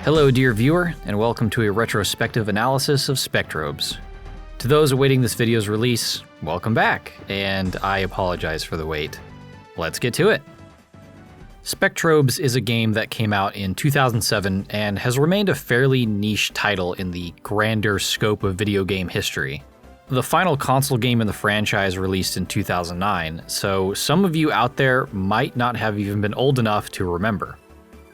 Hello dear viewer, and welcome to a retrospective analysis of Spectrobes. To those awaiting this video's release, welcome back, and I apologize for the wait. Let's get to it. Spectrobes is a game that came out in 2007 and has remained a fairly niche title in the grander scope of video game history. The final console game in the franchise released in 2009, so some of you out there might not have even been old enough to remember.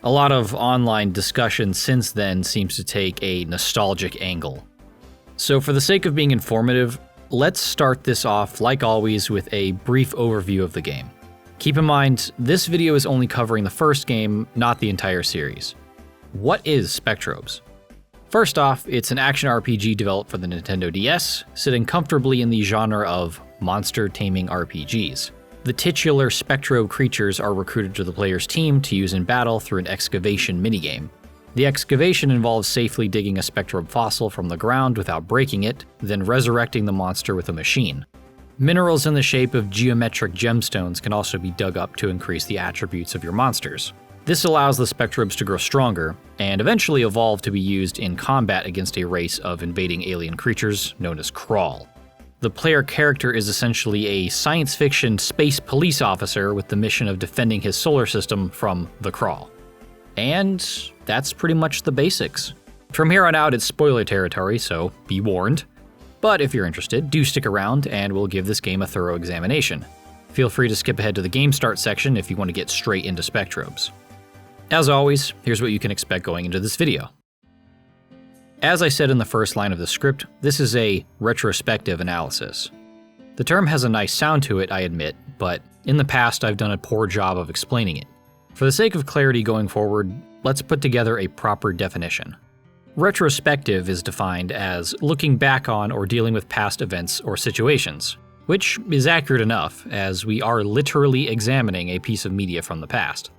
A lot of online discussion since then seems to take a nostalgic angle. So for the sake of being informative, let's start this off, like always, with a brief overview of the game. Keep in mind, this video is only covering the first game, not the entire series. What is Spectrobes? First off, it's an action RPG developed for the Nintendo DS, sitting comfortably in the genre of monster taming RPGs. The titular Spectrobe creatures are recruited to the player's team to use in battle through an excavation minigame. The excavation involves safely digging a Spectrobe fossil from the ground without breaking it, then resurrecting the monster with a machine. Minerals in the shape of geometric gemstones can also be dug up to increase the attributes of your monsters. This allows the Spectrobes to grow stronger, and eventually evolve to be used in combat against a race of invading alien creatures known as Krawl. The player character is essentially a science fiction space police officer with the mission of defending his solar system from the Krawl. And that's pretty much the basics. From here on out, it's spoiler territory, so be warned. But if you're interested, do stick around and we'll give this game a thorough examination. Feel free to skip ahead to the game start section if you want to get straight into Spectrobes. As always, here's what you can expect going into this video. As I said in the first line of the script, this is a retrospective analysis. The term has a nice sound to it, I admit, but in the past I've done a poor job of explaining it. For the sake of clarity going forward, let's put together a proper definition. Retrospective is defined as looking back on or dealing with past events or situations, which is accurate enough, as we are literally examining a piece of media from the past.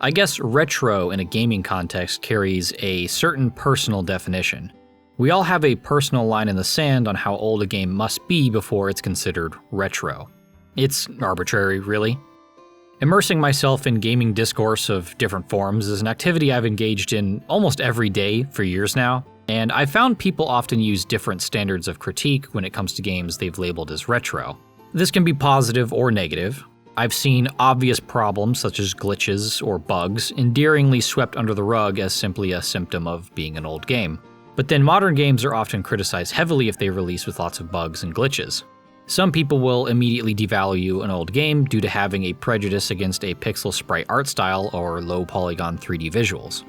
I guess retro in a gaming context carries a certain personal definition. We all have a personal line in the sand on how old a game must be before it's considered retro. It's arbitrary, really. Immersing myself in gaming discourse of different forms is an activity I've engaged in almost every day for years now, and I've found people often use different standards of critique when it comes to games they've labeled as retro. This can be positive or negative. I've seen obvious problems such as glitches or bugs endearingly swept under the rug as simply a symptom of being an old game. But then modern games are often criticized heavily if they release with lots of bugs and glitches. Some people will immediately devalue an old game due to having a prejudice against a pixel sprite art style or low polygon 3D visuals.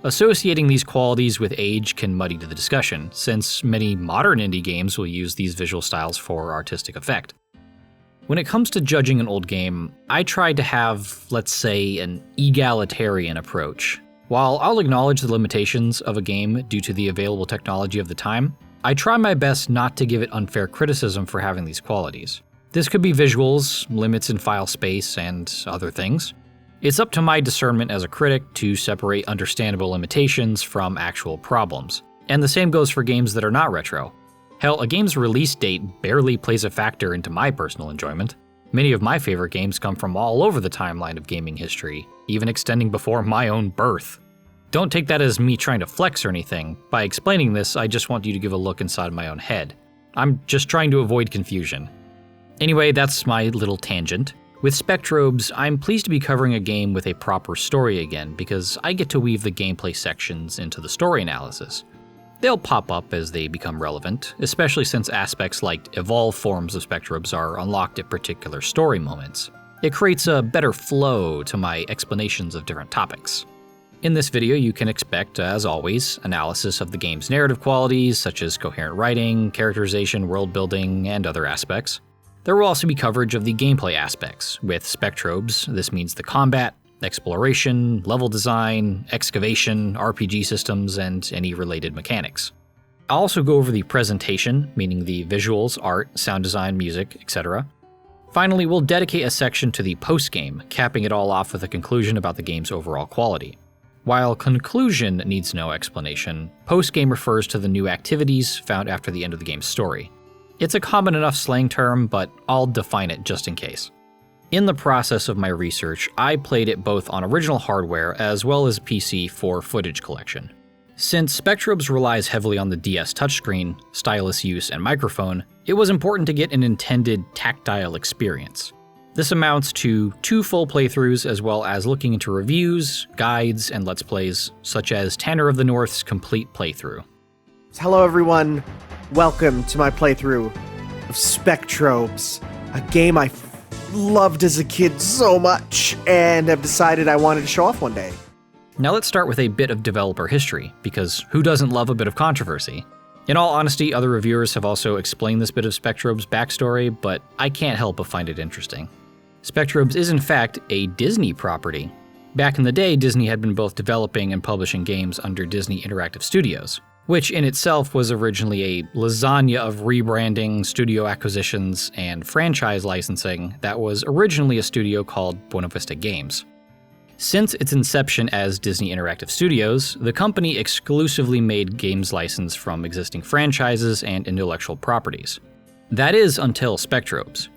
Associating these qualities with age can muddy the discussion, since many modern indie games will use these visual styles for artistic effect. When it comes to judging an old game, I try to have, let's say, an egalitarian approach. While I'll acknowledge the limitations of a game due to the available technology of the time, I try my best not to give it unfair criticism for having these qualities. This could be visuals, limits in file space, and other things. It's up to my discernment as a critic to separate understandable limitations from actual problems. And the same goes for games that are not retro. Hell, a game's release date barely plays a factor into my personal enjoyment. Many of my favorite games come from all over the timeline of gaming history, even extending before my own birth. Don't take that as me trying to flex or anything. By explaining this, I just want you to give a look inside my own head. I'm just trying to avoid confusion. Anyway, that's my little tangent. With Spectrobes, I'm pleased to be covering a game with a proper story again, because I get to weave the gameplay sections into the story analysis. They'll pop up as they become relevant, especially since aspects like evolved forms of Spectrobes are unlocked at particular story moments. It creates a better flow to my explanations of different topics. In this video, you can expect, as always, analysis of the game's narrative qualities, such as coherent writing, characterization, world building, and other aspects. There will also be coverage of the gameplay aspects. With Spectrobes, this means the combat, exploration, level design, excavation, RPG systems, and any related mechanics. I'll also go over the presentation, meaning the visuals, art, sound design, music, etc. Finally, we'll dedicate a section to the postgame, capping it all off with a conclusion about the game's overall quality. While conclusion needs no explanation, postgame refers to the new activities found after the end of the game's story. It's a common enough slang term, but I'll define it just in case. In the process of my research, I played it both on original hardware as well as PC for footage collection. Since Spectrobes relies heavily on the DS touchscreen, stylus use, and microphone, it was important to get an intended tactile experience. This amounts to 2 full playthroughs as well as looking into reviews, guides, and let's plays, such as Tanner of the North's complete playthrough. Hello everyone, welcome to my playthrough of Spectrobes, a game I loved as a kid so much and have decided I wanted to show off one day. Now let's start with a bit of developer history, because who doesn't love a bit of controversy? In all honesty, other reviewers have also explained this bit of Spectrobes' backstory, but I can't help but find it interesting. Spectrobes is in fact a Disney property. Back in the day, Disney had been both developing and publishing games under Disney Interactive Studios, which in itself was originally a lasagna of rebranding, studio acquisitions, and franchise licensing that was originally a studio called Buena Vista Games. Since its inception as Disney Interactive Studios, the company exclusively made games licensed from existing franchises and intellectual properties. That is until Spectrobes.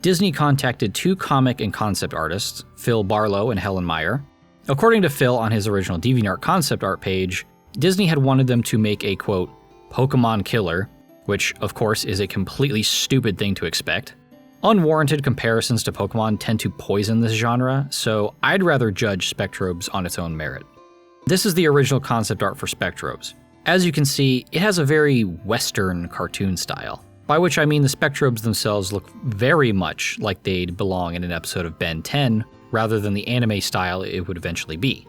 Disney contacted 2 comic and concept artists, Phil Barlow and Helen Meyer. According to Phil on his original DeviantArt concept art page, Disney had wanted them to make a, quote, Pokemon killer, which of course is a completely stupid thing to expect. Unwarranted comparisons to Pokemon tend to poison this genre, so I'd rather judge Spectrobes on its own merit. This is the original concept art for Spectrobes. As you can see, it has a very Western cartoon style, by which I mean the Spectrobes themselves look very much like they'd belong in an episode of Ben 10, rather than the anime style it would eventually be.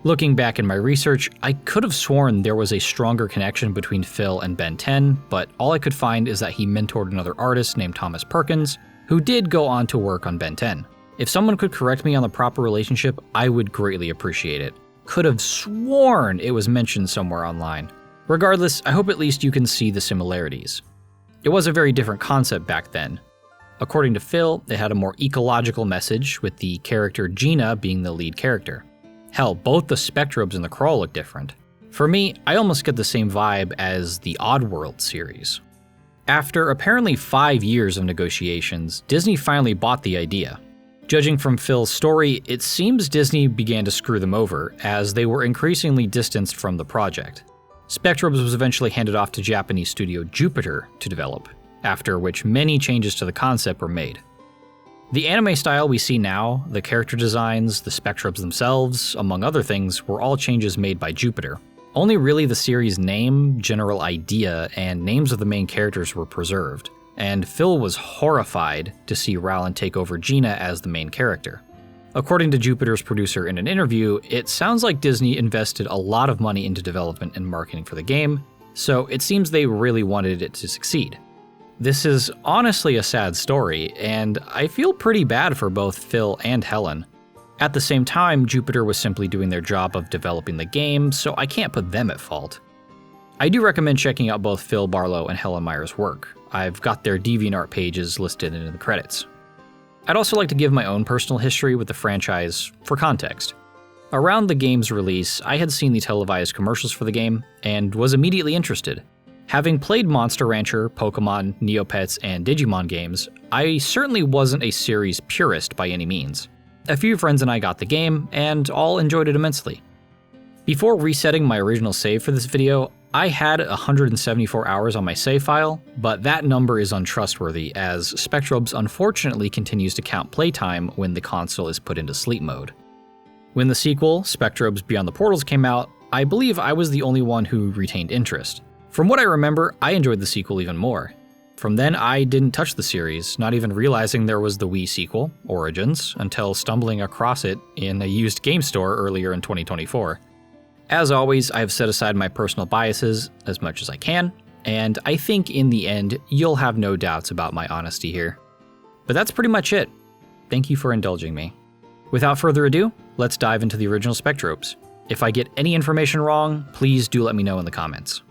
Looking back in my research, I could have sworn there was a stronger connection between Phil and Ben 10, but all I could find is that he mentored another artist named Thomas Perkins, who did go on to work on Ben 10. If someone could correct me on the proper relationship, I would greatly appreciate it. Could have sworn it was mentioned somewhere online. Regardless, I hope at least you can see the similarities. It was a very different concept back then. According to Phil, it had a more ecological message, with the character Gina being the lead character. Hell, both the Spectrobes and the Krawl look different. For me, I almost get the same vibe as the Oddworld series. After apparently 5 years of negotiations, Disney finally bought the idea. Judging from Phil's story, it seems Disney began to screw them over, as they were increasingly distanced from the project. Spectrobes was eventually handed off to Japanese studio Jupiter to develop, after which many changes to the concept were made. The anime style we see now, the character designs, the Spectrobes themselves, among other things, were all changes made by Jupiter. Only really the series' name, general idea, and names of the main characters were preserved, and Phil was horrified to see Rowland take over Gina as the main character. According to Jupiter's producer in an interview, it sounds like Disney invested a lot of money into development and marketing for the game, so it seems they really wanted it to succeed. This is honestly a sad story, and I feel pretty bad for both Phil and Helen. At the same time, Jupiter was simply doing their job of developing the game, so I can't put them at fault. I do recommend checking out both Phil Barlow and Helen Meyer's work. I've got their DeviantArt pages listed in the credits. I'd also like to give my own personal history with the franchise for context. Around the game's release, I had seen the televised commercials for the game, and was immediately interested. Having played Monster Rancher, Pokemon, Neopets, and Digimon games, I certainly wasn't a series purist by any means. A few friends and I got the game, and all enjoyed it immensely. Before resetting my original save for this video, I had 174 hours on my save file, but that number is untrustworthy as Spectrobes unfortunately continues to count playtime when the console is put into sleep mode. When the sequel, Spectrobes Beyond the Portals, came out, I believe I was the only one who retained interest. From what I remember, I enjoyed the sequel even more. From then, I didn't touch the series, not even realizing there was the Wii sequel, Origins, until stumbling across it in a used game store earlier in 2024. As always, I've set aside my personal biases as much as I can, and I think in the end, you'll have no doubts about my honesty here. But that's pretty much it. Thank you for indulging me. Without further ado, let's dive into the original Spectrobes. If I get any information wrong, please do let me know in the comments.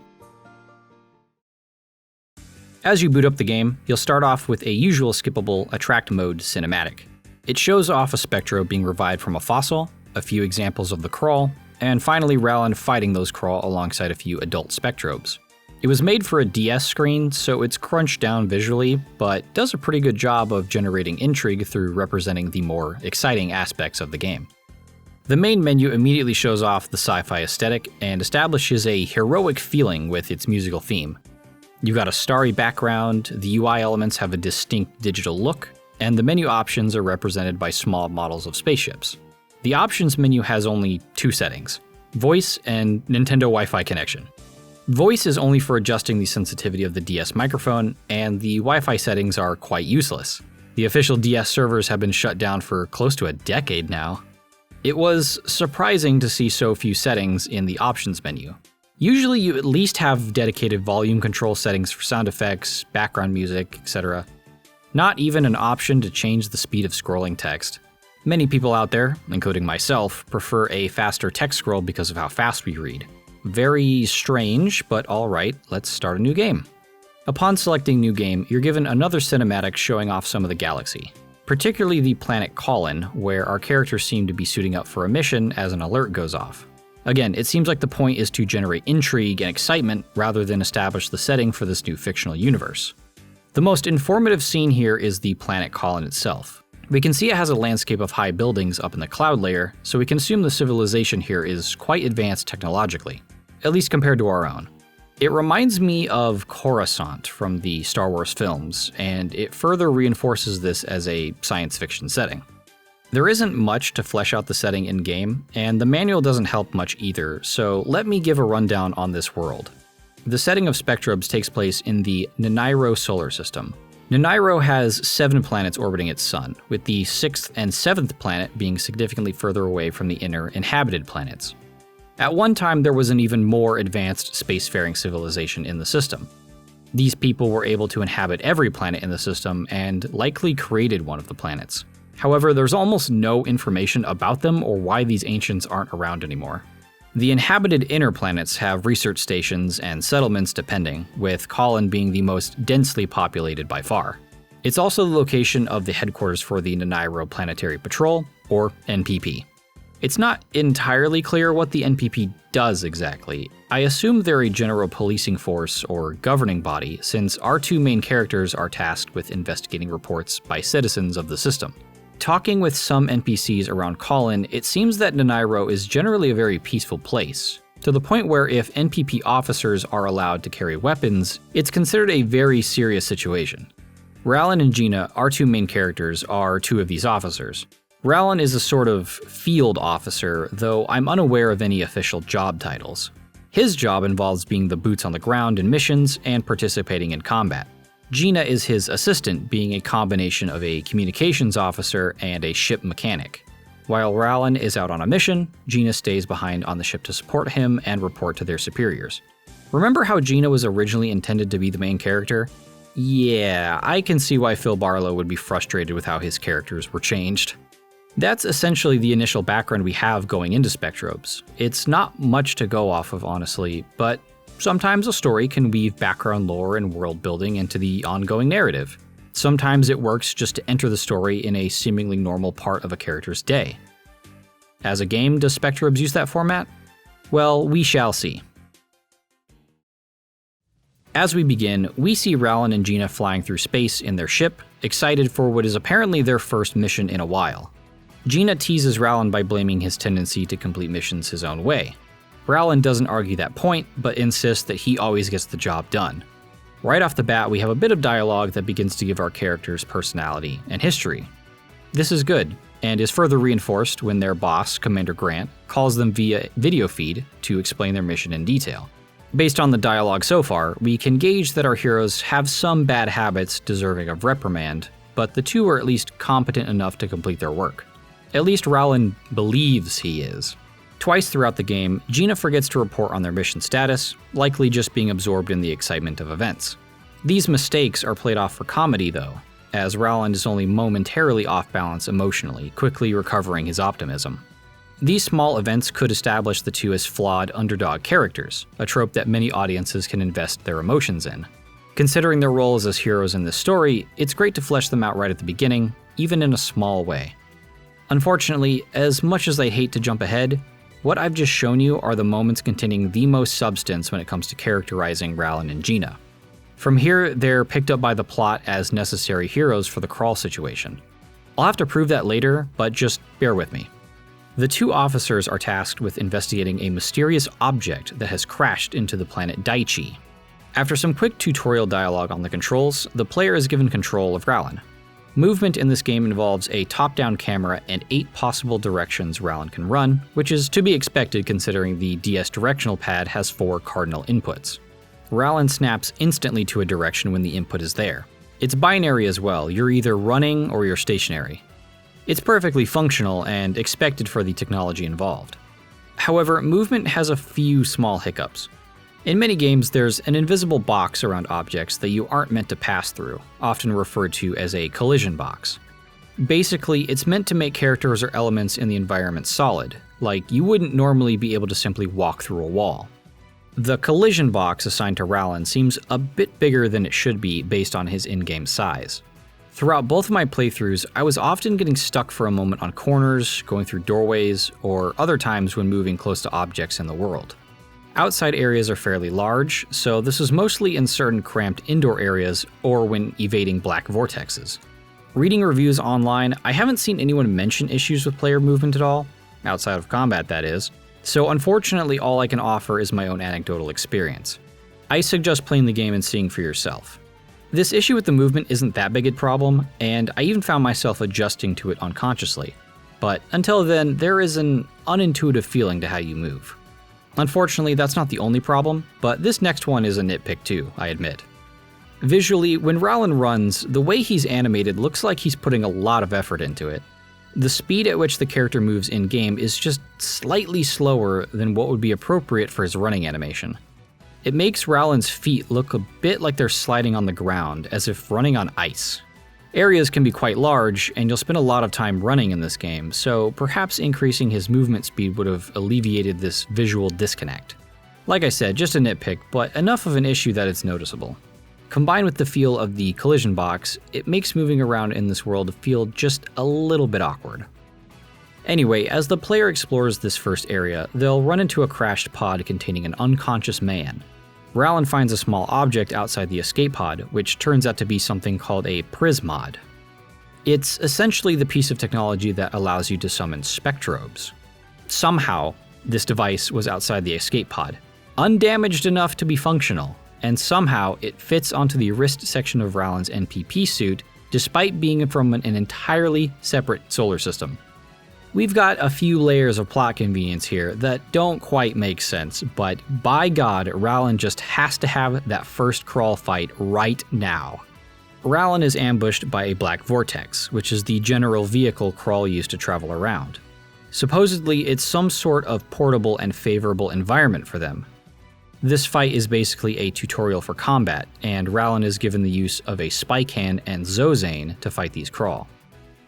As you boot up the game, you'll start off with a usual skippable Attract Mode cinematic. It shows off a Spectrobe being revived from a fossil, a few examples of the Krawl, and finally Rowland fighting those Krawl alongside a few adult Spectrobes. It was made for a DS screen, so it's crunched down visually, but does a pretty good job of generating intrigue through representing the more exciting aspects of the game. The main menu immediately shows off the sci-fi aesthetic and establishes a heroic feeling with its musical theme. You've got a starry background, the UI elements have a distinct digital look, and the menu options are represented by small models of spaceships. The options menu has only two settings: voice and Nintendo Wi-Fi connection. Voice is only for adjusting the sensitivity of the DS microphone, and the Wi-Fi settings are quite useless. The official DS servers have been shut down for close to a decade now. It was surprising to see so few settings in the options menu. Usually you at least have dedicated volume control settings for sound effects, background music, etc. Not even an option to change the speed of scrolling text. Many people out there, including myself, prefer a faster text scroll because of how fast we read. Very strange, but alright, let's start a new game. Upon selecting New Game, you're given another cinematic showing off some of the galaxy, particularly the planet Kollin, where our characters seem to be suiting up for a mission as an alert goes off. Again, it seems like the point is to generate intrigue and excitement rather than establish the setting for this new fictional universe. The most informative scene here is the planet Kollin itself. We can see it has a landscape of high buildings up in the cloud layer, so we can assume the civilization here is quite advanced technologically, at least compared to our own. It reminds me of Coruscant from the Star Wars films, and it further reinforces this as a science fiction setting. There isn't much to flesh out the setting in-game, and the manual doesn't help much either, so let me give a rundown on this world. The setting of Spectrobes takes place in the Ninairo solar system. Ninairo has 7 planets orbiting its sun, with the 6th and 7th planet being significantly further away from the inner inhabited planets. At one time, there was an even more advanced spacefaring civilization in the system. These people were able to inhabit every planet in the system and likely created one of the planets. However, there's almost no information about them or why these ancients aren't around anymore. The inhabited inner planets have research stations and settlements depending, with Kollin being the most densely populated by far. It's also the location of the headquarters for the Ninairo Planetary Patrol, or NPP. It's not entirely clear what the NPP does exactly. I assume they're a general policing force or governing body, since our two main characters are tasked with investigating reports by citizens of the system. Talking with some NPCs around Kollin, it seems that Ninairo is generally a very peaceful place, to the point where if NPP officers are allowed to carry weapons, it's considered a very serious situation. Rallin and Gina, our two main characters, are two of these officers. Rallin is a sort of field officer, though I'm unaware of any official job titles. His job involves being the boots on the ground in missions and participating in combat. Gina is his assistant, being a combination of a communications officer and a ship mechanic. While Rallin is out on a mission, Gina stays behind on the ship to support him and report to their superiors. Remember how Gina was originally intended to be the main character? Yeah, I can see why Phil Barlow would be frustrated with how his characters were changed. That's essentially the initial background we have going into Spectrobes. It's not much to go off of, honestly, but sometimes a story can weave background lore and world building into the ongoing narrative. Sometimes it works just to enter the story in a seemingly normal part of a character's day. As a game, does Spectrobes use that format? Well, we shall see. As we begin, we see Rallin and Gina flying through space in their ship, excited for what is apparently their first mission in a while. Gina teases Rallin by blaming his tendency to complete missions his own way. Rallin doesn't argue that point, but insists that he always gets the job done. Right off the bat, we have a bit of dialogue that begins to give our characters personality and history. This is good, and is further reinforced when their boss, Commander Grant, calls them via video feed to explain their mission in detail. Based on the dialogue so far, we can gauge that our heroes have some bad habits deserving of reprimand, but the two are at least competent enough to complete their work. At least Rallin believes he is. Twice throughout the game, Gina forgets to report on their mission status, likely just being absorbed in the excitement of events. These mistakes are played off for comedy though, as Rallin is only momentarily off balance emotionally, quickly recovering his optimism. These small events could establish the two as flawed underdog characters, a trope that many audiences can invest their emotions in. Considering their roles as heroes in this story, it's great to flesh them out right at the beginning, even in a small way. Unfortunately, as much as I hate to jump ahead, what I've just shown you are the moments containing the most substance when it comes to characterizing Rallin and Gina. From here, they're picked up by the plot as necessary heroes for the Krawl situation. I'll have to prove that later, but just bear with me. The two officers are tasked with investigating a mysterious object that has crashed into the planet Daichi. After some quick tutorial dialogue on the controls, the player is given control of Rowland. Movement in this game involves a top-down camera and 8 possible directions Rowland can run, which is to be expected considering the DS directional pad has 4 cardinal inputs. Rowland snaps instantly to a direction when the input is there. It's binary as well, you're either running or you're stationary. It's perfectly functional and expected for the technology involved. However, movement has a few small hiccups. In many games, there's an invisible box around objects that you aren't meant to pass through, often referred to as a collision box. Basically, it's meant to make characters or elements in the environment solid, like you wouldn't normally be able to simply walk through a wall. The collision box assigned to Rowland seems a bit bigger than it should be based on his in-game size. Throughout both of my playthroughs, I was often getting stuck for a moment on corners, going through doorways, or other times when moving close to objects in the world. Outside areas are fairly large, so this is mostly in certain cramped indoor areas or when evading black vortexes. Reading reviews online, I haven't seen anyone mention issues with player movement at all, outside of combat that is, so unfortunately all I can offer is my own anecdotal experience. I suggest playing the game and seeing for yourself. This issue with the movement isn't that big a problem, and I even found myself adjusting to it unconsciously. But until then, there is an unintuitive feeling to how you move. Unfortunately, that's not the only problem, but this next one is a nitpick too, I admit. Visually, when Rowland runs, the way he's animated looks like he's putting a lot of effort into it. The speed at which the character moves in-game is just slightly slower than what would be appropriate for his running animation. It makes Rowland's feet look a bit like they're sliding on the ground, as if running on ice. Areas can be quite large, and you'll spend a lot of time running in this game, so perhaps increasing his movement speed would have alleviated this visual disconnect. Like I said, just a nitpick, but enough of an issue that it's noticeable. Combined with the feel of the collision box, it makes moving around in this world feel just a little bit awkward. Anyway, as the player explores this first area, they'll run into a crashed pod containing an unconscious man. Rowland finds a small object outside the escape pod, which turns out to be something called a Prismod. It's essentially the piece of technology that allows you to summon Spectrobes. Somehow, this device was outside the escape pod, undamaged enough to be functional, and somehow it fits onto the wrist section of Rowland's NPP suit, despite being from an entirely separate solar system. We've got a few layers of plot convenience here that don't quite make sense, but by God, Rowland just has to have that first Krawl fight right now. Rowland is ambushed by a black vortex, which is the general vehicle Krawl used to travel around. Supposedly, it's some sort of portable and favorable environment for them. This fight is basically a tutorial for combat, and Rowland is given the use of a spike hand and Zozane to fight these Krawl.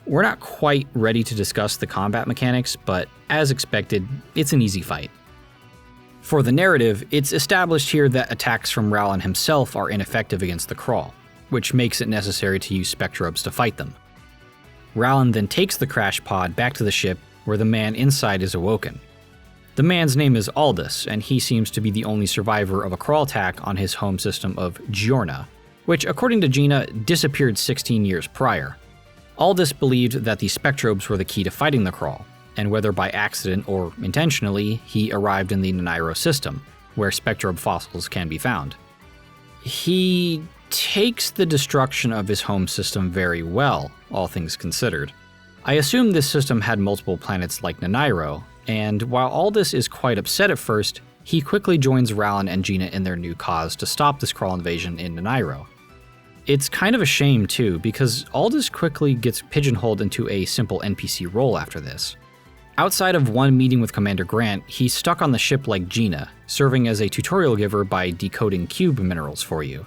We're not quite ready to discuss the combat mechanics, but as expected, it's an easy fight. For the narrative, it's established here that attacks from Rowland himself are ineffective against the Krawl, which makes it necessary to use Spectrobes to fight them. Rowland then takes the crash pod back to the ship, where the man inside is awoken. The man's name is Aldous, and he seems to be the only survivor of a Krawl attack on his home system of Giorna, which according to Gina, disappeared 16 years prior. Aldous believed that the Spectrobes were the key to fighting the Krawl, and whether by accident or intentionally, he arrived in the Nanairo system, where Spectrobe fossils can be found. He takes the destruction of his home system very well, all things considered. I assume this system had multiple planets like Nanairo, and while Aldous is quite upset at first, he quickly joins Rowland and Gina in their new cause to stop this Krawl invasion in Nanairo. It's kind of a shame too, because Aldous quickly gets pigeonholed into a simple NPC role after this. Outside of one meeting with Commander Grant, he's stuck on the ship like Gina, serving as a tutorial giver by decoding cube minerals for you.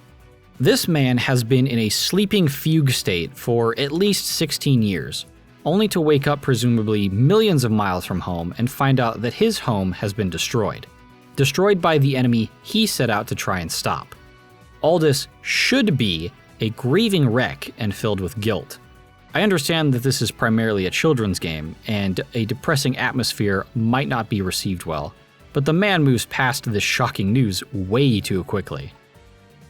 This man has been in a sleeping fugue state for at least 16 years, only to wake up presumably millions of miles from home and find out that his home has been destroyed. Destroyed by the enemy he set out to try and stop. Aldous should be a grieving wreck and filled with guilt. I understand that this is primarily a children's game, and a depressing atmosphere might not be received well, but the man moves past this shocking news way too quickly.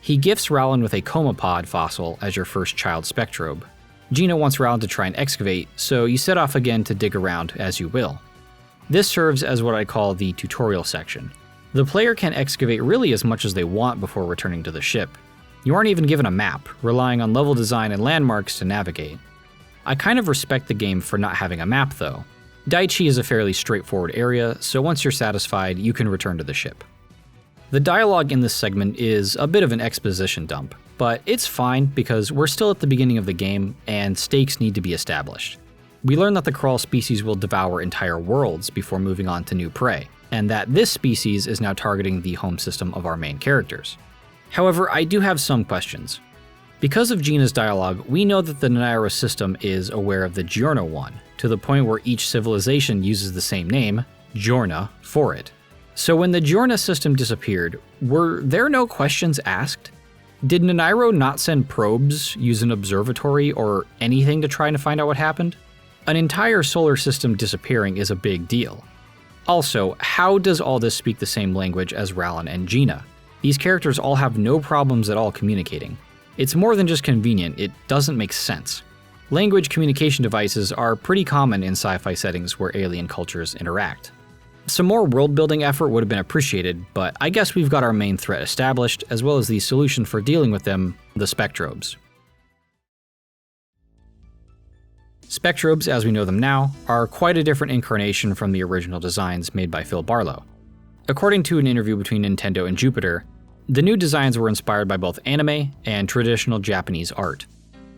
He gifts Rowland with a coma pod fossil as your first child Spectrobe. Gina wants Rowland to try and excavate, so you set off again to dig around as you will. This serves as what I call the tutorial section. The player can excavate really as much as they want before returning to the ship. You aren't even given a map, relying on level design and landmarks to navigate. I kind of respect the game for not having a map though. Daichi is a fairly straightforward area, so once you're satisfied, you can return to the ship. The dialogue in this segment is a bit of an exposition dump, but it's fine because we're still at the beginning of the game and stakes need to be established. We learn that the Krawl species will devour entire worlds before moving on to new prey, and that this species is now targeting the home system of our main characters. However, I do have some questions. Because of Gina's dialogue, we know that the Nairo system is aware of the Giorno one, to the point where each civilization uses the same name, Giorna, for it. So when the Giorna system disappeared, were there no questions asked? Did Nairo not send probes, use an observatory, or anything to try to find out what happened? An entire solar system disappearing is a big deal. Also, how does all this speak the same language as Rallon and Gina? These characters all have no problems at all communicating. It's more than just convenient, it doesn't make sense. Language communication devices are pretty common in sci-fi settings where alien cultures interact. Some more world-building effort would have been appreciated, but I guess we've got our main threat established, as well as the solution for dealing with them, the Spectrobes. Spectrobes, as we know them now, are quite a different incarnation from the original designs made by Phil Barlow. According to an interview between Nintendo and Jupiter, the new designs were inspired by both anime and traditional Japanese art.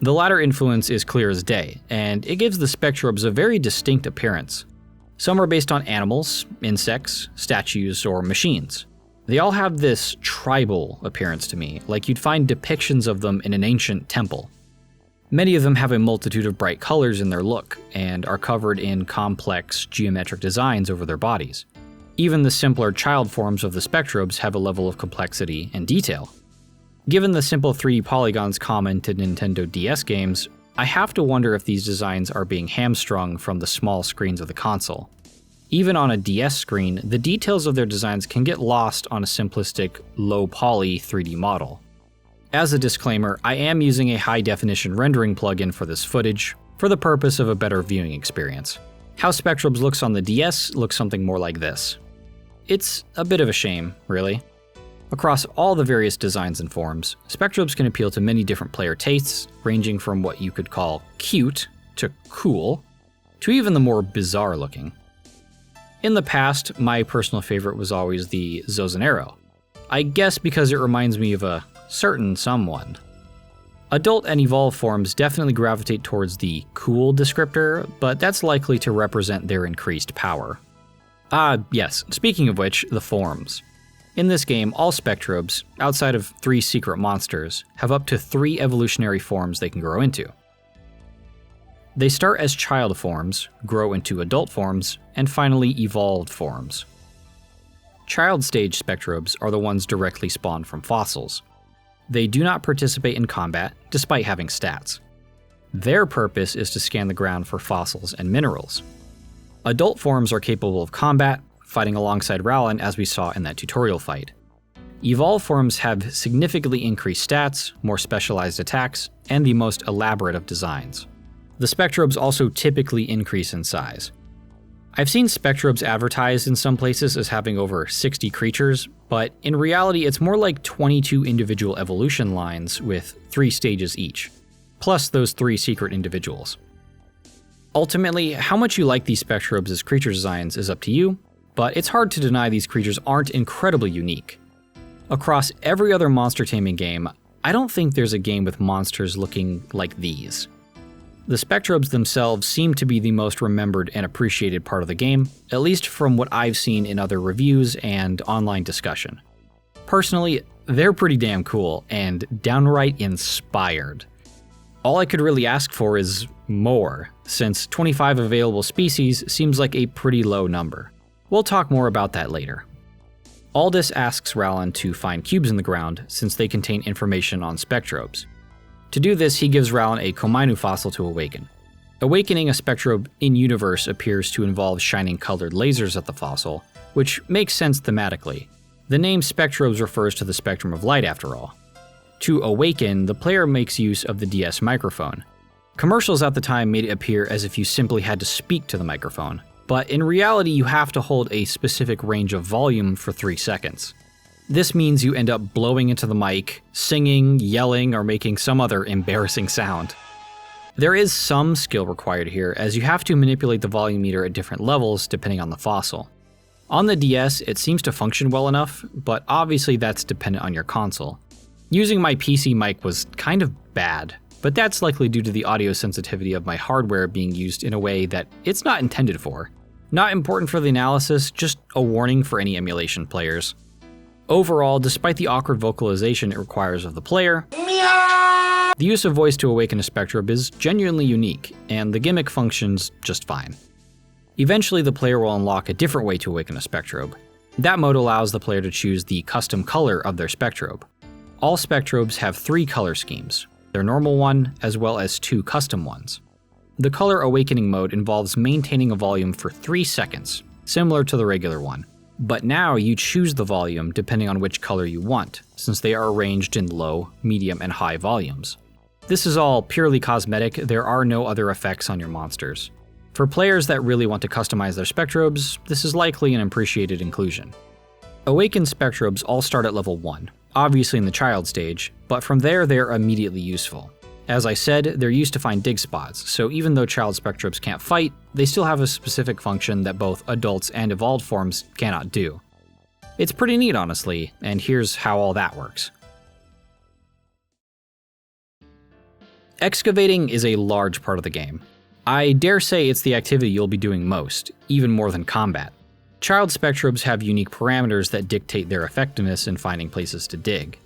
The latter influence is clear as day, and it gives the Spectrobes a very distinct appearance. Some are based on animals, insects, statues, or machines. They all have this tribal appearance to me, like you'd find depictions of them in an ancient temple. Many of them have a multitude of bright colors in their look, and are covered in complex geometric designs over their bodies. Even the simpler child forms of the Spectrobes have a level of complexity and detail. Given the simple 3D polygons common to Nintendo DS games, I have to wonder if these designs are being hamstrung from the small screens of the console. Even on a DS screen, the details of their designs can get lost on a simplistic, low-poly 3D model. As a disclaimer, I am using a high-definition rendering plugin for this footage, for the purpose of a better viewing experience. How Spectrobes looks on the DS looks something more like this. It's a bit of a shame, really. Across all the various designs and forms, Spectrobes can appeal to many different player tastes, ranging from what you could call cute to cool, to even the more bizarre looking. In the past, my personal favorite was always the Zozanero. I guess because it reminds me of a certain someone. Adult and evolved forms definitely gravitate towards the cool descriptor, but that's likely to represent their increased power. Yes, speaking of which, the forms. In this game, all Spectrobes, outside of 3 secret monsters, have up to 3 evolutionary forms they can grow into. They start as child forms, grow into adult forms, and finally evolved forms. Child stage Spectrobes are the ones directly spawned from fossils. They do not participate in combat, despite having stats. Their purpose is to scan the ground for fossils and minerals. Adult forms are capable of combat, fighting alongside Rallon as we saw in that tutorial fight. Evolved forms have significantly increased stats, more specialized attacks, and the most elaborate of designs. The Spectrobes also typically increase in size. I've seen Spectrobes advertised in some places as having over 60 creatures, but in reality it's more like 22 individual evolution lines with 3 stages each, plus those 3 secret individuals. Ultimately, how much you like these Spectrobes as creature designs is up to you, but it's hard to deny these creatures aren't incredibly unique. Across every other monster taming game, I don't think there's a game with monsters looking like these. The Spectrobes themselves seem to be the most remembered and appreciated part of the game, at least from what I've seen in other reviews and online discussion. Personally, they're pretty damn cool and downright inspired. All I could really ask for is more, since 25 available species seems like a pretty low number. We'll talk more about that later. Aldous asks Rallon to find cubes in the ground since they contain information on Spectrobes. To do this, he gives Rallon a Komainu fossil to awaken. Awakening a Spectrobe in-universe appears to involve shining colored lasers at the fossil, which makes sense thematically. The name Spectrobes refers to the spectrum of light after all. To awaken, the player makes use of the DS microphone. Commercials at the time made it appear as if you simply had to speak to the microphone, but in reality you have to hold a specific range of volume for 3 seconds. This means you end up blowing into the mic, singing, yelling, or making some other embarrassing sound. There is some skill required here, as you have to manipulate the volume meter at different levels depending on the fossil. On the DS, it seems to function well enough, but obviously that's dependent on your console. Using my PC mic was kind of bad, but that's likely due to the audio sensitivity of my hardware being used in a way that it's not intended for. Not important for the analysis, just a warning for any emulation players. Overall, despite the awkward vocalization it requires of the player, the use of voice to awaken a Spectrobe is genuinely unique, and the gimmick functions just fine. Eventually, the player will unlock a different way to awaken a Spectrobe. That mode allows the player to choose the custom color of their Spectrobe. All Spectrobes have 3 color schemes, their normal one as well as 2 custom ones. The color awakening mode involves maintaining a volume for 3 seconds, similar to the regular one. But now you choose the volume depending on which color you want, since they are arranged in low, medium, and high volumes. This is all purely cosmetic, there are no other effects on your monsters. For players that really want to customize their Spectrobes, this is likely an appreciated inclusion. Awakened Spectrobes all start at level 1, obviously in the child stage, but from there they're immediately useful. As I said, they're used to find dig spots, so even though child Spectrobes can't fight, they still have a specific function that both adults and evolved forms cannot do. It's pretty neat, honestly, and here's how all that works. Excavating is a large part of the game. I dare say it's the activity you'll be doing most, even more than combat. Child Spectrobes have unique parameters that dictate their effectiveness in finding places to dig.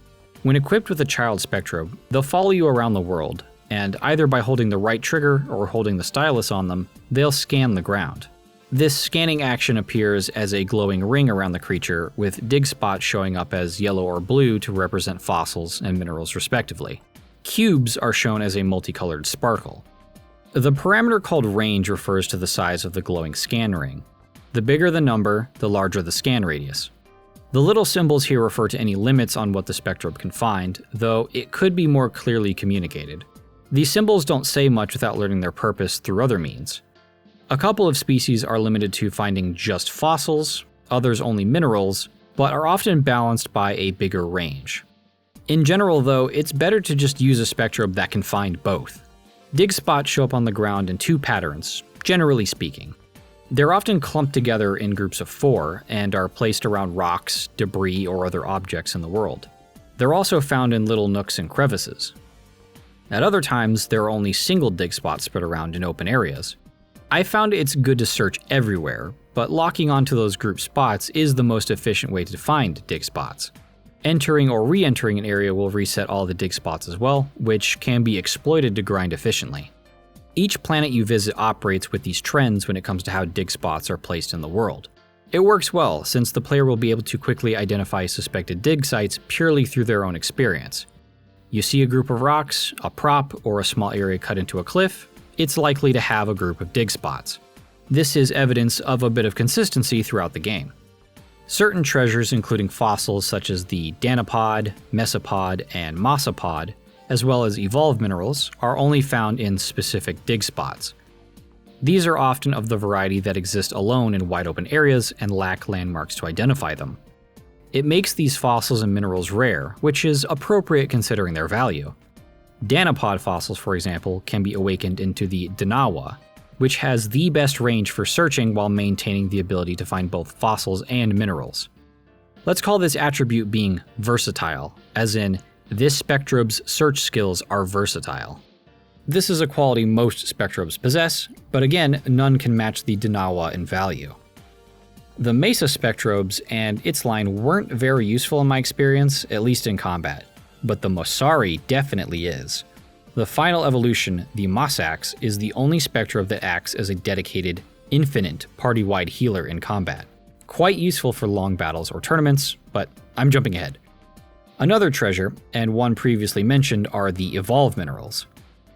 When equipped with a child Spectrobe, they'll follow you around the world, and either by holding the right trigger or holding the stylus on them, they'll scan the ground. This scanning action appears as a glowing ring around the creature, with dig spots showing up as yellow or blue to represent fossils and minerals respectively. Cubes are shown as a multicolored sparkle. The parameter called range refers to the size of the glowing scan ring. The bigger the number, the larger the scan radius. The little symbols here refer to any limits on what the Spectrobe can find, though it could be more clearly communicated. These symbols don't say much without learning their purpose through other means. A couple of species are limited to finding just fossils, others only minerals, but are often balanced by a bigger range. In general, though, it's better to just use a Spectrobe that can find both. Dig spots show up on the ground in 2 patterns, generally speaking. They're often clumped together in groups of 4 and are placed around rocks, debris, or other objects in the world. They're also found in little nooks and crevices. At other times, there are only single dig spots spread around in open areas. I found it's good to search everywhere, but locking onto those group spots is the most efficient way to find dig spots. Entering or re-entering an area will reset all the dig spots as well, which can be exploited to grind efficiently. Each planet you visit operates with these trends when it comes to how dig spots are placed in the world. It works well, since the player will be able to quickly identify suspected dig sites purely through their own experience. You see a group of rocks, a prop, or a small area cut into a cliff, it's likely to have a group of dig spots. This is evidence of a bit of consistency throughout the game. Certain treasures, including fossils such as the Danapod, Mesopod, and Mossapod, as well as evolved minerals, are only found in specific dig spots. These are often of the variety that exist alone in wide open areas and lack landmarks to identify them. It makes these fossils and minerals rare, which is appropriate considering their value. Danapod fossils, for example, can be awakened into the Danawa, which has the best range for searching while maintaining the ability to find both fossils and minerals. Let's call this attribute being versatile, as in, this Spectrobe's search skills are versatile. This is a quality most Spectrobes possess, but again, none can match the Danawa in value. The Mesa Spectrobes and its line weren't very useful in my experience, at least in combat, but the Mosari definitely is. The final evolution, the Mossax, is the only Spectrobe that acts as a dedicated, infinite, party-wide healer in combat. Quite useful for long battles or tournaments, but I'm jumping ahead. Another treasure, and one previously mentioned, are the evolved minerals.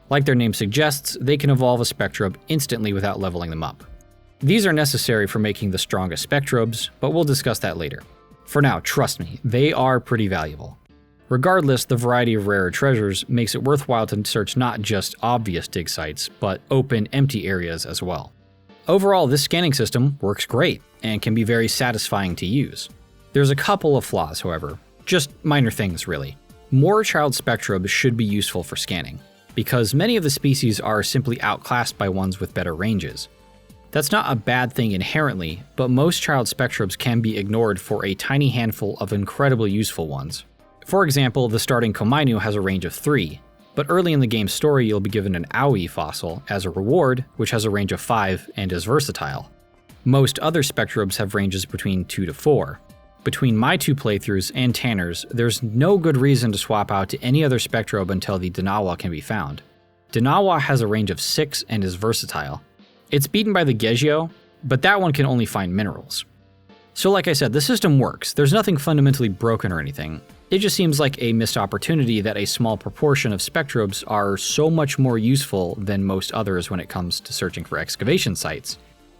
Like their name suggests, they can evolve a Spectrobe instantly without leveling them up. These are necessary for making the strongest Spectrobes, but we'll discuss that later. For now, trust me, they are pretty valuable. Regardless, the variety of rarer treasures makes it worthwhile to search not just obvious dig sites, but open, empty areas as well. Overall, this scanning system works great and can be very satisfying to use. There's a couple of flaws, however, just minor things really. More child Spectrobes should be useful for scanning, because many of the species are simply outclassed by ones with better ranges. That's not a bad thing inherently, but most child Spectrobes can be ignored for a tiny handful of incredibly useful ones. For example, the starting Komainu has a range of 3, but early in the game's story you'll be given an Aoi fossil as a reward, which has a range of 5 and is versatile. Most other Spectrobes have ranges between 2 to 4. Between my 2 playthroughs and Tanner's, there's no good reason to swap out to any other Spectrobe until the Danawa can be found. Danawa has a range of 6 and is versatile. It's beaten by the Gegio, but that one can only find minerals. So like I said, the system works. There's nothing fundamentally broken or anything. It just seems like a missed opportunity that a small proportion of Spectrobes are so much more useful than most others when it comes to searching for excavation sites.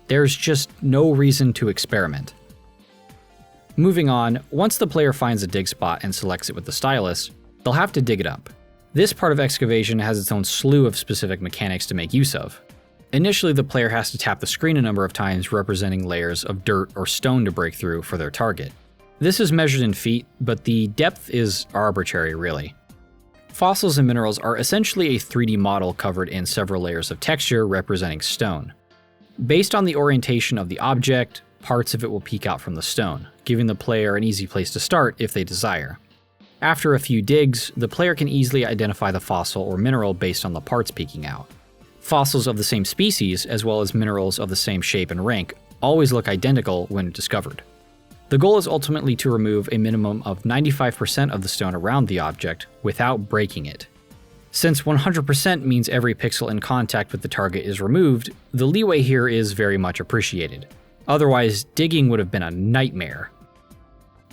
There's just no reason to experiment. Moving on, once the player finds a dig spot and selects it with the stylus, they'll have to dig it up. This part of Excavation has its own slew of specific mechanics to make use of. Initially, the player has to tap the screen a number of times representing layers of dirt or stone to break through for their target. This is measured in feet, but the depth is arbitrary really. Fossils and minerals are essentially a 3D model covered in several layers of texture representing stone. Based on the orientation of the object, parts of it will peek out from the stone, giving the player an easy place to start if they desire. After a few digs, the player can easily identify the fossil or mineral based on the parts peeking out. Fossils of the same species, as well as minerals of the same shape and rank, always look identical when discovered. The goal is ultimately to remove a minimum of 95% of the stone around the object without breaking it. Since 100% means every pixel in contact with the target is removed, the leeway here is very much appreciated. Otherwise, digging would have been a nightmare.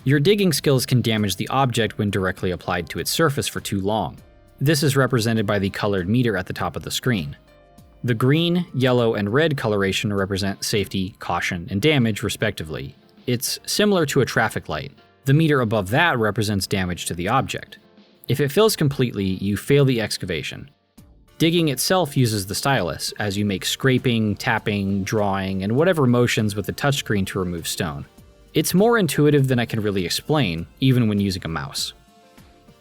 Your digging skills can damage the object when directly applied to its surface for too long. This is represented by the colored meter at the top of the screen. The green, yellow, and red coloration represent safety, caution, and damage respectively. It's similar to a traffic light. The meter above that represents damage to the object. If it fills completely, you fail the excavation. Digging itself uses the stylus, as you make scraping, tapping, drawing, and whatever motions with the touchscreen to remove stone. It's more intuitive than I can really explain, even when using a mouse.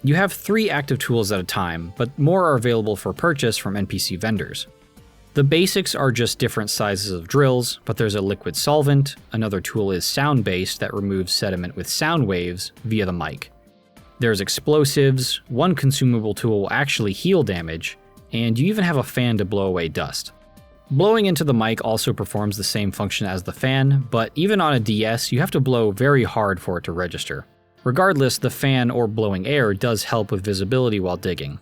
You have 3 active tools at a time, but more are available for purchase from NPC vendors. The basics are just different sizes of drills, but there's a liquid solvent, another tool is sound-based that removes sediment with sound waves via the mic. There's explosives, one consumable tool will actually heal damage, and you even have a fan to blow away dust. Blowing into the mic also performs the same function as the fan, but even on a DS, you have to blow very hard for it to register. Regardless, the fan or blowing air does help with visibility while digging.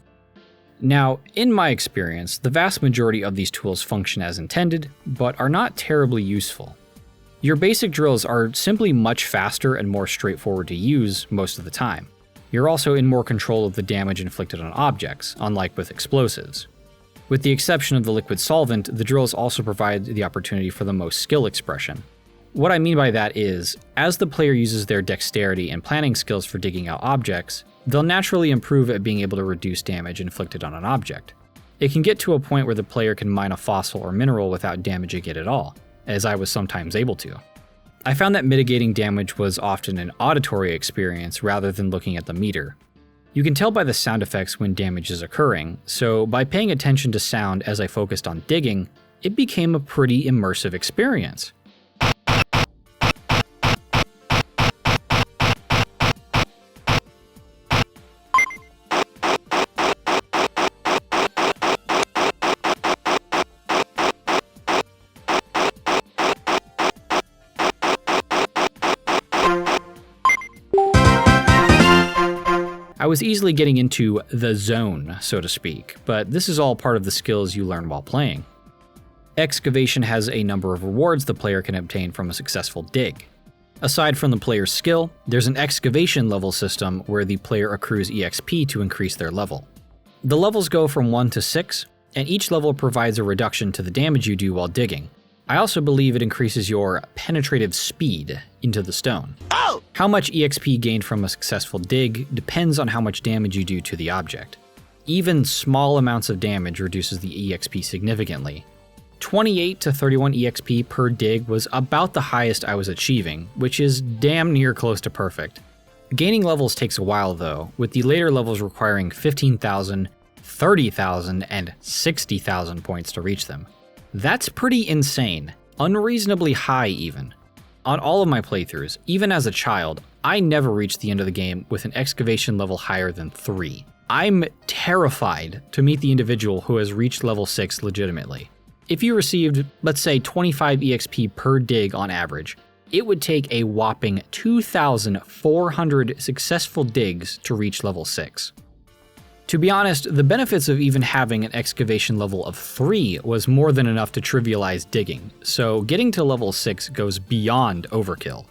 Now, in my experience, the vast majority of these tools function as intended, but are not terribly useful. Your basic drills are simply much faster and more straightforward to use most of the time. You're also in more control of the damage inflicted on objects, unlike with explosives. With the exception of the liquid solvent, the drills also provide the opportunity for the most skill expression. What I mean by that is, as the player uses their dexterity and planning skills for digging out objects, they'll naturally improve at being able to reduce damage inflicted on an object. It can get to a point where the player can mine a fossil or mineral without damaging it at all, as I was sometimes able to. I found that mitigating damage was often an auditory experience rather than looking at the meter. You can tell by the sound effects when damage is occurring, so by paying attention to sound as I focused on digging, it became a pretty immersive experience. I was easily getting into the zone, so to speak, but this is all part of the skills you learn while playing. Excavation has a number of rewards the player can obtain from a successful dig. Aside from the player's skill, there's an excavation level system where the player accrues EXP to increase their level. The levels go from 1 to 6, and each level provides a reduction to the damage you do while digging. I also believe it increases your penetrative speed into the stone. How much EXP gained from a successful dig depends on how much damage you do to the object. Even small amounts of damage reduces the EXP significantly. 28 to 31 EXP per dig was about the highest I was achieving, which is damn near close to perfect. Gaining levels takes a while though, with the later levels requiring 15,000, 30,000, and 60,000 points to reach them. That's pretty insane, unreasonably high even. On all of my playthroughs, even as a child, I never reached the end of the game with an excavation level higher than 3. I'm terrified to meet the individual who has reached level 6 legitimately. If you received, let's say, 25 EXP per dig on average, it would take a whopping 2,400 successful digs to reach level 6. To be honest, the benefits of even having an excavation level of 3 was more than enough to trivialize digging, so getting to level 6 goes beyond overkill.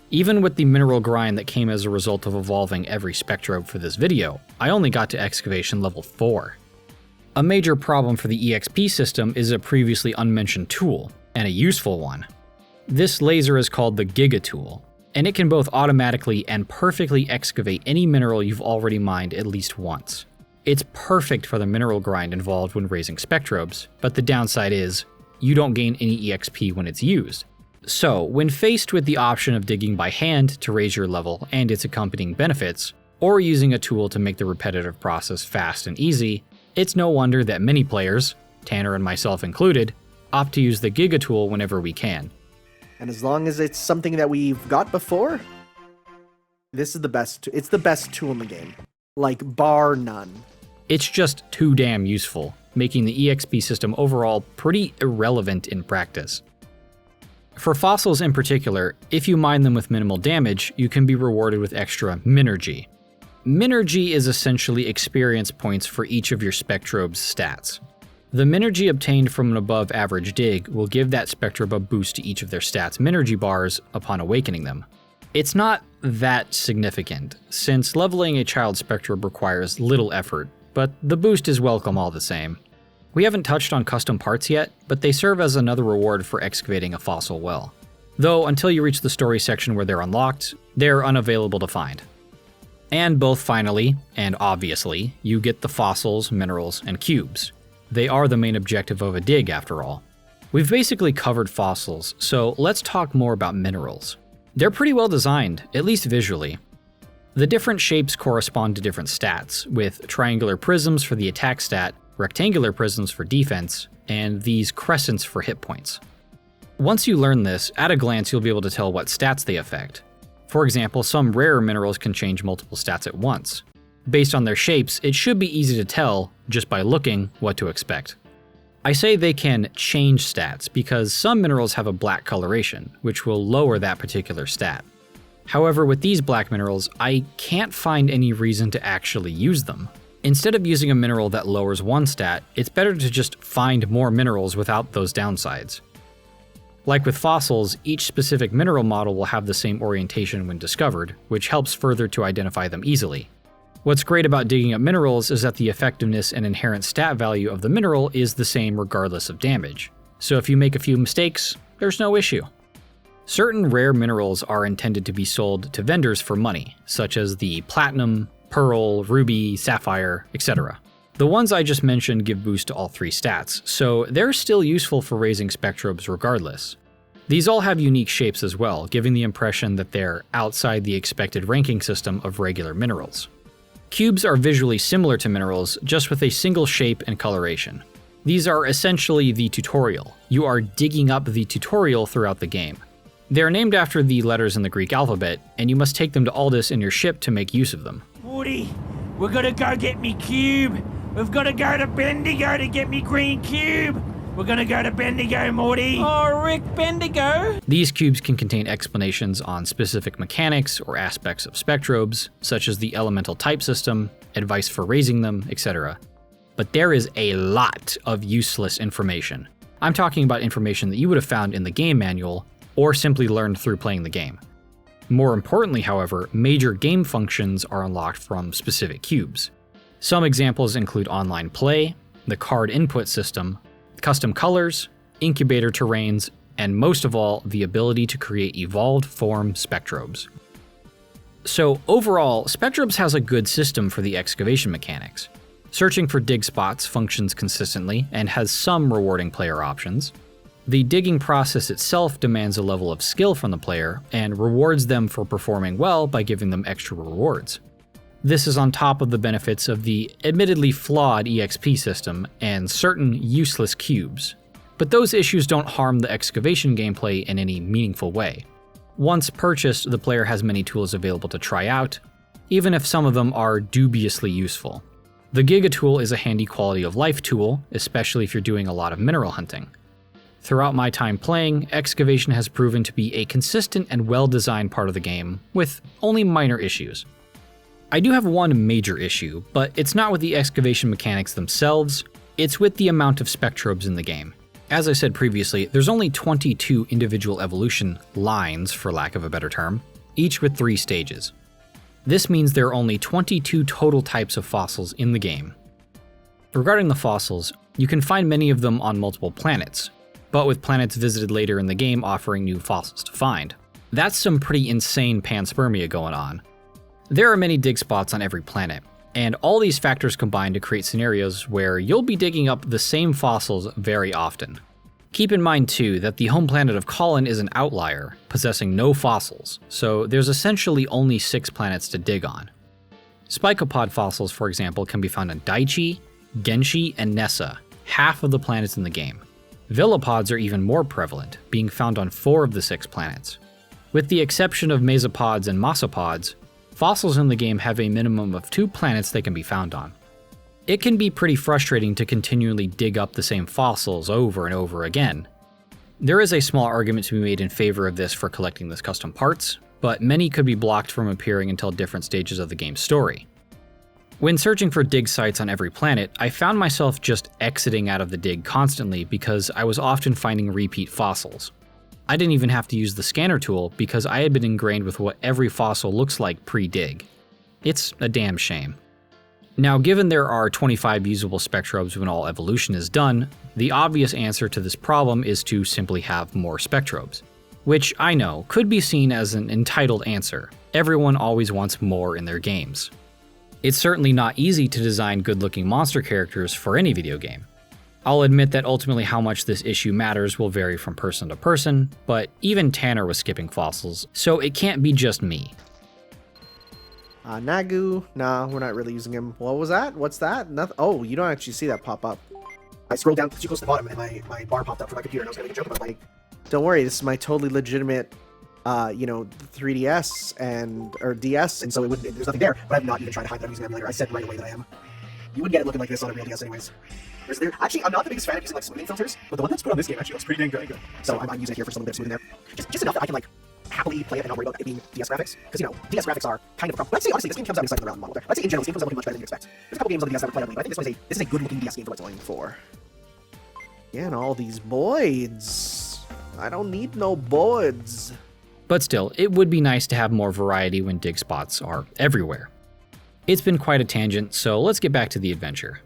Even with the mineral grind that came as a result of evolving every Spectrobe for this video, I only got to excavation level 4. A major problem for the EXP system is a previously unmentioned tool, and a useful one. This laser is called the Giga Tool, and it can both automatically and perfectly excavate any mineral you've already mined at least once. It's perfect for the mineral grind involved when raising Spectrobes, but the downside is, you don't gain any EXP when it's used. So, when faced with the option of digging by hand to raise your level and its accompanying benefits, or using a tool to make the repetitive process fast and easy, it's no wonder that many players, Tanner and myself included, opt to use the Giga Tool whenever we can. And as long as it's something that we've got before, this is the best. It's the best tool in the game. Like, bar none. It's just too damn useful, making the EXP system overall pretty irrelevant in practice. For fossils in particular, if you mine them with minimal damage, you can be rewarded with extra Minergy. Minergy is essentially experience points for each of your Spectrobe's stats. The Minergy obtained from an above average dig will give that Spectrobe a boost to each of their stats' Minergy bars upon awakening them. It's not that significant, since leveling a child Spectrobe requires little effort, but the boost is welcome all the same. We haven't touched on custom parts yet, but they serve as another reward for excavating a fossil well. Though until you reach the story section where they're unlocked, they're unavailable to find. And both finally, and obviously, you get the fossils, minerals, and cubes. They are the main objective of a dig after all. We've basically covered fossils, so let's talk more about minerals. They're pretty well designed, at least visually. The different shapes correspond to different stats, with triangular prisms for the attack stat, rectangular prisms for defense, and these crescents for hit points. Once you learn this, at a glance you'll be able to tell what stats they affect. For example, some rarer minerals can change multiple stats at once. Based on their shapes, it should be easy to tell, just by looking, what to expect. I say they can change stats because some minerals have a black coloration, which will lower that particular stat. However, with these black minerals, I can't find any reason to actually use them. Instead of using a mineral that lowers one stat, it's better to just find more minerals without those downsides. Like with fossils, each specific mineral model will have the same orientation when discovered, which helps further to identify them easily. What's great about digging up minerals is that the effectiveness and inherent stat value of the mineral is the same regardless of damage. So if you make a few mistakes, there's no issue. Certain rare minerals are intended to be sold to vendors for money, such as the platinum, pearl, ruby, sapphire, etc. The ones I just mentioned give boost to all three stats, so they're still useful for raising Spectrobes regardless. These all have unique shapes as well, giving the impression that they're outside the expected ranking system of regular minerals. Cubes are visually similar to minerals, just with a single shape and coloration. These are essentially the tutorial. You are digging up the tutorial throughout the game. They are named after the letters in the Greek alphabet, and you must take them to Aldous in your ship to make use of them. Woody, we're gonna go get me cube. We've gotta go to Bendigo to get me green cube. We're gonna go to Bendigo, Morty. Oh, Rick, Bendigo. These cubes can contain explanations on specific mechanics or aspects of Spectrobes, such as the elemental type system, advice for raising them, etc. But there is a lot of useless information. I'm talking about information that you would have found in the game manual, or simply learned through playing the game. More importantly, however, major game functions are unlocked from specific cubes. Some examples include online play, the card input system, custom colors, incubator terrains, and most of all, the ability to create evolved form Spectrobes. So overall, Spectrobes has a good system for the excavation mechanics. Searching for dig spots functions consistently and has some rewarding player options. The digging process itself demands a level of skill from the player and rewards them for performing well by giving them extra rewards. This is on top of the benefits of the admittedly flawed EXP system and certain useless cubes. But those issues don't harm the excavation gameplay in any meaningful way. Once purchased, the player has many tools available to try out, even if some of them are dubiously useful. The Giga tool is a handy quality of life tool, especially if you're doing a lot of mineral hunting. Throughout my time playing, excavation has proven to be a consistent and well-designed part of the game, with only minor issues. I do have one major issue, but it's not with the excavation mechanics themselves, it's with the amount of Spectrobes in the game. As I said previously, there's only 22 individual evolution lines, for lack of a better term, each with 3 stages. This means there are only 22 total types of fossils in the game. Regarding the fossils, you can find many of them on multiple planets, but with planets visited later in the game offering new fossils to find. That's some pretty insane panspermia going on. There are many dig spots on every planet, and all these factors combine to create scenarios where you'll be digging up the same fossils very often. Keep in mind too that the home planet of Kollin is an outlier, possessing no fossils, so there's essentially only 6 planets to dig on. Spicopod fossils, for example, can be found on Daichi, Genshi, and Nessa, half of the planets in the game. Villipods are even more prevalent, being found on 4 of the 6 planets. With the exception of mesopods and mosopods, fossils in the game have a minimum of 2 planets they can be found on. It can be pretty frustrating to continually dig up the same fossils over and over again. There is a small argument to be made in favor of this for collecting these custom parts, but many could be blocked from appearing until different stages of the game's story. When searching for dig sites on every planet, I found myself just exiting out of the dig constantly because I was often finding repeat fossils. I didn't even have to use the scanner tool because I had been ingrained with what every fossil looks like pre-dig. It's a damn shame. Now, given there are 25 usable Spectrobes when all evolution is done, the obvious answer to this problem is to simply have more Spectrobes. Which I know could be seen as an entitled answer. Everyone always wants more in their games. It's certainly not easy to design good-looking monster characters for any video game. I'll admit that ultimately how much this issue matters will vary from person to person, but even Tanner was skipping fossils, so it can't be just me. Nagu. Nah, we're not really using him. What was that? What's that? Nothing. Oh, you don't actually see that pop up. I scrolled down too close to the bottom and my bar popped up for my computer and I was gonna make a joke about like, don't worry, this is my totally legitimate 3DS or DS, and so there's nothing there, but I'm not even trying to hide that I'm using an emulator. I said right away that I am. You wouldn't get it looking like this on a real DS anyways. Actually, I'm not the biggest fan of using like smoothing filters, but the one that's put on this game actually looks pretty dang good. So I'm using it here for some of the smoothing there. Just enough that I can like happily play it and not worry about it being DS graphics. Because DS graphics are kind of a problem. Let's say honestly, this game comes out in cycle around the model there. Let's say in general, this game comes out looking much better than you expect. There's a couple games on the DS that are playable, but I think this is a good looking DS game for what it's going for. Yeah, and all these boards. I don't need no boards. But still, it would be nice to have more variety when dig spots are everywhere. It's been quite a tangent, so let's get back to the adventure.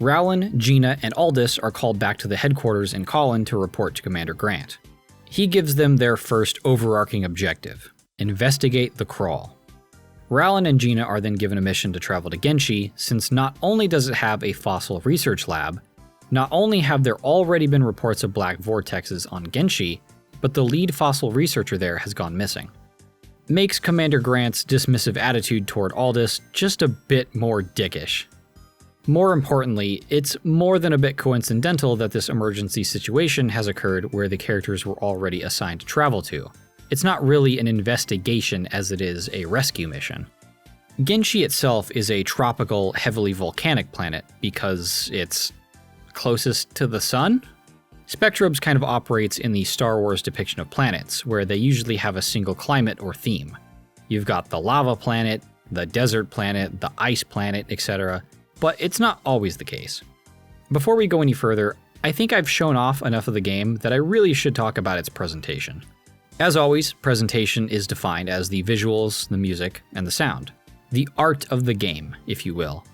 Rowland, Gina, and Aldous are called back to the headquarters in Kollin to report to Commander Grant. He gives them their first overarching objective: investigate the Krawl. Rowland and Gina are then given a mission to travel to Genshi, since not only does it have a fossil research lab, not only have there already been reports of black vortexes on Genshi, but the lead fossil researcher there has gone missing. Makes Commander Grant's dismissive attitude toward Aldous just a bit more dickish. More importantly, it's more than a bit coincidental that this emergency situation has occurred where the characters were already assigned to travel to. It's not really an investigation as it is a rescue mission. Genshi itself is a tropical, heavily volcanic planet because it's closest to the sun? Spectrobes kind of operates in the Star Wars depiction of planets, where they usually have a single climate or theme. You've got the lava planet, the desert planet, the ice planet, etc., but it's not always the case. Before we go any further, I think I've shown off enough of the game that I really should talk about its presentation. As always, presentation is defined as the visuals, the music, and the sound. The art of the game, if you will.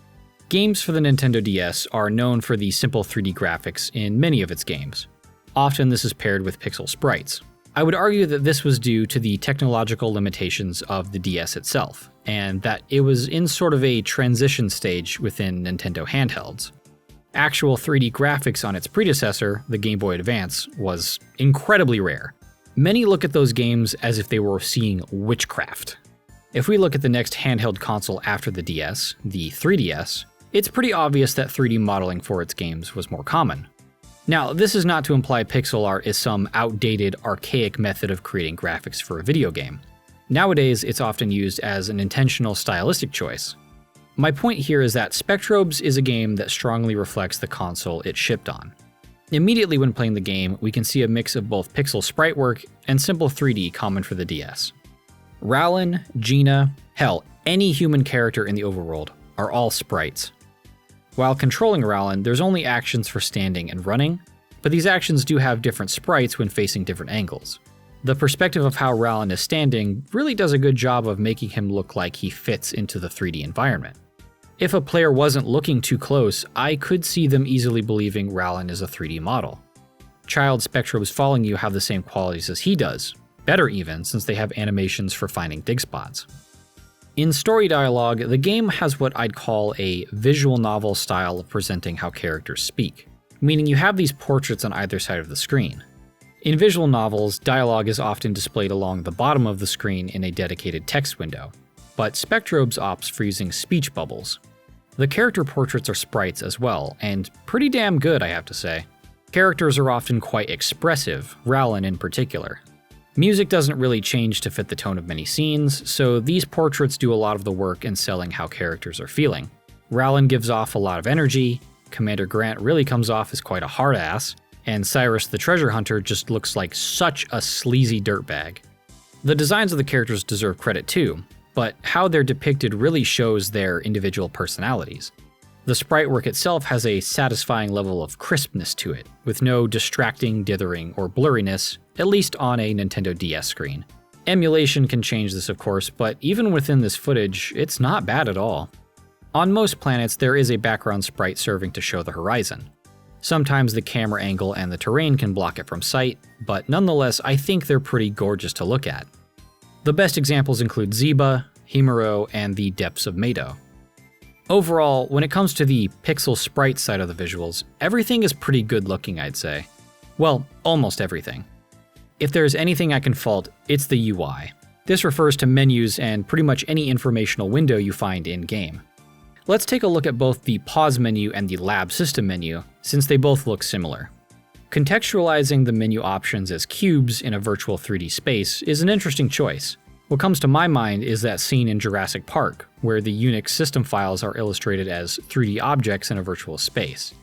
Games for the Nintendo DS are known for the simple 3D graphics in many of its games. Often this is paired with pixel sprites. I would argue that this was due to the technological limitations of the DS itself. and that it was in sort of a transition stage within Nintendo handhelds. Actual 3D graphics on its predecessor, the Game Boy Advance, was incredibly rare. Many look at those games as if they were seeing witchcraft. If we look at the next handheld console after the DS, the 3DS, it's pretty obvious that 3D modeling for its games was more common. Now, this is not to imply pixel art is some outdated, archaic method of creating graphics for a video game. Nowadays, it's often used as an intentional stylistic choice. My point here is that Spectrobes is a game that strongly reflects the console it shipped on. Immediately when playing the game, we can see a mix of both pixel sprite work and simple 3D common for the DS. Rowlin, Gina, hell, any human character in the overworld are all sprites. While controlling Rowlin, there's only actions for standing and running, but these actions do have different sprites when facing different angles. The perspective of how Rowlin is standing really does a good job of making him look like he fits into the 3D environment. If a player wasn't looking too close, I could see them easily believing Rowlin is a 3D model. Child Spectrobes following you have the same qualities as he does, better even since they have animations for finding dig spots. In story dialogue, the game has what I'd call a visual novel style of presenting how characters speak, meaning you have these portraits on either side of the screen. In visual novels, dialogue is often displayed along the bottom of the screen in a dedicated text window, but Spectrobes opts for using speech bubbles. The character portraits are sprites as well, and pretty damn good, I have to say. Characters are often quite expressive, Rowlin in particular. Music doesn't really change to fit the tone of many scenes, so these portraits do a lot of the work in selling how characters are feeling. Rowlin gives off a lot of energy, Commander Grant really comes off as quite a hard ass, and Cyrus the Treasure Hunter just looks like such a sleazy dirtbag. The designs of the characters deserve credit too, but how they're depicted really shows their individual personalities. The sprite work itself has a satisfying level of crispness to it, with no distracting dithering or blurriness, at least on a Nintendo DS screen. Emulation can change this of course, but even within this footage, it's not bad at all. On most planets, there is a background sprite serving to show the horizon. Sometimes the camera angle and the terrain can block it from sight, but nonetheless I think they're pretty gorgeous to look at. The best examples include Ziba, Himuro, and the depths of Meido. Overall, when it comes to the pixel sprite side of the visuals, everything is pretty good looking, I'd say. Well, almost everything. If there's anything I can fault, it's the UI. This refers to menus and pretty much any informational window you find in-game. Let's take a look at both the pause menu and the lab system menu, since they both look similar. Contextualizing the menu options as cubes in a virtual 3D space is an interesting choice. What comes to my mind is that scene in Jurassic Park, where the Unix system files are illustrated as 3D objects in a virtual space.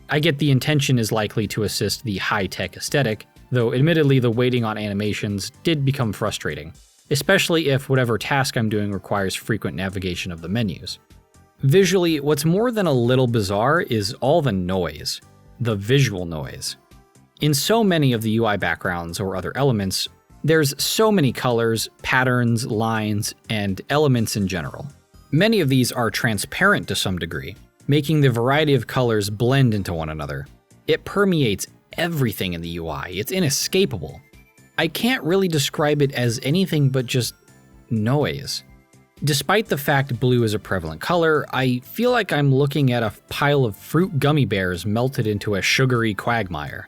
I get the intention is likely to assist the high-tech aesthetic, though admittedly the waiting on animations did become frustrating, especially if whatever task I'm doing requires frequent navigation of the menus. Visually, what's more than a little bizarre is all the noise. The visual noise. In so many of the UI backgrounds or other elements, there's so many colors, patterns, lines, and elements in general. Many of these are transparent to some degree, making the variety of colors blend into one another. It permeates everything in the UI, it's inescapable. I can't really describe it as anything but just noise. Despite the fact blue is a prevalent color, I feel like I'm looking at a pile of fruit gummy bears melted into a sugary quagmire.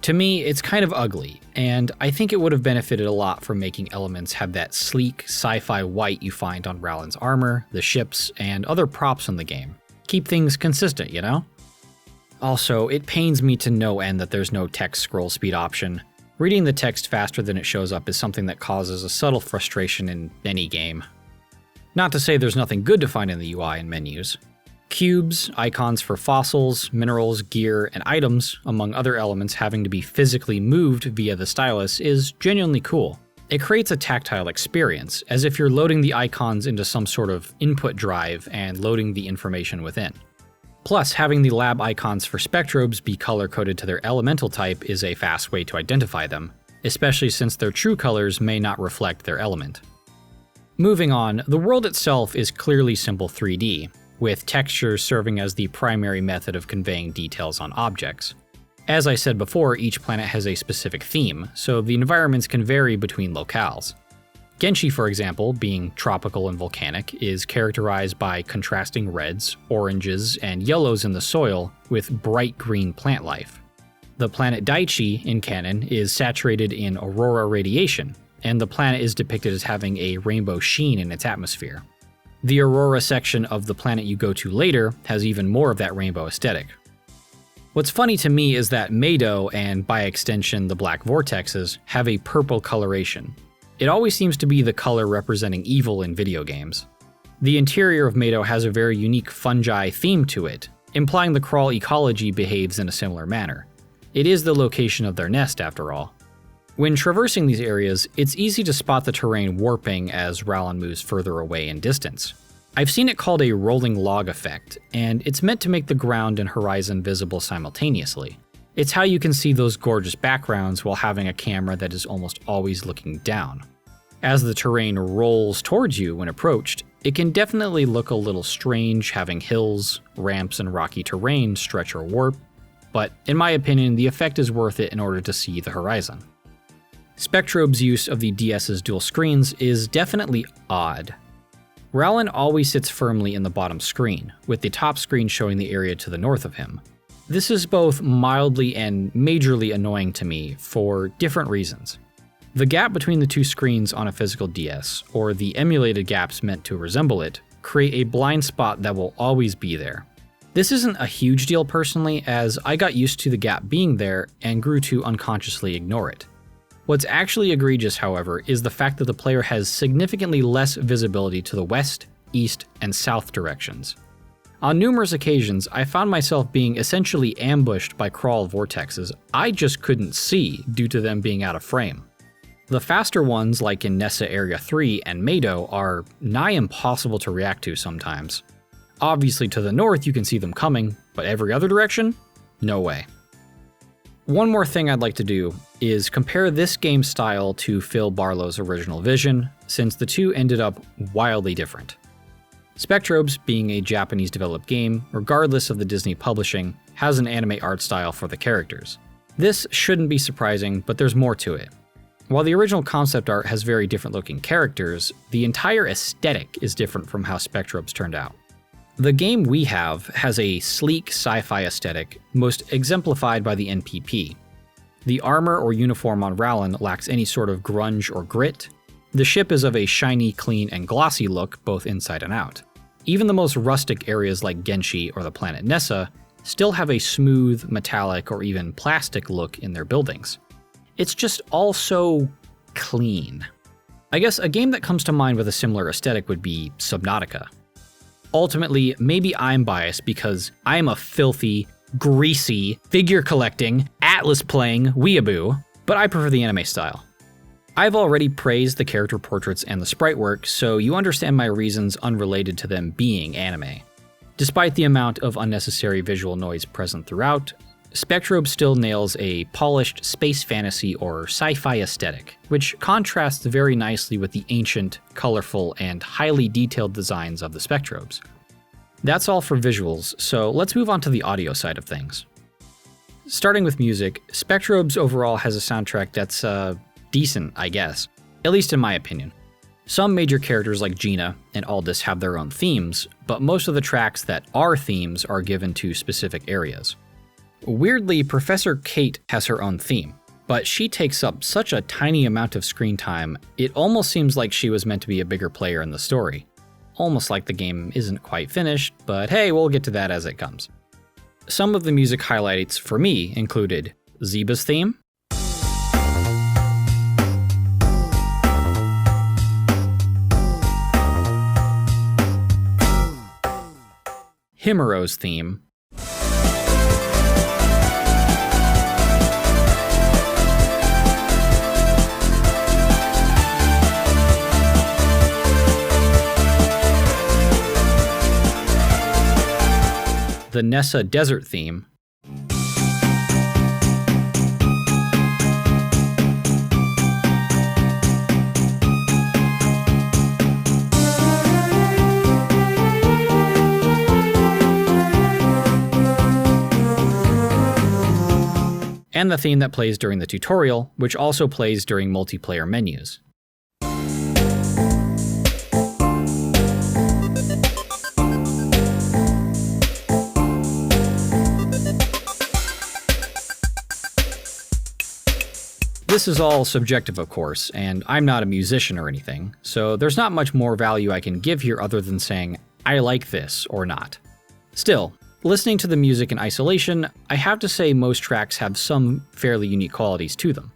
To me, it's kind of ugly, and I think it would have benefited a lot from making elements have that sleek, sci-fi white you find on Rowlin's armor, the ships, and other props in the game. Keep things consistent, you know? Also, it pains me to no end that there's no text scroll speed option. Reading the text faster than it shows up is something that causes a subtle frustration in any game. Not to say there's nothing good to find in the UI and menus. Cubes, icons for fossils, minerals, gear, and items, among other elements having to be physically moved via the stylus, is genuinely cool. It creates a tactile experience, as if you're loading the icons into some sort of input drive and loading the information within. Plus, having the lab icons for Spectrobes be color-coded to their elemental type is a fast way to identify them, especially since their true colors may not reflect their element. Moving on, the world itself is clearly simple 3D, with textures serving as the primary method of conveying details on objects. As I said before, each planet has a specific theme, so the environments can vary between locales. Genshi, for example, being tropical and volcanic, is characterized by contrasting reds, oranges, and yellows in the soil with bright green plant life. The planet Daichi in canon is saturated in aurora radiation, and the planet is depicted as having a rainbow sheen in its atmosphere. The aurora section of the planet you go to later has even more of that rainbow aesthetic. What's funny to me is that Meido, and by extension the black vortexes, have a purple coloration. It always seems to be the color representing evil in video games. The interior of Meido has a very unique fungi theme to it, implying the Krawl ecology behaves in a similar manner. It is the location of their nest, after all. When traversing these areas, it's easy to spot the terrain warping as Rowland moves further away in distance. I've seen it called a rolling log effect, and it's meant to make the ground and horizon visible simultaneously. It's how you can see those gorgeous backgrounds while having a camera that is almost always looking down. As the terrain rolls towards you when approached, it can definitely look a little strange having hills, ramps, and rocky terrain stretch or warp, but in my opinion, the effect is worth it in order to see the horizon. Spectrobes' use of the DS's dual screens is definitely odd. Rowland always sits firmly in the bottom screen, with the top screen showing the area to the north of him. This is both mildly and majorly annoying to me for different reasons. The gap between the two screens on a physical DS, or the emulated gaps meant to resemble it, create a blind spot that will always be there. This isn't a huge deal personally, as I got used to the gap being there and grew to unconsciously ignore it. What's actually egregious, however, is the fact that the player has significantly less visibility to the west, east, and south directions. On numerous occasions, I found myself being essentially ambushed by Krawl vortexes I just couldn't see due to them being out of frame. The faster ones, like in Nessa Area 3 and Meido, are nigh impossible to react to sometimes. Obviously to the north you can see them coming, but every other direction? No way. One more thing I'd like to do is compare this game style to Phil Barlow's original vision, since the two ended up wildly different. Spectrobes, being a Japanese developed game, regardless of the Disney publishing, has an anime art style for the characters. This shouldn't be surprising, but there's more to it. While the original concept art has very different looking characters, the entire aesthetic is different from how Spectrobes turned out. The game we have has a sleek sci-fi aesthetic, most exemplified by the NPP. The armor or uniform on Rowland lacks any sort of grunge or grit. The ship is of a shiny, clean, and glossy look both inside and out. Even the most rustic areas like Genshi or the planet Nessa still have a smooth, metallic, or even plastic look in their buildings. It's just all so clean. I guess a game that comes to mind with a similar aesthetic would be Subnautica. Ultimately, maybe I'm biased because I'm a filthy, greasy, figure-collecting, atlas-playing weeaboo, but I prefer the anime style. I've already praised the character portraits and the sprite work, so you understand my reasons unrelated to them being anime. Despite the amount of unnecessary visual noise present throughout, Spectrobes still nails a polished space fantasy or sci-fi aesthetic, which contrasts very nicely with the ancient, colorful, and highly detailed designs of the Spectrobes. That's all for visuals, so let's move on to the audio side of things. Starting with music, Spectrobes overall has a soundtrack that's, decent, I guess, at least in my opinion. Some major characters like Gina and Aldous have their own themes, but most of the tracks that are themes are given to specific areas. Weirdly, Professor Kate has her own theme, but she takes up such a tiny amount of screen time, it almost seems like she was meant to be a bigger player in the story. Almost like the game isn't quite finished, but hey, we'll get to that as it comes. Some of the music highlights for me included Ziba's theme, Himuro's theme, the Nessa desert theme, and the theme that plays during the tutorial, which also plays during multiplayer menus. This is all subjective, of course, and I'm not a musician or anything, so there's not much more value I can give here other than saying, I like this or not. Still, listening to the music in isolation, I have to say most tracks have some fairly unique qualities to them.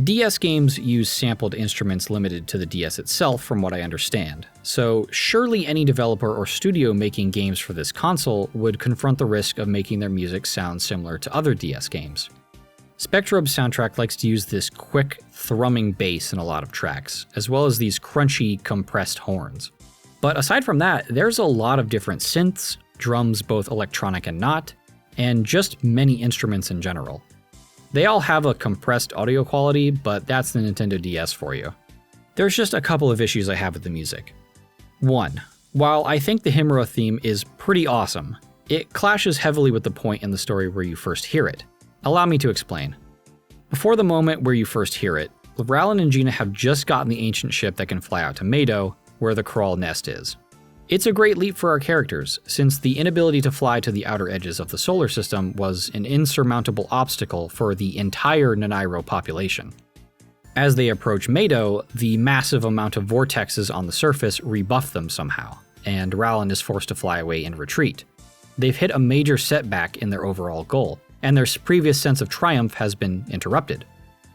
DS games use sampled instruments limited to the DS itself from what I understand, so surely any developer or studio making games for this console would confront the risk of making their music sound similar to other DS games. Spectrobes' soundtrack likes to use this quick, thrumming bass in a lot of tracks, as well as these crunchy, compressed horns. But aside from that, there's a lot of different synths, drums both electronic and not, and just many instruments in general. They all have a compressed audio quality, but that's the Nintendo DS for you. There's just a couple of issues I have with the music. 1. While I think the Himuro theme is pretty awesome, it clashes heavily with the point in the story where you first hear it. Allow me to explain. Before the moment where you first hear it, Rowland and Gina have just gotten the ancient ship that can fly out to Meido, where the Krawl nest is. It's a great leap for our characters, since the inability to fly to the outer edges of the solar system was an insurmountable obstacle for the entire Nanairo population. As they approach Meido, the massive amount of vortexes on the surface rebuff them somehow, and Rowland is forced to fly away in retreat. They've hit a major setback in their overall goal, and their previous sense of triumph has been interrupted.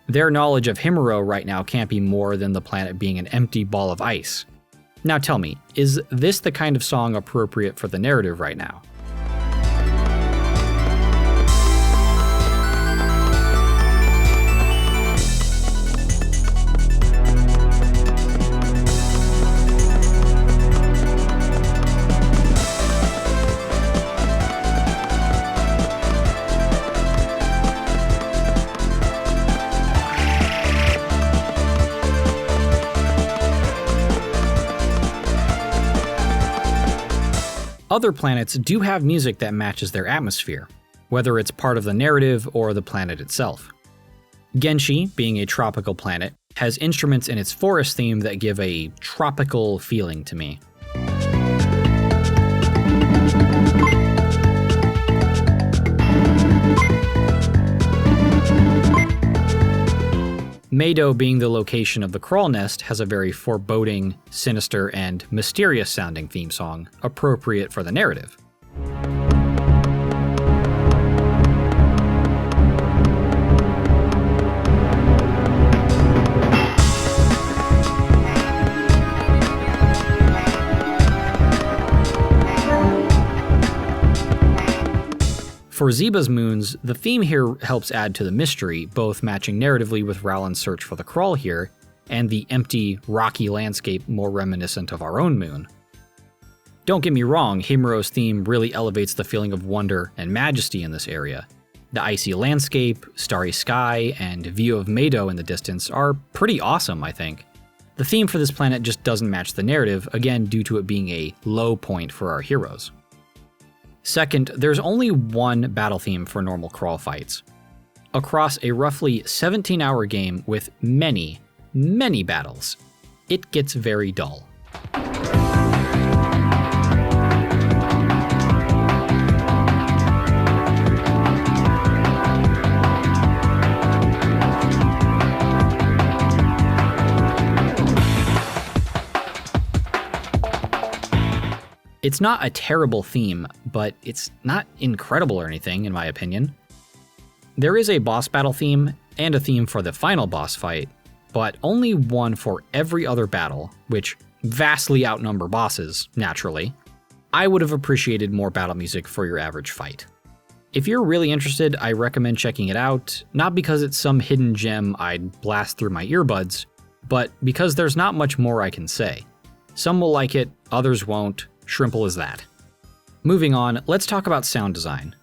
Their knowledge of Himuro right now can't be more than the planet being an empty ball of ice. Now tell me, is this the kind of song appropriate for the narrative right now? Other planets do have music that matches their atmosphere, whether it's part of the narrative or the planet itself. Genshi, being a tropical planet, has instruments in its forest theme that give a tropical feeling to me. Meido, being the location of the Krawl nest, has a very foreboding, sinister, and mysterious-sounding theme song, appropriate for the narrative. For Ziba's moons, the theme here helps add to the mystery, both matching narratively with Rowland's search for the Krawl here, and the empty, rocky landscape more reminiscent of our own moon. Don't get me wrong, Himuro's theme really elevates the feeling of wonder and majesty in this area. The icy landscape, starry sky, and view of Meido in the distance are pretty awesome, I think. The theme for this planet just doesn't match the narrative, again due to it being a low point for our heroes. Second, there's only one battle theme for normal Krawl fights. Across a roughly 17-hour game with many, many battles, it gets very dull. It's not a terrible theme, but it's not incredible or anything, in my opinion. There is a boss battle theme, and a theme for the final boss fight, but only one for every other battle, which vastly outnumber bosses, naturally. I would have appreciated more battle music for your average fight. If you're really interested, I recommend checking it out, not because it's some hidden gem I'd blast through my earbuds, but because there's not much more I can say. Some will like it, others won't. Shrimple as that. Moving on, let's talk about sound design.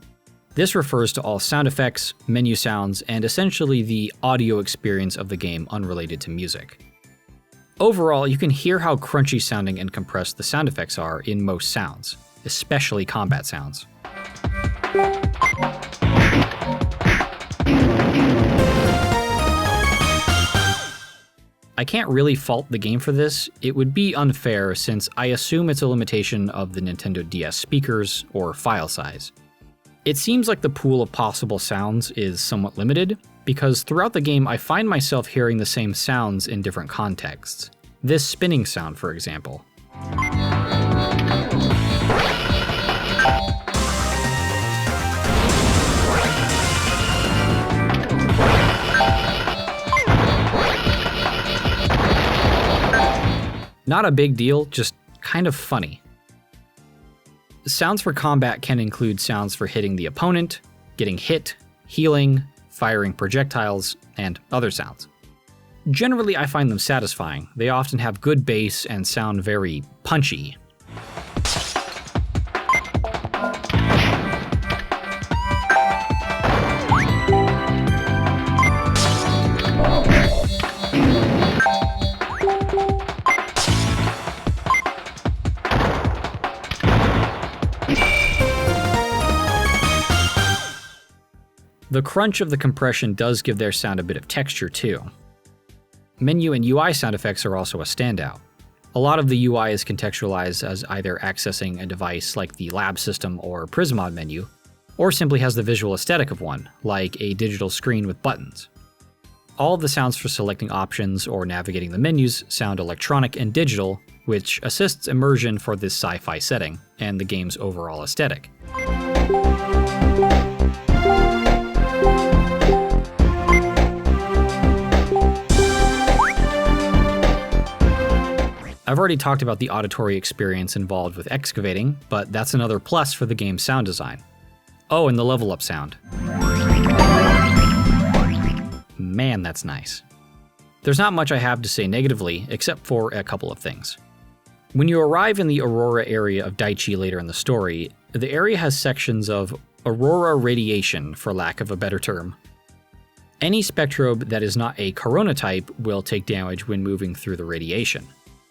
This refers to all sound effects, menu sounds, and essentially the audio experience of the game unrelated to music. Overall, you can hear how crunchy sounding and compressed the sound effects are in most sounds, especially combat sounds. I can't really fault the game for this. It would be unfair since I assume it's a limitation of the Nintendo DS speakers or file size. It seems like the pool of possible sounds is somewhat limited, because throughout the game I find myself hearing the same sounds in different contexts. This spinning sound, for example. Not a big deal, just kind of funny. Sounds for combat can include sounds for hitting the opponent, getting hit, healing, firing projectiles, and other sounds. Generally, I find them satisfying. They often have good bass and sound very punchy. The crunch of the compression does give their sound a bit of texture too. Menu and UI sound effects are also a standout. A lot of the UI is contextualized as either accessing a device like the lab system or Prismod menu, or simply has the visual aesthetic of one, like a digital screen with buttons. All of the sounds for selecting options or navigating the menus sound electronic and digital, which assists immersion for this sci-fi setting and the game's overall aesthetic. I've already talked about the auditory experience involved with excavating, but that's another plus for the game's sound design. Oh, and the level up sound. Man, that's nice. There's not much I have to say negatively, except for a couple of things. When you arrive in the Aurora area of Daichi later in the story, the area has sections of Aurora radiation, for lack of a better term. Any Spectrobe that is not a Corona type will take damage when moving through the radiation.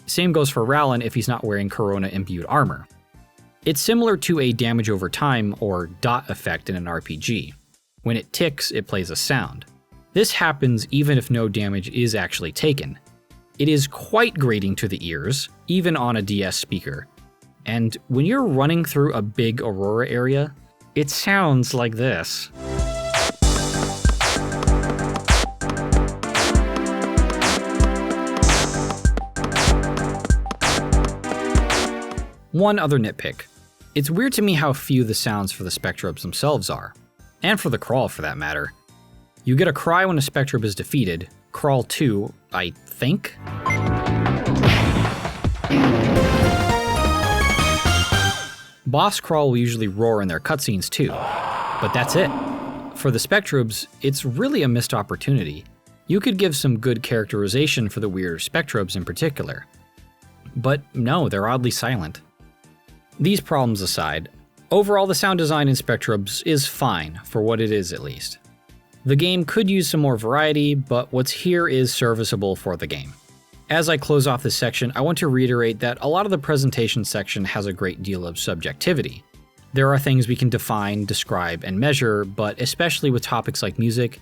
Same goes for Rowland if he's not wearing Corona-imbued armor. It's similar to a damage over time or dot effect in an RPG. When it ticks, it plays a sound. This happens even if no damage is actually taken. It is quite grating to the ears, even on a DS speaker. And when you're running through a big Aurora area, it sounds like this. One other nitpick. It's weird to me how few the sounds for the Spectrobes themselves are. And for the Krawl, for that matter. You get a cry when a Spectrobe is defeated, Krawl 2, I think? Boss Krawl will usually roar in their cutscenes too, but that's it. For the Spectrobes, it's really a missed opportunity. You could give some good characterization for the weirder Spectrobes in particular. But no, they're oddly silent. These problems aside, overall the sound design in Spectrobes is fine, for what it is at least. The game could use some more variety, but what's here is serviceable for the game. As I close off this section, I want to reiterate that a lot of the presentation section has a great deal of subjectivity. There are things we can define, describe, and measure, but especially with topics like music,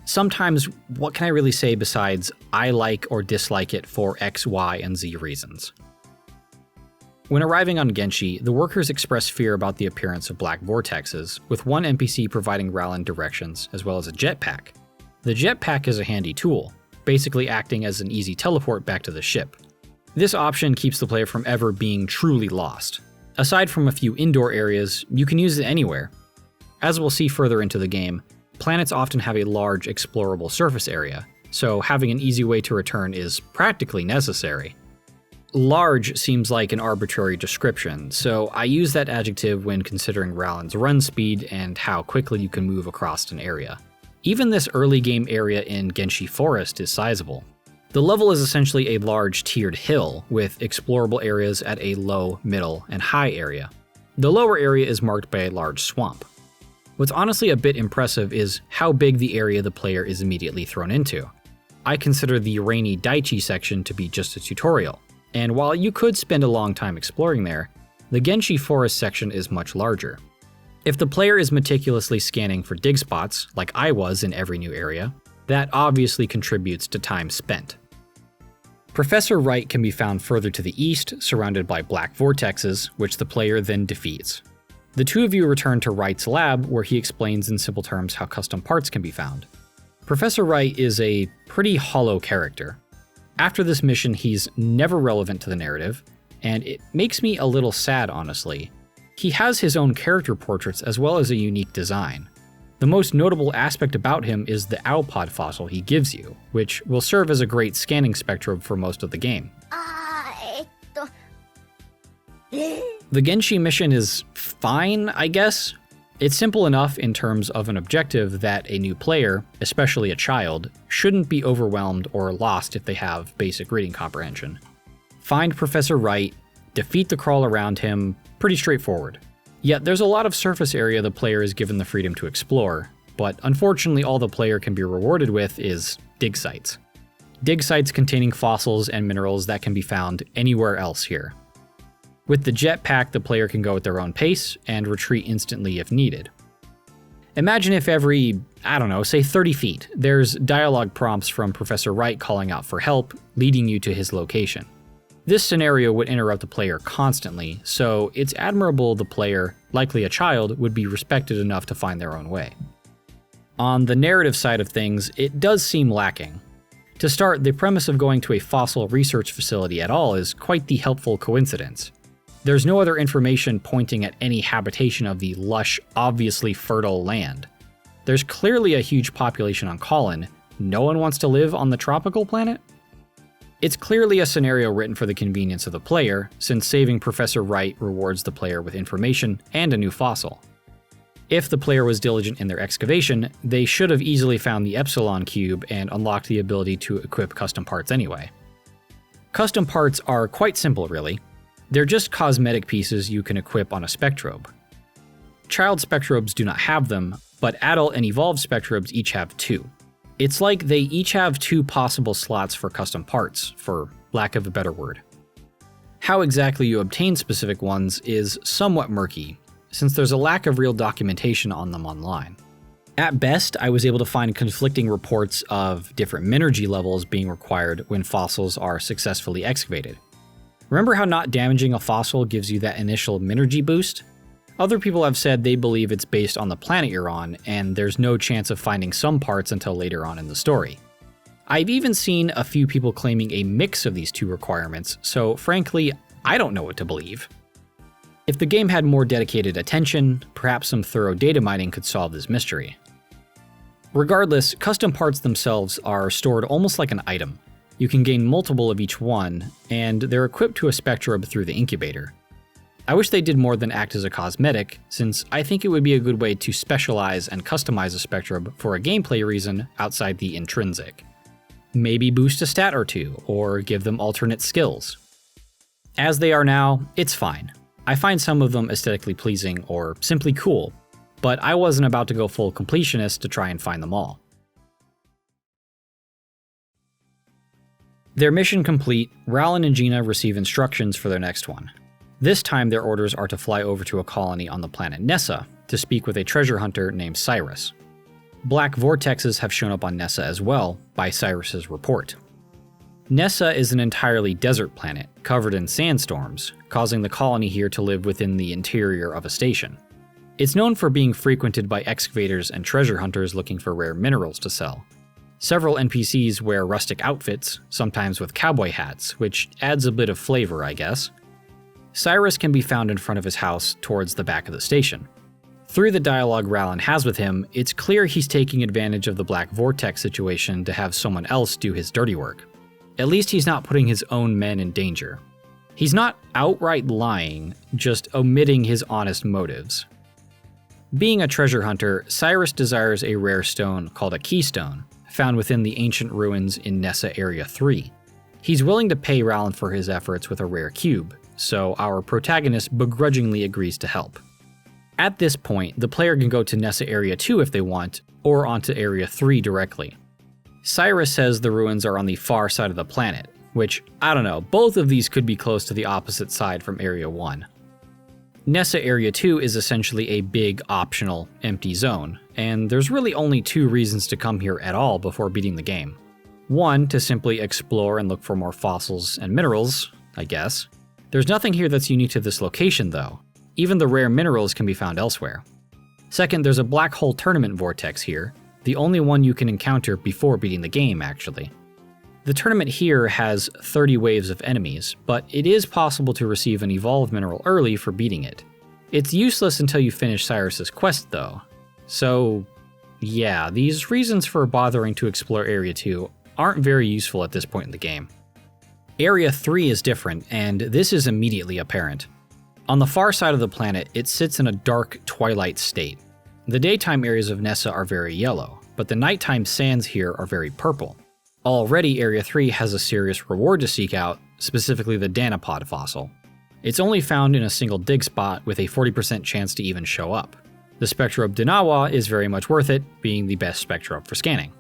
sometimes what can I really say besides I like or dislike it for X, Y, and Z reasons? When arriving on Genshi, the workers express fear about the appearance of black vortexes, with one NPC providing Rowland directions, as well as a jetpack. The jetpack is a handy tool, basically acting as an easy teleport back to the ship. This option keeps the player from ever being truly lost. Aside from a few indoor areas, you can use it anywhere. As we'll see further into the game, planets often have a large explorable surface area, so having an easy way to return is practically necessary. Large seems like an arbitrary description, so I use that adjective when considering Rowland's run speed and how quickly you can move across an area. Even this early game area in Genshi Forest is sizable. The level is essentially a large tiered hill, with explorable areas at a low, middle, and high area. The lower area is marked by a large swamp. What's honestly a bit impressive is how big the area the player is immediately thrown into. I consider the rainy Daichi section to be just a tutorial. And while you could spend a long time exploring there, the Genshi Forest section is much larger. If the player is meticulously scanning for dig spots, like I was in every new area, that obviously contributes to time spent. Professor Wright can be found further to the east, surrounded by black vortexes, which the player then defeats. The two of you return to Wright's lab, where he explains in simple terms how custom parts can be found. Professor Wright is a pretty hollow character. After this mission, he's never relevant to the narrative, and it makes me a little sad, honestly. He has his own character portraits as well as a unique design. The most notable aspect about him is the Owlpod fossil he gives you, which will serve as a great scanning spectrobe for most of the game. The Genshi mission is fine, I guess. It's simple enough in terms of an objective that a new player, especially a child, shouldn't be overwhelmed or lost if they have basic reading comprehension. Find Professor Wright, defeat the Krawl around him, pretty straightforward. Yet there's a lot of surface area the player is given the freedom to explore, but unfortunately all the player can be rewarded with is dig sites. Dig sites containing fossils and minerals that can be found anywhere else here. With the jetpack, the player can go at their own pace and retreat instantly if needed. Imagine if every, say 30 feet, there's dialogue prompts from Professor Wright calling out for help, leading you to his location. This scenario would interrupt the player constantly, so it's admirable the player, likely a child, would be respected enough to find their own way. On the narrative side of things, it does seem lacking. To start, the premise of going to a fossil research facility at all is quite the helpful coincidence. There's no other information pointing at any habitation of the lush, obviously fertile land. There's clearly a huge population on Kollin. No one wants to live on the tropical planet? It's clearly a scenario written for the convenience of the player, since saving Professor Wright rewards the player with information and a new fossil. If the player was diligent in their excavation, they should have easily found the Epsilon Cube and unlocked the ability to equip custom parts anyway. Custom parts are quite simple, really. They're just cosmetic pieces you can equip on a Spectrobe. Child Spectrobes do not have them, but adult and evolved Spectrobes each have 2. It's like they each have 2 possible slots for custom parts, for lack of a better word. How exactly you obtain specific ones is somewhat murky, since there's a lack of real documentation on them online. At best, I was able to find conflicting reports of different minergy levels being required when fossils are successfully excavated. Remember how not damaging a fossil gives you that initial minergy boost? Other people have said they believe it's based on the planet you're on, and there's no chance of finding some parts until later on in the story. I've even seen a few people claiming a mix of these 2 requirements, so frankly, I don't know what to believe. If the game had more dedicated attention, perhaps some thorough data mining could solve this mystery. Regardless, custom parts themselves are stored almost like an item. You can gain multiple of each one, and they're equipped to a Spectrobe through the Incubator. I wish they did more than act as a cosmetic, since I think it would be a good way to specialize and customize a Spectrobe for a gameplay reason outside the intrinsic. Maybe boost a stat or 2, or give them alternate skills. As they are now, it's fine. I find some of them aesthetically pleasing or simply cool, but I wasn't about to go full completionist to try and find them all. Their mission complete, Rowland and Gina receive instructions for their next one. This time their orders are to fly over to a colony on the planet Nessa to speak with a treasure hunter named Cyrus. Black vortexes have shown up on Nessa as well, by Cyrus's report. Nessa is an entirely desert planet, covered in sandstorms, causing the colony here to live within the interior of a station. It's known for being frequented by excavators and treasure hunters looking for rare minerals to sell. Several NPCs wear rustic outfits, sometimes with cowboy hats, which adds a bit of flavor, I guess. Cyrus can be found in front of his house towards the back of the station. Through the dialogue Rowland has with him, it's clear he's taking advantage of the Black Vortex situation to have someone else do his dirty work. At least he's not putting his own men in danger. He's not outright lying, just omitting his honest motives. Being a treasure hunter, Cyrus desires a rare stone called a Keystone, found within the ancient ruins in Nessa Area 3. He's willing to pay Rowland for his efforts with a rare cube, so our protagonist begrudgingly agrees to help. At this point, the player can go to Nessa Area 2 if they want, or onto Area 3 directly. Cyrus says the ruins are on the far side of the planet, which, I don't know, both of these could be close to the opposite side from Area 1. Nessa Area 2 is essentially a big, optional, empty zone, and there's really only 2 reasons to come here at all before beating the game. One, to simply explore and look for more fossils and minerals, I guess. There's nothing here that's unique to this location though. Even the rare minerals can be found elsewhere. Second, there's a black hole tournament vortex here, the only one you can encounter before beating the game, actually. The tournament here has 30 waves of enemies, but it is possible to receive an evolved mineral early for beating it. It's useless until you finish Cyrus's quest though. So yeah, these reasons for bothering to explore Area 2 aren't very useful at this point in the game. Area 3 is different, and this is immediately apparent. On the far side of the planet, it sits in a dark twilight state. The daytime areas of Nessa are very yellow, but the nighttime sands here are very purple. Already, Area 3 has a serious reward to seek out, specifically the Danapod fossil. It's only found in a single dig spot with a 40% chance to even show up. The Spectrobe Dinawa is very much worth it, being the best Spectrobe for scanning.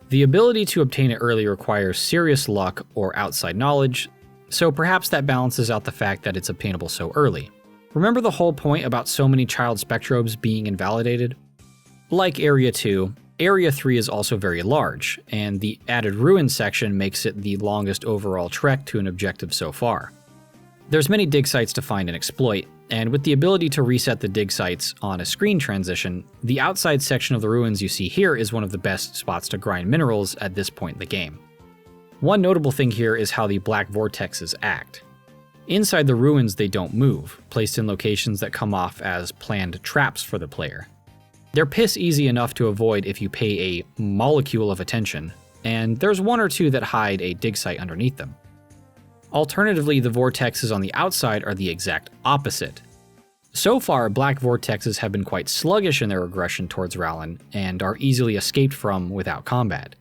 The ability to obtain it early requires serious luck or outside knowledge, so perhaps that balances out the fact that it's obtainable so early. Remember the whole point about so many child Spectrobes being invalidated? Like Area 2, Area 3 is also very large, and the added ruin section makes it the longest overall trek to an objective so far. There's many dig sites to find and exploit, and with the ability to reset the dig sites on a screen transition, the outside section of the ruins you see here is one of the best spots to grind minerals at this point in the game. One notable thing here is how the black vortexes act. Inside the ruins they don't move, placed in locations that come off as planned traps for the player. They're piss easy enough to avoid if you pay a molecule of attention, and there's one or two that hide a dig site underneath them. Alternatively, the vortexes on the outside are the exact opposite. So far, black vortexes have been quite sluggish in their aggression towards Rowland and are easily escaped from without combat.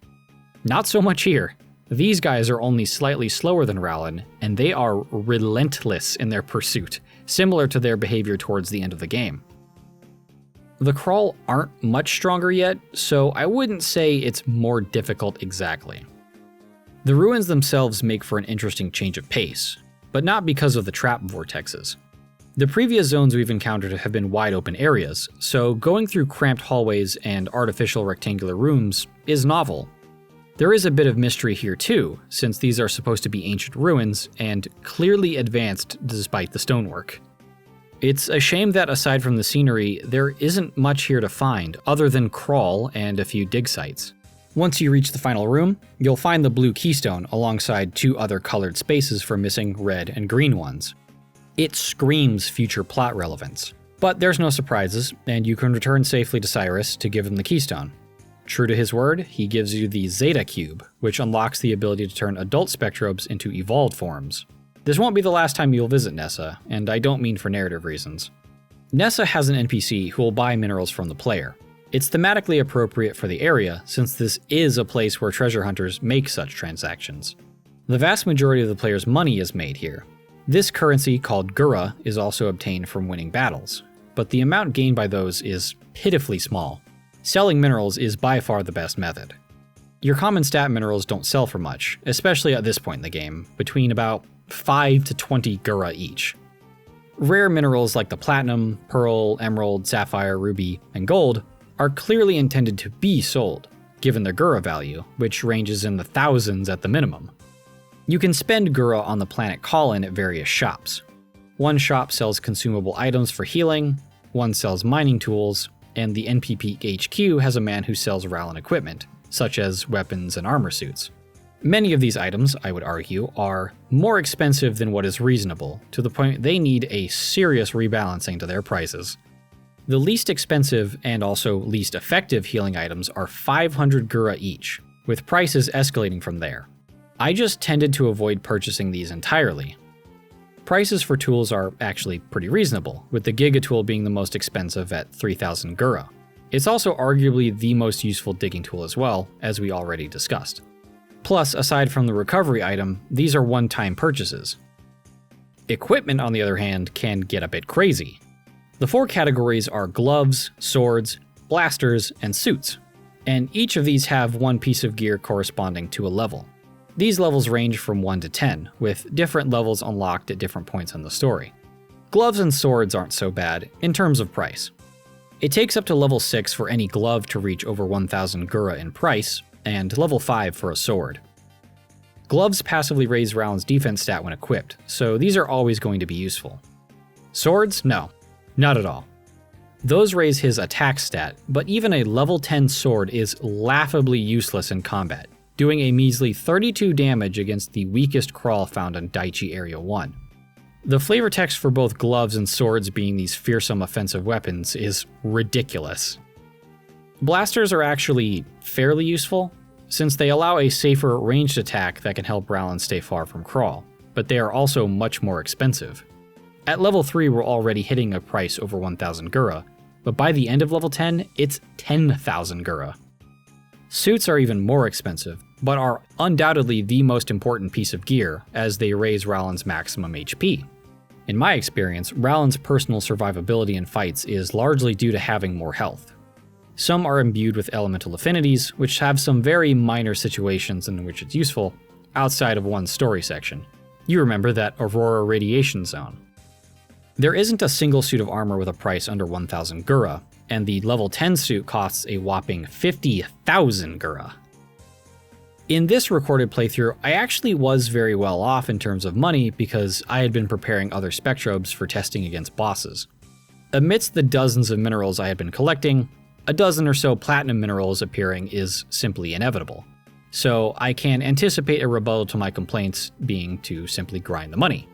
Not so much here. These guys are only slightly slower than Rowland, and they are relentless in their pursuit, similar to their behavior towards the end of the game. The Krawl aren't much stronger yet, so I wouldn't say it's more difficult exactly. The ruins themselves make for an interesting change of pace, but not because of the trap vortexes. The previous zones we've encountered have been wide open areas, so going through cramped hallways and artificial rectangular rooms is novel. There is a bit of mystery here too, since these are supposed to be ancient ruins and clearly advanced despite the stonework. It's a shame that aside from the scenery, there isn't much here to find other than Krawl and a few dig sites. Once you reach the final room, you'll find the blue keystone alongside two other colored spaces for missing red and green ones. It screams future plot relevance, but there's no surprises, and you can return safely to Cyrus to give him the keystone. True to his word, he gives you the Zeta Cube, which unlocks the ability to turn adult Spectrobes into evolved forms. This won't be the last time you'll visit Nessa, and I don't mean for narrative reasons. Nessa has an NPC who will buy minerals from the player. It's thematically appropriate for the area, since this is a place where treasure hunters make such transactions. The vast majority of the player's money is made here. This currency, called Gura, is also obtained from winning battles, but the amount gained by those is pitifully small. Selling minerals is by far the best method. Your common stat minerals don't sell for much, especially at this point in the game, between about 5 to 20 Gura each. Rare minerals like the platinum, pearl, emerald, sapphire, ruby, and gold are clearly intended to be sold, given their Gura value, which ranges in the thousands at the minimum. You can spend Gura on the planet Kollin at various shops. One shop sells consumable items for healing, one sells mining tools, and the NPP HQ has a man who sells Rowland equipment, such as weapons and armor suits. Many of these items, I would argue, are more expensive than what is reasonable, to the point they need a serious rebalancing to their prices. The least expensive and also least effective healing items are 500 Gura each, with prices escalating from there. I just tended to avoid purchasing these entirely. Prices for tools are actually pretty reasonable, with the Giga tool being the most expensive at 3,000 Gura. It's also arguably the most useful digging tool as well, as we already discussed. Plus, aside from the recovery item, these are one-time purchases. Equipment, on the other hand, can get a bit crazy. The four categories are gloves, swords, blasters, and suits, and each of these have one piece of gear corresponding to a level. These levels range from 1 to 10, with different levels unlocked at different points in the story. Gloves and swords aren't so bad, in terms of price. It takes up to level 6 for any glove to reach over 1,000 Gura in price, and level 5 for a sword. Gloves passively raise Rowland's defense stat when equipped, so these are always going to be useful. Swords? No, not at all. Those raise his attack stat, but even a level 10 sword is laughably useless in combat, doing a measly 32 damage against the weakest Krawl found on Daichi Area 1. The flavor text for both gloves and swords being these fearsome offensive weapons is ridiculous. Blasters are actually fairly useful, since they allow a safer ranged attack that can help Rowland stay far from Krawl, but they are also much more expensive. At level 3 we're already hitting a price over 1,000 Gura, but by the end of level 10 it's 10,000 Gura. Suits are even more expensive, but are undoubtedly the most important piece of gear as they raise Rowland's maximum HP. In my experience, Rowland's personal survivability in fights is largely due to having more health. Some are imbued with elemental affinities, which have some very minor situations in which it's useful, outside of one story section. You remember that Aurora Radiation Zone. There isn't a single suit of armor with a price under 1,000 Gura, and the level 10 suit costs a whopping 50,000 Gura. In this recorded playthrough, I actually was very well off in terms of money because I had been preparing other Spectrobes for testing against bosses. Amidst the dozens of minerals I had been collecting, a dozen or so platinum minerals appearing is simply inevitable. So I can anticipate a rebuttal to my complaints being to simply grind the money.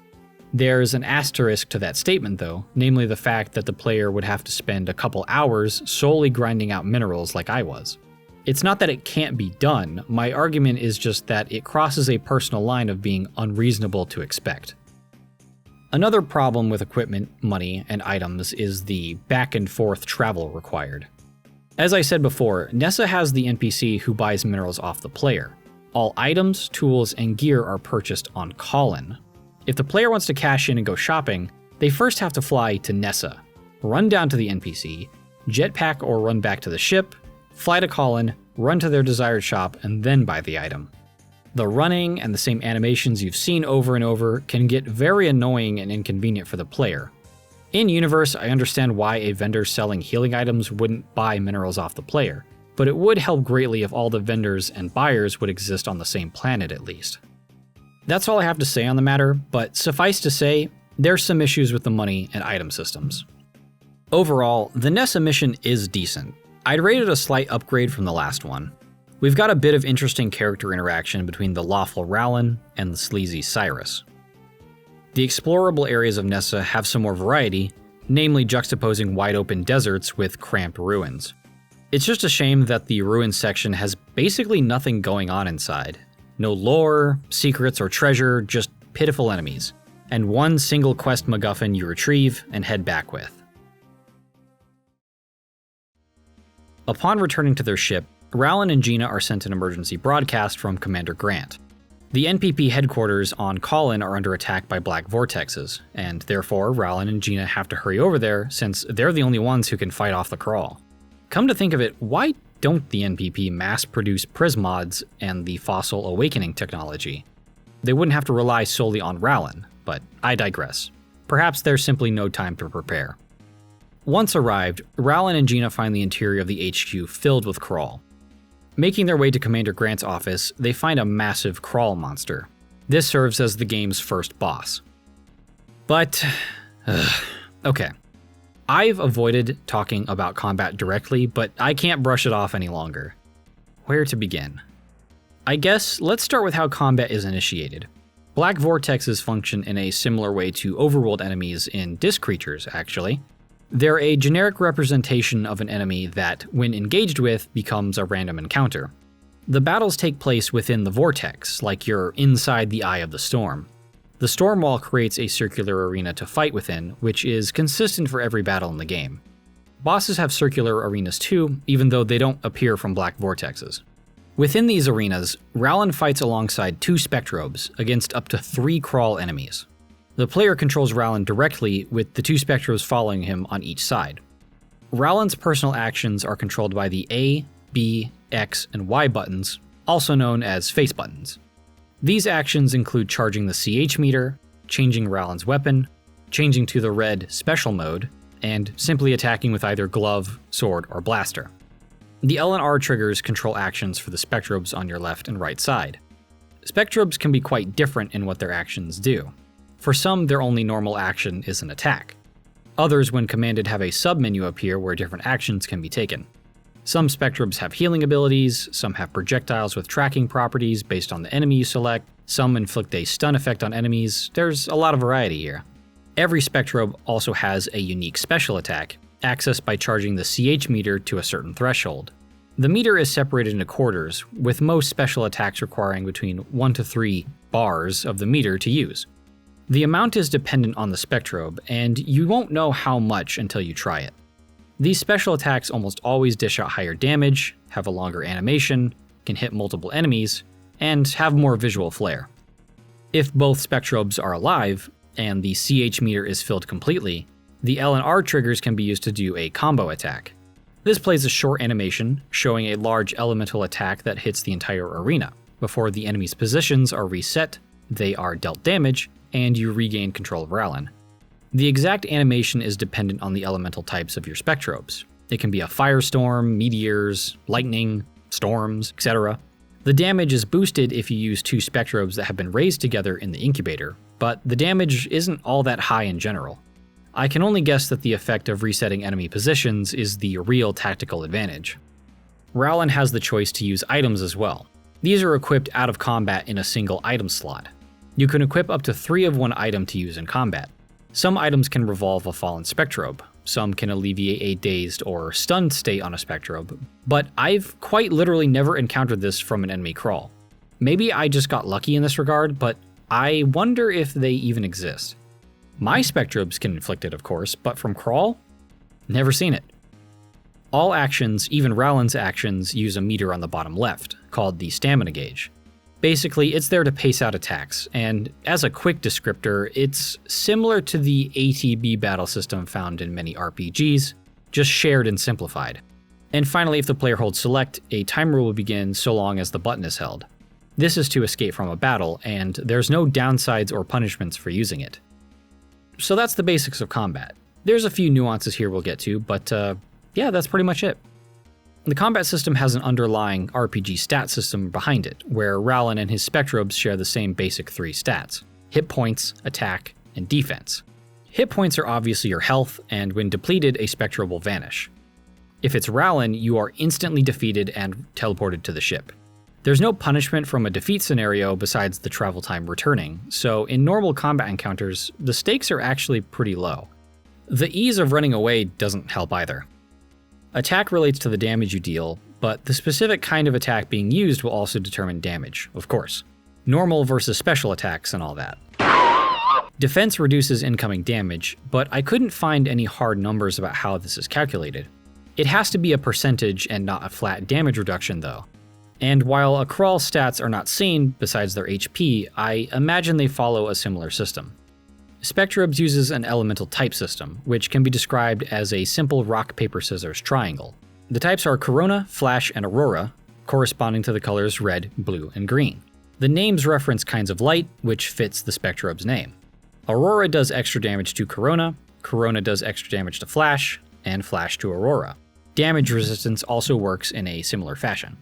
There's an asterisk to that statement though, namely the fact that the player would have to spend a couple hours solely grinding out minerals like I was. It's not that it can't be done, my argument is just that it crosses a personal line of being unreasonable to expect. Another problem with equipment, money, and items is the back and forth travel required. As I said before, Nessa has the NPC who buys minerals off the player. All items, tools, and gear are purchased on Kollin. If the player wants to cash in and go shopping, they first have to fly to Nessa, run down to the NPC, jetpack or run back to the ship, fly to Kollin, run to their desired shop, and then buy the item. The running and the same animations you've seen over and over can get very annoying and inconvenient for the player. In-universe, I understand why a vendor selling healing items wouldn't buy minerals off the player, but it would help greatly if all the vendors and buyers would exist on the same planet at least. That's all I have to say on the matter, but suffice to say, there's some issues with the money and item systems. Overall, the Nessa mission is decent. I'd rate it a slight upgrade from the last one. We've got a bit of interesting character interaction between the lawful Rowland and the sleazy Cyrus. The explorable areas of Nessa have some more variety, namely juxtaposing wide-open deserts with cramped ruins. It's just a shame that the ruins section has basically nothing going on inside. No lore, secrets, or treasure, just pitiful enemies, and one single quest MacGuffin you retrieve and head back with. Upon returning to their ship, Rowland and Gina are sent an emergency broadcast from Commander Grant. The NPP headquarters on Kollin are under attack by black vortexes, and therefore Rowland and Gina have to hurry over there since they're the only ones who can fight off the Krawl. Come to think of it, why don't the NPP mass-produce prismods and the fossil awakening technology? They wouldn't have to rely solely on Rowland, but I digress. Perhaps there's simply no time to prepare. Once arrived, Rowland and Gina find the interior of the HQ filled with Krawl. Making their way to Commander Grant's office, they find a massive Krawl monster. This serves as the game's first boss. But, okay. I've avoided talking about combat directly, but I can't brush it off any longer. Where to begin? I guess let's start with how combat is initiated. Black vortexes function in a similar way to overworld enemies in Disc Creatures, actually. They're a generic representation of an enemy that, when engaged with, becomes a random encounter. The battles take place within the vortex, like you're inside the eye of the storm. The storm wall creates a circular arena to fight within, which is consistent for every battle in the game. Bosses have circular arenas too, even though they don't appear from black vortexes. Within these arenas, Rowland fights alongside 2 Spectrobes against up to 3 Krawl enemies. The player controls Rowland directly, with the 2 Spectrobes following him on each side. Rowland's personal actions are controlled by the A, B, X, and Y buttons, also known as face buttons. These actions include charging the CH meter, changing Rowland's weapon, changing to the red special mode, and simply attacking with either glove, sword, or blaster. The L and R triggers control actions for the Spectrobes on your left and right side. Spectrobes can be quite different in what their actions do. For some, their only normal action is an attack. Others, when commanded, have a submenu appear where different actions can be taken. Some Spectrobes have healing abilities, some have projectiles with tracking properties based on the enemy you select, some inflict a stun effect on enemies. There's a lot of variety here. Every Spectrobe also has a unique special attack, accessed by charging the CH meter to a certain threshold. The meter is separated into quarters, with most special attacks requiring between 1 to 3 bars of the meter to use. The amount is dependent on the Spectrobe, and you won't know how much until you try it. These special attacks almost always dish out higher damage, have a longer animation, can hit multiple enemies, and have more visual flair. If both Spectrobes are alive, and the CH meter is filled completely, the L and R triggers can be used to do a combo attack. This plays a short animation, showing a large elemental attack that hits the entire arena. Before the enemy's positions are reset, they are dealt damage, and you regain control of Rallin. The exact animation is dependent on the elemental types of your Spectrobes. It can be a firestorm, meteors, lightning, storms, etc. The damage is boosted if you use 2 Spectrobes that have been raised together in the incubator, but the damage isn't all that high in general. I can only guess that the effect of resetting enemy positions is the real tactical advantage. Rallin has the choice to use items as well. These are equipped out of combat in a single item slot. You can equip up to 3 of one item to use in combat. Some items can revolve a fallen Spectrobe, some can alleviate a dazed or stunned state on a Spectrobe, but I've quite literally never encountered this from an enemy Krawl. Maybe I just got lucky in this regard, but I wonder if they even exist. My Spectrobes can inflict it, of course, but from Krawl? Never seen it. All actions, even Rallin's actions, use a meter on the bottom left, called the stamina gauge. Basically, it's there to pace out attacks, and as a quick descriptor, it's similar to the ATB battle system found in many RPGs, just shared and simplified. And finally, if the player holds select, a timer will begin so long as the button is held. This is to escape from a battle, and there's no downsides or punishments for using it. So that's the basics of combat. There's a few nuances here we'll get to, but yeah, that's pretty much it. The combat system has an underlying RPG stat system behind it, where Rallin and his Spectrobes share the same basic 3 stats: hit points, attack, and defense. Hit points are obviously your health, and when depleted, a Spectrobe will vanish. If it's Rallin, you are instantly defeated and teleported to the ship. There's no punishment from a defeat scenario besides the travel time returning, so in normal combat encounters, the stakes are actually pretty low. The ease of running away doesn't help either. Attack relates to the damage you deal, but the specific kind of attack being used will also determine damage, of course. Normal versus special attacks and all that. Defense reduces incoming damage, but I couldn't find any hard numbers about how this is calculated. It has to be a percentage and not a flat damage reduction though. And while a Krawl's stats are not seen besides their HP, I imagine they follow a similar system. Spectrobes uses an elemental type system, which can be described as a simple rock, paper, scissors triangle. The types are Corona, Flash, and Aurora, corresponding to the colors red, blue, and green. The names reference kinds of light, which fits the Spectrobe's name. Aurora does extra damage to Corona, Corona does extra damage to Flash, and Flash to Aurora. Damage resistance also works in a similar fashion.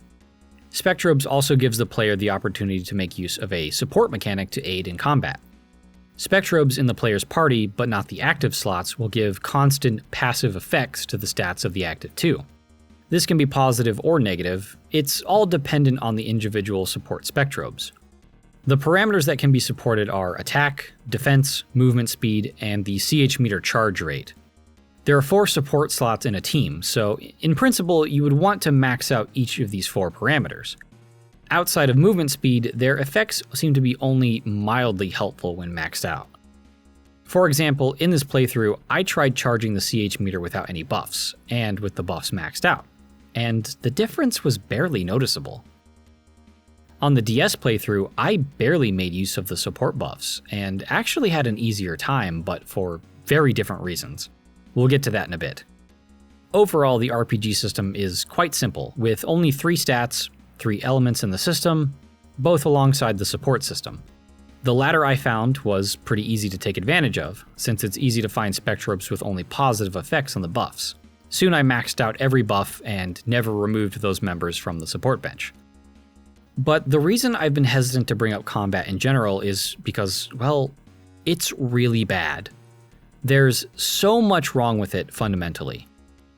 Spectrobes also gives the player the opportunity to make use of a support mechanic to aid in combat. Spectrobes in the player's party, but not the active slots, will give constant passive effects to the stats of the active 2. This can be positive or negative, it's all dependent on the individual support Spectrobes. The parameters that can be supported are attack, defense, movement speed, and the CH meter charge rate. There are 4 support slots in a team, so in principle you would want to max out each of these 4 parameters. Outside of movement speed, their effects seem to be only mildly helpful when maxed out. For example, in this playthrough, I tried charging the CH meter without any buffs, and with the buffs maxed out, and the difference was barely noticeable. On the DS playthrough, I barely made use of the support buffs, and actually had an easier time, but for very different reasons. We'll get to that in a bit. Overall, the RPG system is quite simple, with only 3 stats, 3 elements in the system, both alongside the support system. The latter I found was pretty easy to take advantage of, since it's easy to find Spectrobes with only positive effects on the buffs. Soon I maxed out every buff and never removed those members from the support bench. But the reason I've been hesitant to bring up combat in general is because, well, it's really bad. There's so much wrong with it fundamentally.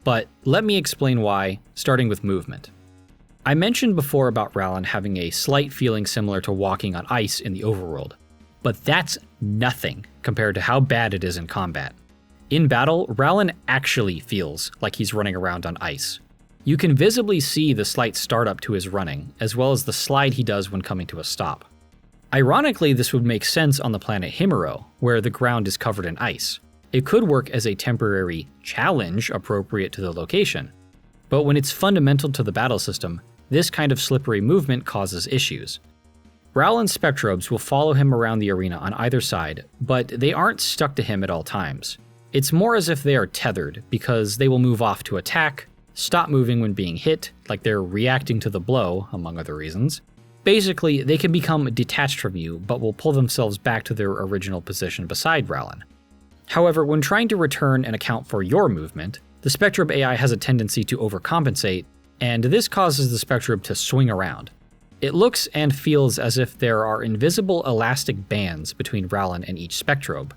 But let me explain why, starting with movement. I mentioned before about Rowland having a slight feeling similar to walking on ice in the overworld, but that's nothing compared to how bad it is in combat. In battle, Rowland actually feels like he's running around on ice. You can visibly see the slight startup to his running, as well as the slide he does when coming to a stop. Ironically, this would make sense on the planet Himuro, where the ground is covered in ice. It could work as a temporary challenge appropriate to the location. But when it's fundamental to the battle system, this kind of slippery movement causes issues. Rowland's Spectrobes will follow him around the arena on either side, but they aren't stuck to him at all times. It's more as if they are tethered, because they will move off to attack, stop moving when being hit, like they're reacting to the blow, among other reasons. Basically, they can become detached from you, but will pull themselves back to their original position beside Rowland. However, when trying to return and account for your movement, the Spectrobe AI has a tendency to overcompensate, and this causes the Spectrobe to swing around. It looks and feels as if there are invisible elastic bands between Rowland and each Spectrobe.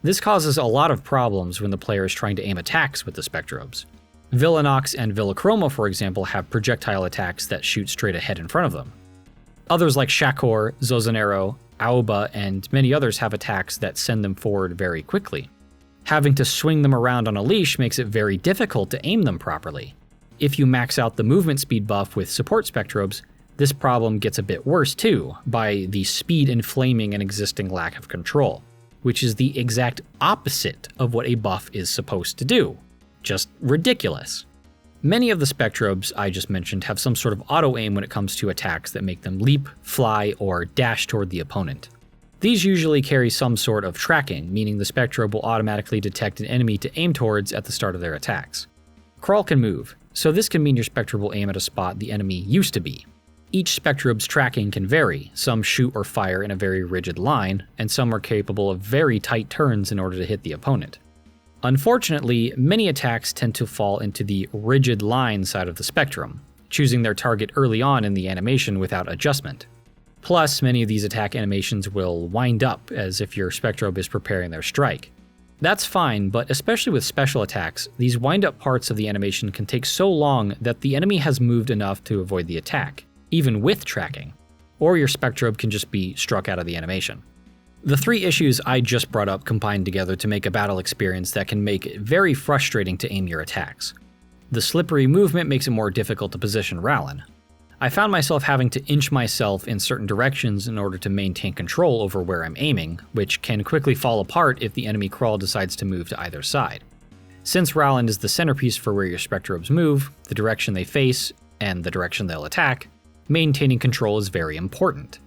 This causes a lot of problems when the player is trying to aim attacks with the Spectrobes. Villanox and Villachroma, for example, have projectile attacks that shoot straight ahead in front of them. Others like Shakor, Zozanero, Aoba, and many others have attacks that send them forward very quickly. Having to swing them around on a leash makes it very difficult to aim them properly. If you max out the movement speed buff with support Spectrobes, this problem gets a bit worse too, by the speed inflaming an existing lack of control, which is the exact opposite of what a buff is supposed to do. Just ridiculous. Many of the Spectrobes I just mentioned have some sort of auto-aim when it comes to attacks that make them leap, fly, or dash toward the opponent. These usually carry some sort of tracking, meaning the Spectrobe will automatically detect an enemy to aim towards at the start of their attacks. Krawl can move, so this can mean your Spectrobe will aim at a spot the enemy used to be. Each Spectrobe's tracking can vary, some shoot or fire in a very rigid line, and some are capable of very tight turns in order to hit the opponent. Unfortunately, many attacks tend to fall into the rigid line side of the spectrum, choosing their target early on in the animation without adjustment. Plus, many of these attack animations will wind up as if your Spectrobe is preparing their strike. That's fine, but especially with special attacks, these wind-up parts of the animation can take so long that the enemy has moved enough to avoid the attack, even with tracking, or your Spectrobe can just be struck out of the animation. The three issues I just brought up combine together to make a battle experience that can make it very frustrating to aim your attacks. The slippery movement makes it more difficult to position Rowland. I found myself having to inch myself in certain directions in order to maintain control over where I'm aiming, which can quickly fall apart if the enemy Krawl decides to move to either side. Since Rowland is the centerpiece for where your Spectrobes move, the direction they face, and the direction they'll attack, maintaining control is very important.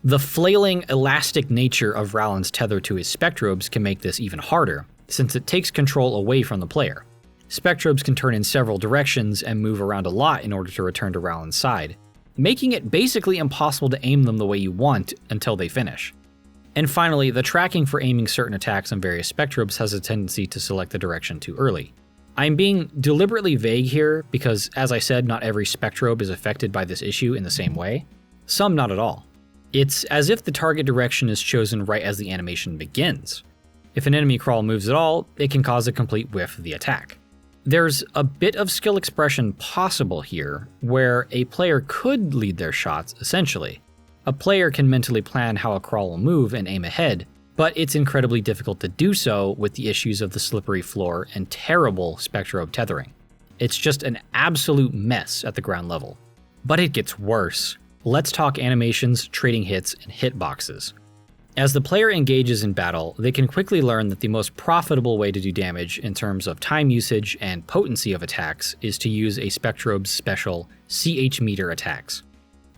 The flailing, elastic nature of Rowland's tether to his Spectrobes can make this even harder, since it takes control away from the player. Spectrobes can turn in several directions and move around a lot in order to return to Rowland's side, making it basically impossible to aim them the way you want until they finish. And finally, the tracking for aiming certain attacks on various Spectrobes has a tendency to select the direction too early. I'm being deliberately vague here because, as I said, not every Spectrobe is affected by this issue in the same way. Some not at all. It's as if the target direction is chosen right as the animation begins. If an enemy Krawl moves at all, it can cause a complete whiff of the attack. There's a bit of skill expression possible here, where a player could lead their shots, essentially. A player can mentally plan how a Krawl will move and aim ahead, but it's incredibly difficult to do so with the issues of the slippery floor and terrible Spectrobe tethering. It's just an absolute mess at the ground level. But it gets worse. Let's talk animations, trading hits, and hitboxes. As the player engages in battle, they can quickly learn that the most profitable way to do damage in terms of time usage and potency of attacks is to use a Spectrobe's special CH meter attacks.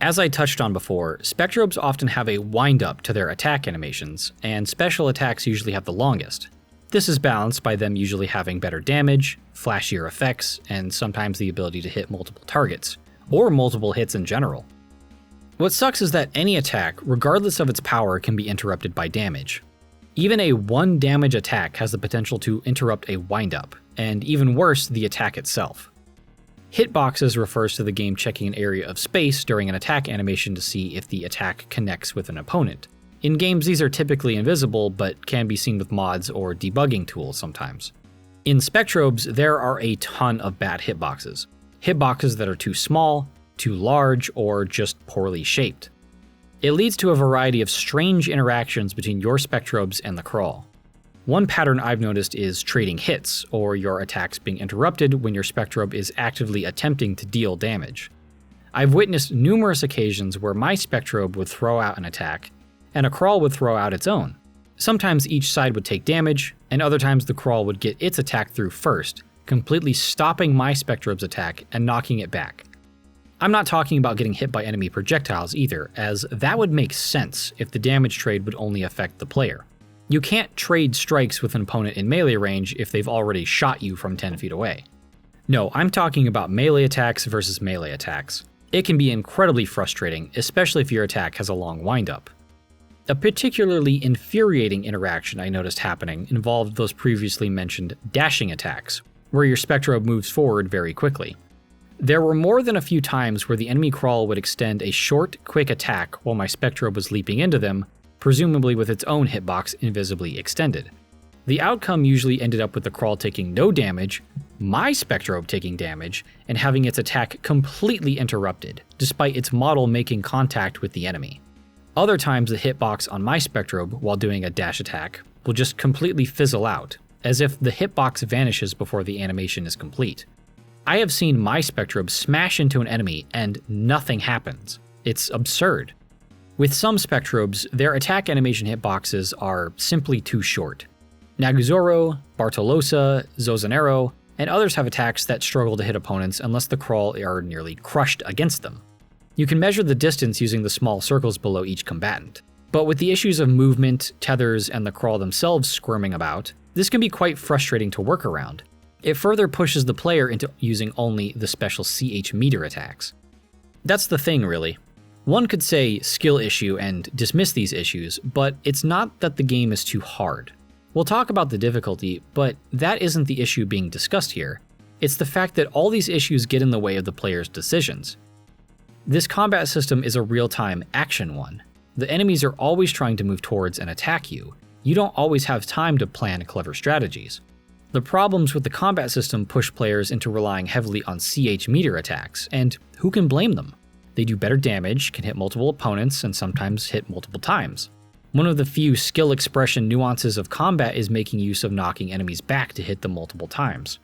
As I touched on before, Spectrobes often have a wind-up to their attack animations, and special attacks usually have the longest. This is balanced by them usually having better damage, flashier effects, and sometimes the ability to hit multiple targets, or multiple hits in general. What sucks is that any attack, regardless of its power, can be interrupted by damage. Even a 1 damage attack has the potential to interrupt a wind-up, and even worse, the attack itself. Hitboxes refers to the game checking an area of space during an attack animation to see if the attack connects with an opponent, In games, these are typically invisible, but can be seen with mods or debugging tools sometimes. In Spectrobes, there are a ton of bad hitboxes. Hitboxes that are too small, too large, or just poorly shaped. It leads to a variety of strange interactions between your Spectrobes and the Krawl. One pattern I've noticed is trading hits, or your attacks being interrupted when your Spectrobe is actively attempting to deal damage. I've witnessed numerous occasions where my Spectrobe would throw out an attack, and a Krawl would throw out its own. Sometimes each side would take damage, and other times the Krawl would get its attack through first, completely stopping my Spectrobe's attack and knocking it back. I'm not talking about getting hit by enemy projectiles either, as that would make sense if the damage trade would only affect the player. You can't trade strikes with an opponent in melee range if they've already shot you from 10 feet away. No, I'm talking about melee attacks versus melee attacks. It can be incredibly frustrating, especially if your attack has a long windup. A particularly infuriating interaction I noticed happening involved those previously mentioned dashing attacks, where your Spectrobe moves forward very quickly. There were more than a few times where the enemy Krawl would extend a short, quick attack while my Spectrobe was leaping into them, presumably with its own hitbox invisibly extended. The outcome usually ended up with the Krawl taking no damage, my Spectrobe taking damage, and having its attack completely interrupted, despite its model making contact with the enemy. Other times the hitbox on my Spectrobe while doing a dash attack will just completely fizzle out, as if the hitbox vanishes before the animation is complete. I have seen my Spectrobe smash into an enemy and nothing happens. It's absurd. With some Spectrobes, their attack animation hitboxes are simply too short. Naguzoro, Bartolosa, Zozanero, and others have attacks that struggle to hit opponents unless the Krawl are nearly crushed against them. You can measure the distance using the small circles below each combatant. But with the issues of movement, tethers, and the Krawl themselves squirming about, this can be quite frustrating to work around. It further pushes the player into using only the special CH meter attacks. That's the thing, really. One could say skill issue and dismiss these issues, but it's not that the game is too hard. We'll talk about the difficulty, but that isn't the issue being discussed here. It's the fact that all these issues get in the way of the player's decisions. This combat system is a real-time action one. The enemies are always trying to move towards and attack you. You don't always have time to plan clever strategies. The problems with the combat system push players into relying heavily on CH meter attacks, and who can blame them? They do better damage, can hit multiple opponents, and sometimes hit multiple times. One of the few skill expression nuances of combat is making use of knocking enemies back to hit them multiple times.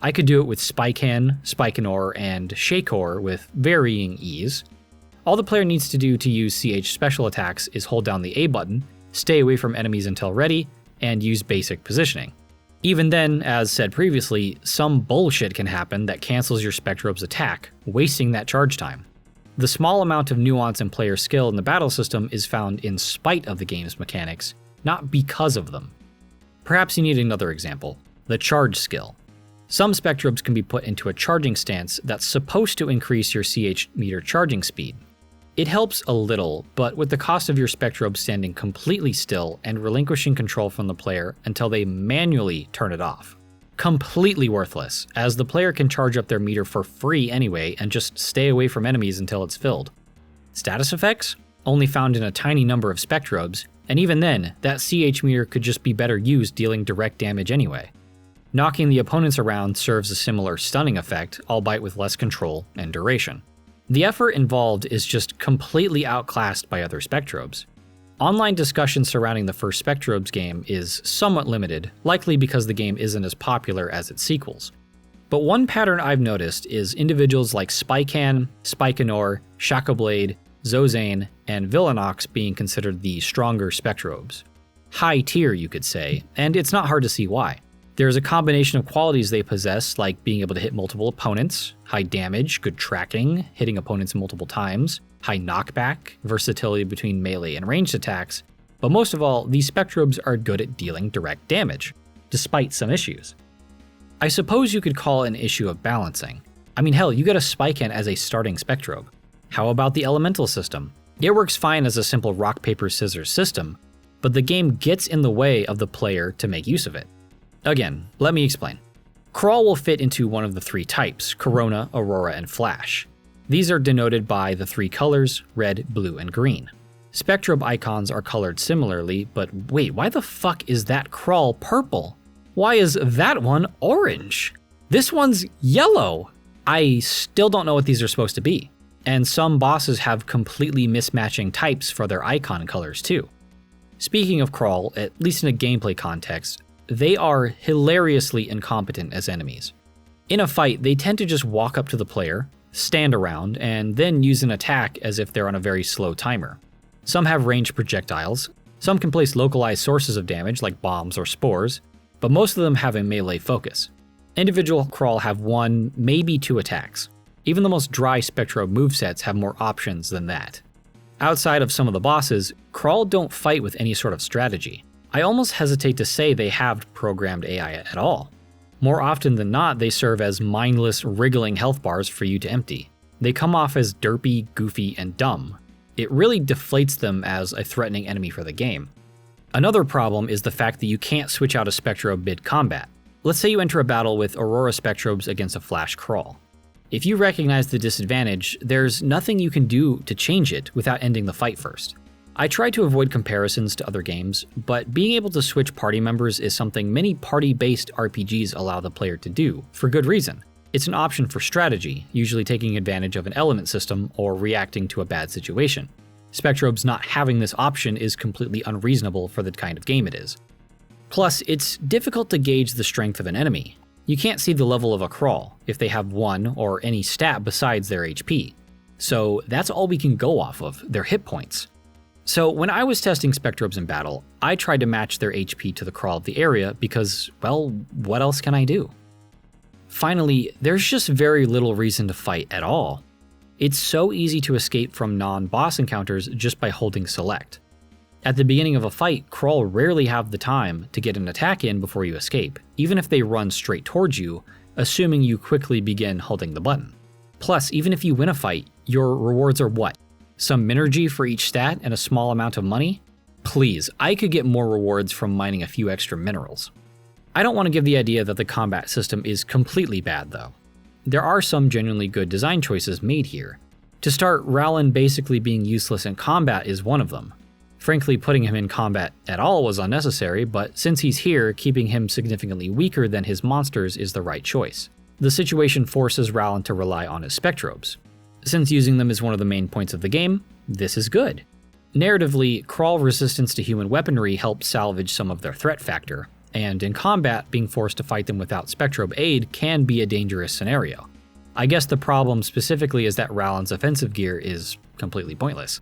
I could do it with Spikehan, Spikenor, and Shakor with varying ease. All the player needs to do to use CH special attacks is hold down the A button, stay away from enemies until ready, and use basic positioning. Even then, as said previously, some bullshit can happen that cancels your Spectrobe's attack, wasting that charge time. The small amount of nuance and player skill in the battle system is found in spite of the game's mechanics, not because of them. Perhaps you need another example, the charge skill. Some Spectrobes can be put into a charging stance that's supposed to increase your CH meter charging speed. It helps a little, but with the cost of your Spectrobe standing completely still and relinquishing control from the player until they manually turn it off. Completely worthless, as the player can charge up their meter for free anyway and just stay away from enemies until it's filled. Status effects? Only found in a tiny number of Spectrobes, and even then, that CH meter could just be better used dealing direct damage anyway. Knocking the opponents around serves a similar stunning effect, albeit with less control and duration. The effort involved is just completely outclassed by other Spectrobes. Online discussion surrounding the first Spectrobes game is somewhat limited, likely because the game isn't as popular as its sequels. But one pattern I've noticed is individuals like Spikehan, Spikenor, Shacoblade, Zozane, and Villanox being considered the stronger Spectrobes. High tier, you could say, and it's not hard to see why. There's a combination of qualities they possess, like being able to hit multiple opponents, high damage, good tracking, hitting opponents multiple times, high knockback, versatility between melee and ranged attacks, but most of all, these Spectrobes are good at dealing direct damage, despite some issues. I suppose you could call it an issue of balancing. I mean, hell, you got a Spikehan as a starting Spectrobe. How about the elemental system? It works fine as a simple rock, paper, scissors system, but the game gets in the way of the player to make use of it. Again, let me explain. Krawl will fit into one of the three types, Corona, Aurora, and Flash. These are denoted by the three colors, red, blue, and green. Spectrobe icons are colored similarly, but wait, why the fuck is that Krawl purple? Why is that one orange? This one's yellow! I still don't know what these are supposed to be. And some bosses have completely mismatching types for their icon colors too. Speaking of Krawl, at least in a gameplay context, they are hilariously incompetent as enemies. In a fight, they tend to just walk up to the player, stand around, and then use an attack as if they're on a very slow timer. Some have ranged projectiles, some can place localized sources of damage like bombs or spores, but most of them have a melee focus. Individual Krawl have 1, maybe 2 attacks. Even the most dry Spectrobe movesets have more options than that. Outside of some of the bosses, Krawl don't fight with any sort of strategy. I almost hesitate to say they have programmed AI at all. More often than not, they serve as mindless, wriggling health bars for you to empty. They come off as derpy, goofy, and dumb. It really deflates them as a threatening enemy for the game. Another problem is the fact that you can't switch out a Spectrobe mid-combat. Let's say you enter a battle with Aurora Spectrobes against a Flash Krawl. If you recognize the disadvantage, there's nothing you can do to change it without ending the fight first. I try to avoid comparisons to other games, but being able to switch party members is something many party-based RPGs allow the player to do, for good reason. It's an option for strategy, usually taking advantage of an element system or reacting to a bad situation. Spectrobes not having this option is completely unreasonable for the kind of game it is. Plus, it's difficult to gauge the strength of an enemy. You can't see the level of a Krawl if they have 1 or any stat besides their HP. So that's all we can go off of, their hit points. So when I was testing Spectrobes in battle, I tried to match their HP to the Krawl of the area because, well, what else can I do? Finally, there's just very little reason to fight at all. It's so easy to escape from non-boss encounters just by holding select. At the beginning of a fight, Krawl rarely have the time to get an attack in before you escape, even if they run straight towards you, assuming you quickly begin holding the button. Plus, even if you win a fight, your rewards are what? Some Minergy for each stat and a small amount of money? Please, I could get more rewards from mining a few extra minerals. I don't want to give the idea that the combat system is completely bad though. There are some genuinely good design choices made here. To start, Rowland basically being useless in combat is one of them. Frankly, putting him in combat at all was unnecessary, but since he's here, keeping him significantly weaker than his monsters is the right choice. The situation forces Rowland to rely on his Spectrobes. Since using them is one of the main points of the game, this is good. Narratively, Krawl resistance to human weaponry helps salvage some of their threat factor, and in combat, being forced to fight them without Spectrobe aid can be a dangerous scenario. I guess the problem specifically is that Rowland's offensive gear is completely pointless.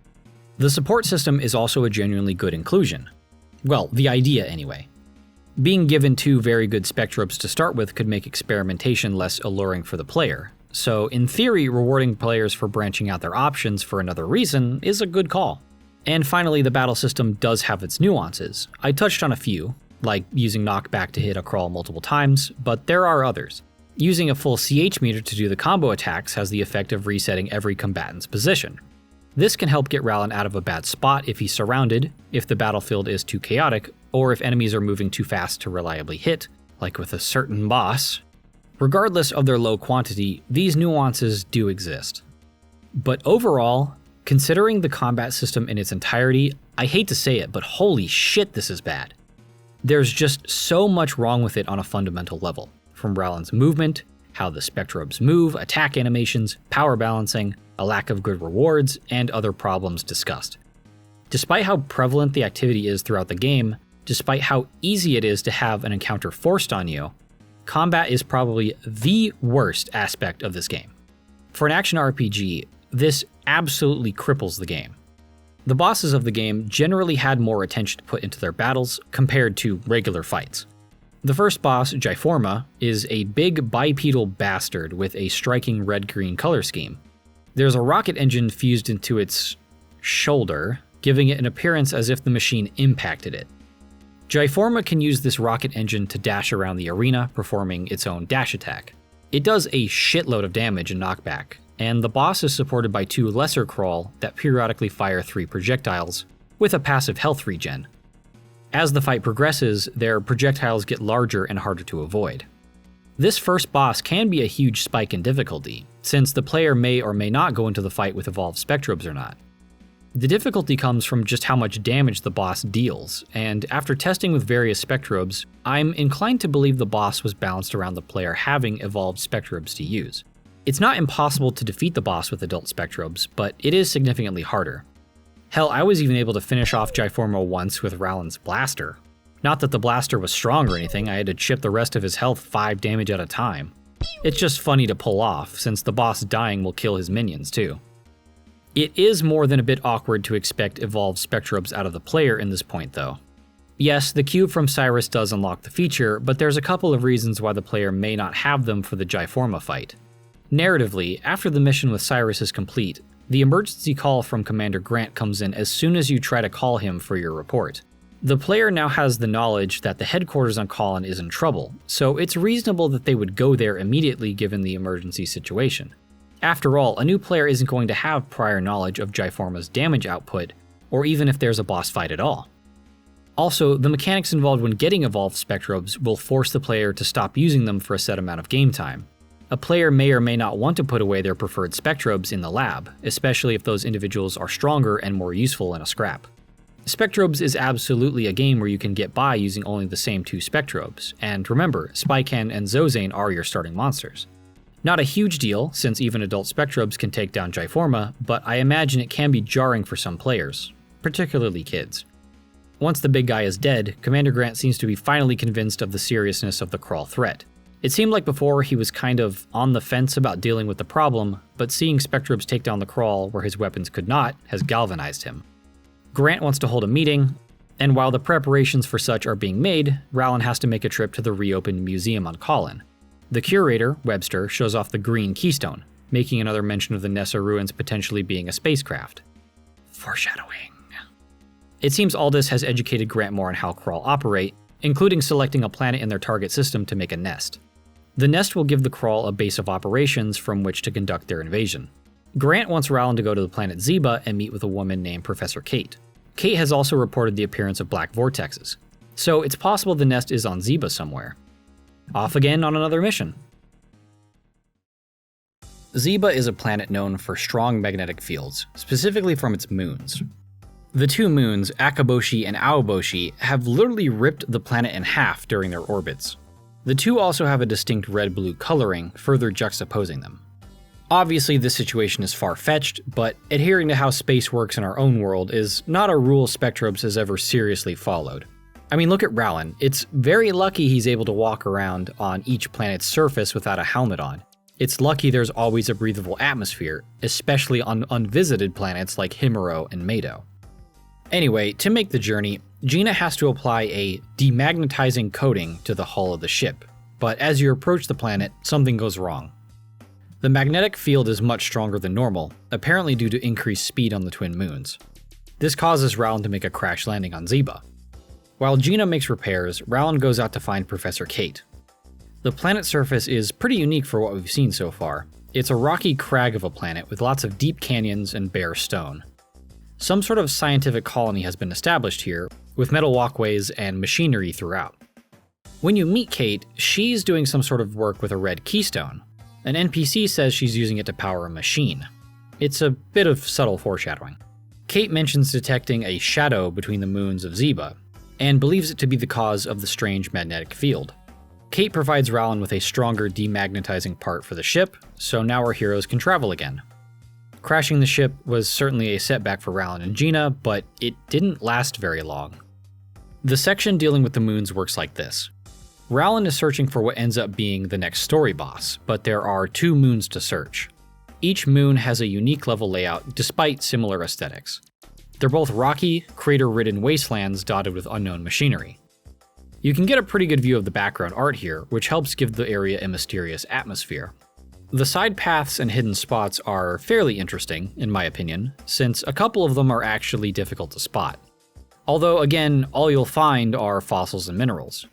The support system is also a genuinely good inclusion. Well, the idea anyway. Being given 2 very good Spectrobes to start with could make experimentation less alluring for the player, so in theory, rewarding players for branching out their options for another reason is a good call. And finally, the battle system does have its nuances. I touched on a few, like using knockback to hit a Krawl multiple times, but there are others. Using a full CH meter to do the combo attacks has the effect of resetting every combatant's position. This can help get Rowland out of a bad spot if he's surrounded, if the battlefield is too chaotic, or if enemies are moving too fast to reliably hit, like with a certain boss. Regardless of their low quantity, these nuances do exist. But overall, considering the combat system in its entirety, I hate to say it, but holy shit, this is bad. There's just so much wrong with it on a fundamental level, from Rowland's movement, how the Spectrobes move, attack animations, power balancing, a lack of good rewards, and other problems discussed. Despite how prevalent the activity is throughout the game, despite how easy it is to have an encounter forced on you, combat is probably the worst aspect of this game. For an action RPG, this absolutely cripples the game. The bosses of the game generally had more attention put into their battles compared to regular fights. The first boss, Jiforma, is a big bipedal bastard with a striking red-green color scheme. There's a rocket engine fused into its shoulder, giving it an appearance as if the machine impacted it. Jiforma can use this rocket engine to dash around the arena, performing its own dash attack. It does a shitload of damage and knockback, and the boss is supported by 2 lesser Krawl that periodically fire 3 projectiles, with a passive health regen. As the fight progresses, their projectiles get larger and harder to avoid. This first boss can be a huge spike in difficulty, since the player may or may not go into the fight with evolved Spectrobes or not. The difficulty comes from just how much damage the boss deals, and after testing with various Spectrobes, I'm inclined to believe the boss was balanced around the player having evolved Spectrobes to use. It's not impossible to defeat the boss with adult Spectrobes, but it is significantly harder. Hell, I was even able to finish off Jiforma once with Rowland's blaster. Not that the blaster was strong or anything, I had to chip the rest of his health 5 damage at a time. It's just funny to pull off, since the boss dying will kill his minions too. It is more than a bit awkward to expect evolved Spectrobes out of the player in this point though. Yes, the cube from Cyrus does unlock the feature, but there's a couple of reasons why the player may not have them for the Jiforma fight. Narratively, after the mission with Cyrus is complete, the emergency call from Commander Grant comes in as soon as you try to call him for your report. The player now has the knowledge that the headquarters on Kollin is in trouble, so it's reasonable that they would go there immediately given the emergency situation. After all, a new player isn't going to have prior knowledge of Jiforma's damage output, or even if there's a boss fight at all. Also, the mechanics involved when getting evolved Spectrobes will force the player to stop using them for a set amount of game time. A player may or may not want to put away their preferred Spectrobes in the lab, especially if those individuals are stronger and more useful in a scrap. Spectrobes is absolutely a game where you can get by using only the same 2 Spectrobes, and remember, Spycan and Zozane are your starting monsters. Not a huge deal, since even adult Spectrobes can take down Jiforma, but I imagine it can be jarring for some players, particularly kids. Once the big guy is dead, Commander Grant seems to be finally convinced of the seriousness of the Krawl threat. It seemed like before he was kind of on the fence about dealing with the problem, but seeing Spectrobes take down the Krawl where his weapons could not has galvanized him. Grant wants to hold a meeting, and while the preparations for such are being made, Rowland has to make a trip to the reopened museum on Kollin. The curator, Webster, shows off the green keystone, making another mention of the Nessa ruins potentially being a spacecraft. Foreshadowing. It seems Aldous has educated Grant more on how Krawl operate, including selecting a planet in their target system to make a nest. The nest will give the Krawl a base of operations from which to conduct their invasion. Grant wants Rowland to go to the planet Ziba and meet with a woman named Professor Kate. Kate has also reported the appearance of black vortexes, so it's possible the nest is on Ziba somewhere. Off again on another mission. Ziba is a planet known for strong magnetic fields, specifically from its moons. The 2 moons, Akaboshi and Aoboshi, have literally ripped the planet in half during their orbits. The 2 also have a distinct red-blue coloring, further juxtaposing them. Obviously, this situation is far-fetched, but adhering to how space works in our own world is not a rule Spectrobes has ever seriously followed. I mean, look at Rowland. It's very lucky he's able to walk around on each planet's surface without a helmet on. It's lucky there's always a breathable atmosphere, especially on unvisited planets like Himuro and Meido. Anyway, to make the journey, Gina has to apply a demagnetizing coating to the hull of the ship, but as you approach the planet, something goes wrong. The magnetic field is much stronger than normal, apparently due to increased speed on the twin moons. This causes Rowland to make a crash landing on Ziba. While Gina makes repairs, Rowland goes out to find Professor Kate. The planet's surface is pretty unique for what we've seen so far. It's a rocky crag of a planet with lots of deep canyons and bare stone. Some sort of scientific colony has been established here, with metal walkways and machinery throughout. When you meet Kate, she's doing some sort of work with a red keystone. An NPC says she's using it to power a machine. It's a bit of subtle foreshadowing. Kate mentions detecting a shadow between the moons of Ziba, and believes it to be the cause of the strange magnetic field. Kate provides Rowland with a stronger demagnetizing part for the ship, so now our heroes can travel again. Crashing the ship was certainly a setback for Rowland and Gina, but it didn't last very long. The section dealing with the moons works like this. Rowland is searching for what ends up being the next story boss, but there are 2 moons to search. Each moon has a unique level layout despite similar aesthetics. They're both rocky, crater-ridden wastelands dotted with unknown machinery. You can get a pretty good view of the background art here, which helps give the area a mysterious atmosphere. The side paths and hidden spots are fairly interesting, in my opinion, since a couple of them are actually difficult to spot. Although again, all you'll find are fossils and minerals.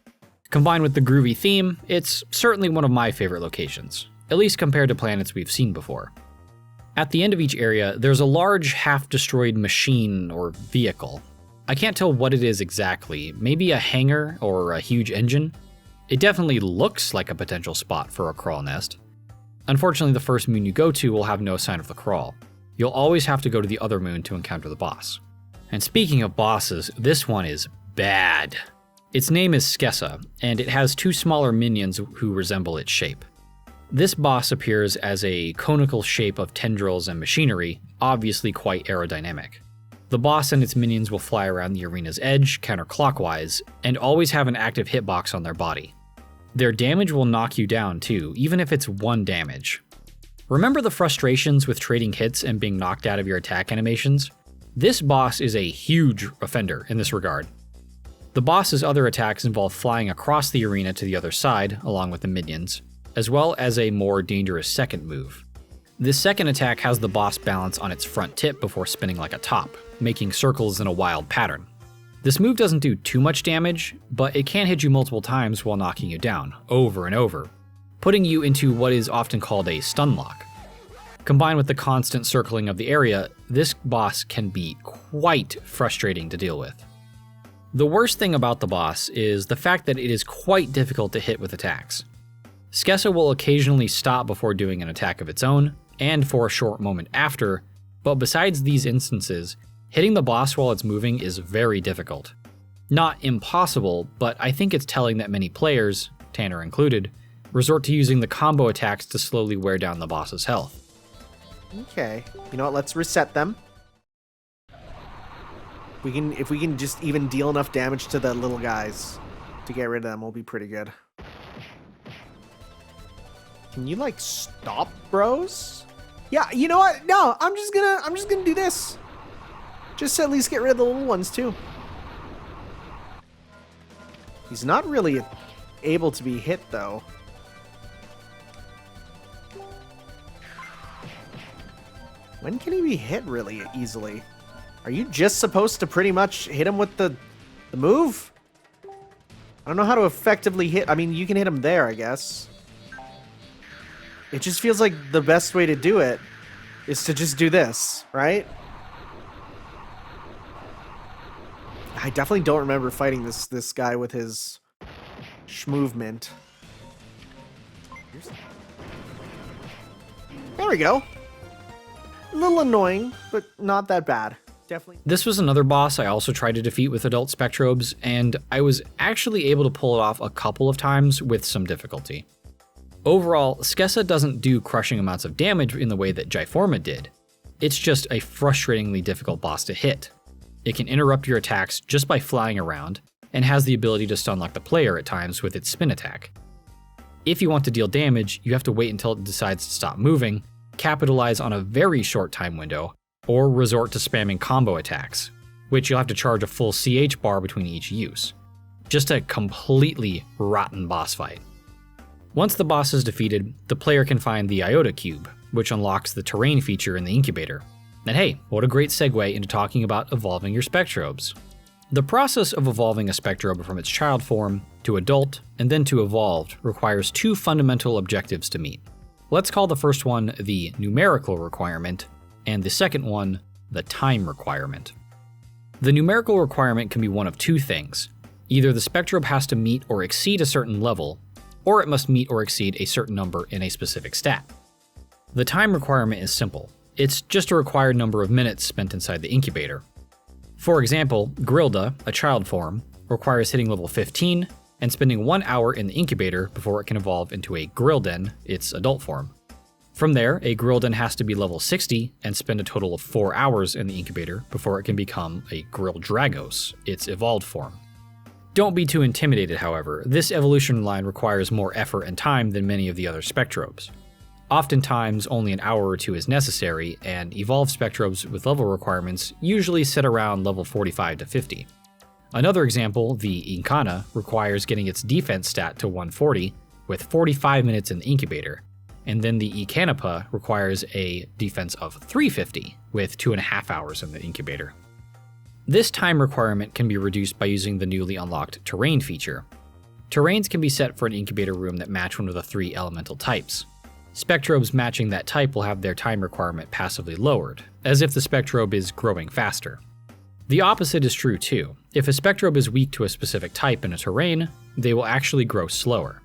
Combined with the groovy theme, it's certainly one of my favorite locations, at least compared to planets we've seen before. At the end of each area, there's a large half-destroyed machine or vehicle. I can't tell what it is exactly, maybe a hangar or a huge engine. It definitely looks like a potential spot for a Krawl nest. Unfortunately, the first moon you go to will have no sign of the Krawl. You'll always have to go to the other moon to encounter the boss. And speaking of bosses, this one is bad. Its name is Skessa, and it has 2 smaller minions who resemble its shape. This boss appears as a conical shape of tendrils and machinery, obviously quite aerodynamic. The boss and its minions will fly around the arena's edge counterclockwise, and always have an active hitbox on their body. Their damage will knock you down too, even if it's 1 damage. Remember the frustrations with trading hits and being knocked out of your attack animations? This boss is a huge offender in this regard. The boss's other attacks involve flying across the arena to the other side, along with the minions, as well as a more dangerous second move. This second attack has the boss balance on its front tip before spinning like a top, making circles in a wild pattern. This move doesn't do too much damage, but it can hit you multiple times while knocking you down, over and over, putting you into what is often called a stun lock. Combined with the constant circling of the area, this boss can be quite frustrating to deal with. The worst thing about the boss is the fact that it is quite difficult to hit with attacks. Skessa will occasionally stop before doing an attack of its own, and for a short moment after, but besides these instances, hitting the boss while it's moving is very difficult. Not impossible, but I think it's telling that many players, Tanner included, resort to using the combo attacks to slowly wear down the boss's health. Okay, you know what, let's reset them. If we can just even deal enough damage to the little guys to get rid of them, we'll be pretty good. Can you like stop, bros? Yeah, you know what? No, I'm just gonna do this. Just to at least get rid of the little ones too. He's not really able to be hit though. When can he be hit really easily? Are you just supposed to pretty much hit him with the move? I don't know how to effectively hit. I mean, you can hit him there, I guess. It just feels like the best way to do it is to just do this, right? I definitely don't remember fighting this guy with his schmovement. There we go. A little annoying, but not that bad. Definitely. This was another boss I also tried to defeat with adult Spectrobes, and I was actually able to pull it off a couple of times with some difficulty. Overall, Skessa doesn't do crushing amounts of damage in the way that Jiforma did. It's just a frustratingly difficult boss to hit. It can interrupt your attacks just by flying around, and has the ability to stun lock the player at times with its spin attack. If you want to deal damage, you have to wait until it decides to stop moving, capitalize on a very short time window, or resort to spamming combo attacks, which you'll have to charge a full CH bar between each use. Just a completely rotten boss fight. Once the boss is defeated, the player can find the Iota Cube, which unlocks the terrain feature in the Incubator. And hey, what a great segue into talking about evolving your Spectrobes. The process of evolving a Spectrobe from its child form to adult and then to evolved requires 2 fundamental objectives to meet. Let's call the first one the numerical requirement, and the second one the time requirement. The numerical requirement can be one of 2 things. Either the Spectrobe has to meet or exceed a certain level, or it must meet or exceed a certain number in a specific stat. The time requirement is simple. It's just a required number of minutes spent inside the incubator. For example, Grilda, a child form, requires hitting level 15 and spending 1 hour in the incubator before it can evolve into a Grilden, its adult form. From there, a Grilden has to be level 60 and spend a total of 4 hours in the incubator before it can become a Grilldragos, its evolved form. Don't be too intimidated, however. This evolution line requires more effort and time than many of the other Spectrobes. Oftentimes, only an hour or 2 is necessary, and evolved Spectrobes with level requirements usually sit around level 45 to 50. Another example, the Incana, requires getting its defense stat to 140 with 45 minutes in the incubator, and then the Icanipa requires a defense of 350 with 2.5 hours in the incubator. This time requirement can be reduced by using the newly unlocked terrain feature. Terrains can be set for an incubator room that match one of the 3 elemental types. Spectrobes matching that type will have their time requirement passively lowered, as if the Spectrobe is growing faster. The opposite is true too. If a Spectrobe is weak to a specific type in a terrain, they will actually grow slower.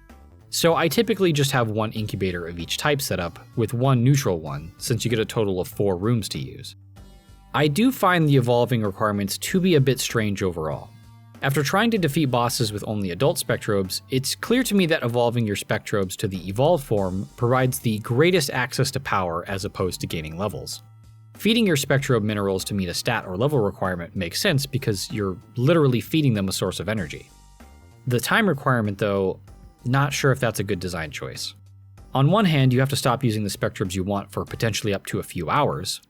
So I typically just have one incubator of each type set up with one neutral one, since you get a total of 4 rooms to use. I do find the evolving requirements to be a bit strange overall. After trying to defeat bosses with only adult Spectrobes, it's clear to me that evolving your Spectrobes to the evolved form provides the greatest access to power as opposed to gaining levels. Feeding your Spectrobe minerals to meet a stat or level requirement makes sense because you're literally feeding them a source of energy. The time requirement though, not sure if that's a good design choice. On one hand, you have to stop using the Spectrobes you want for potentially up to a few hours.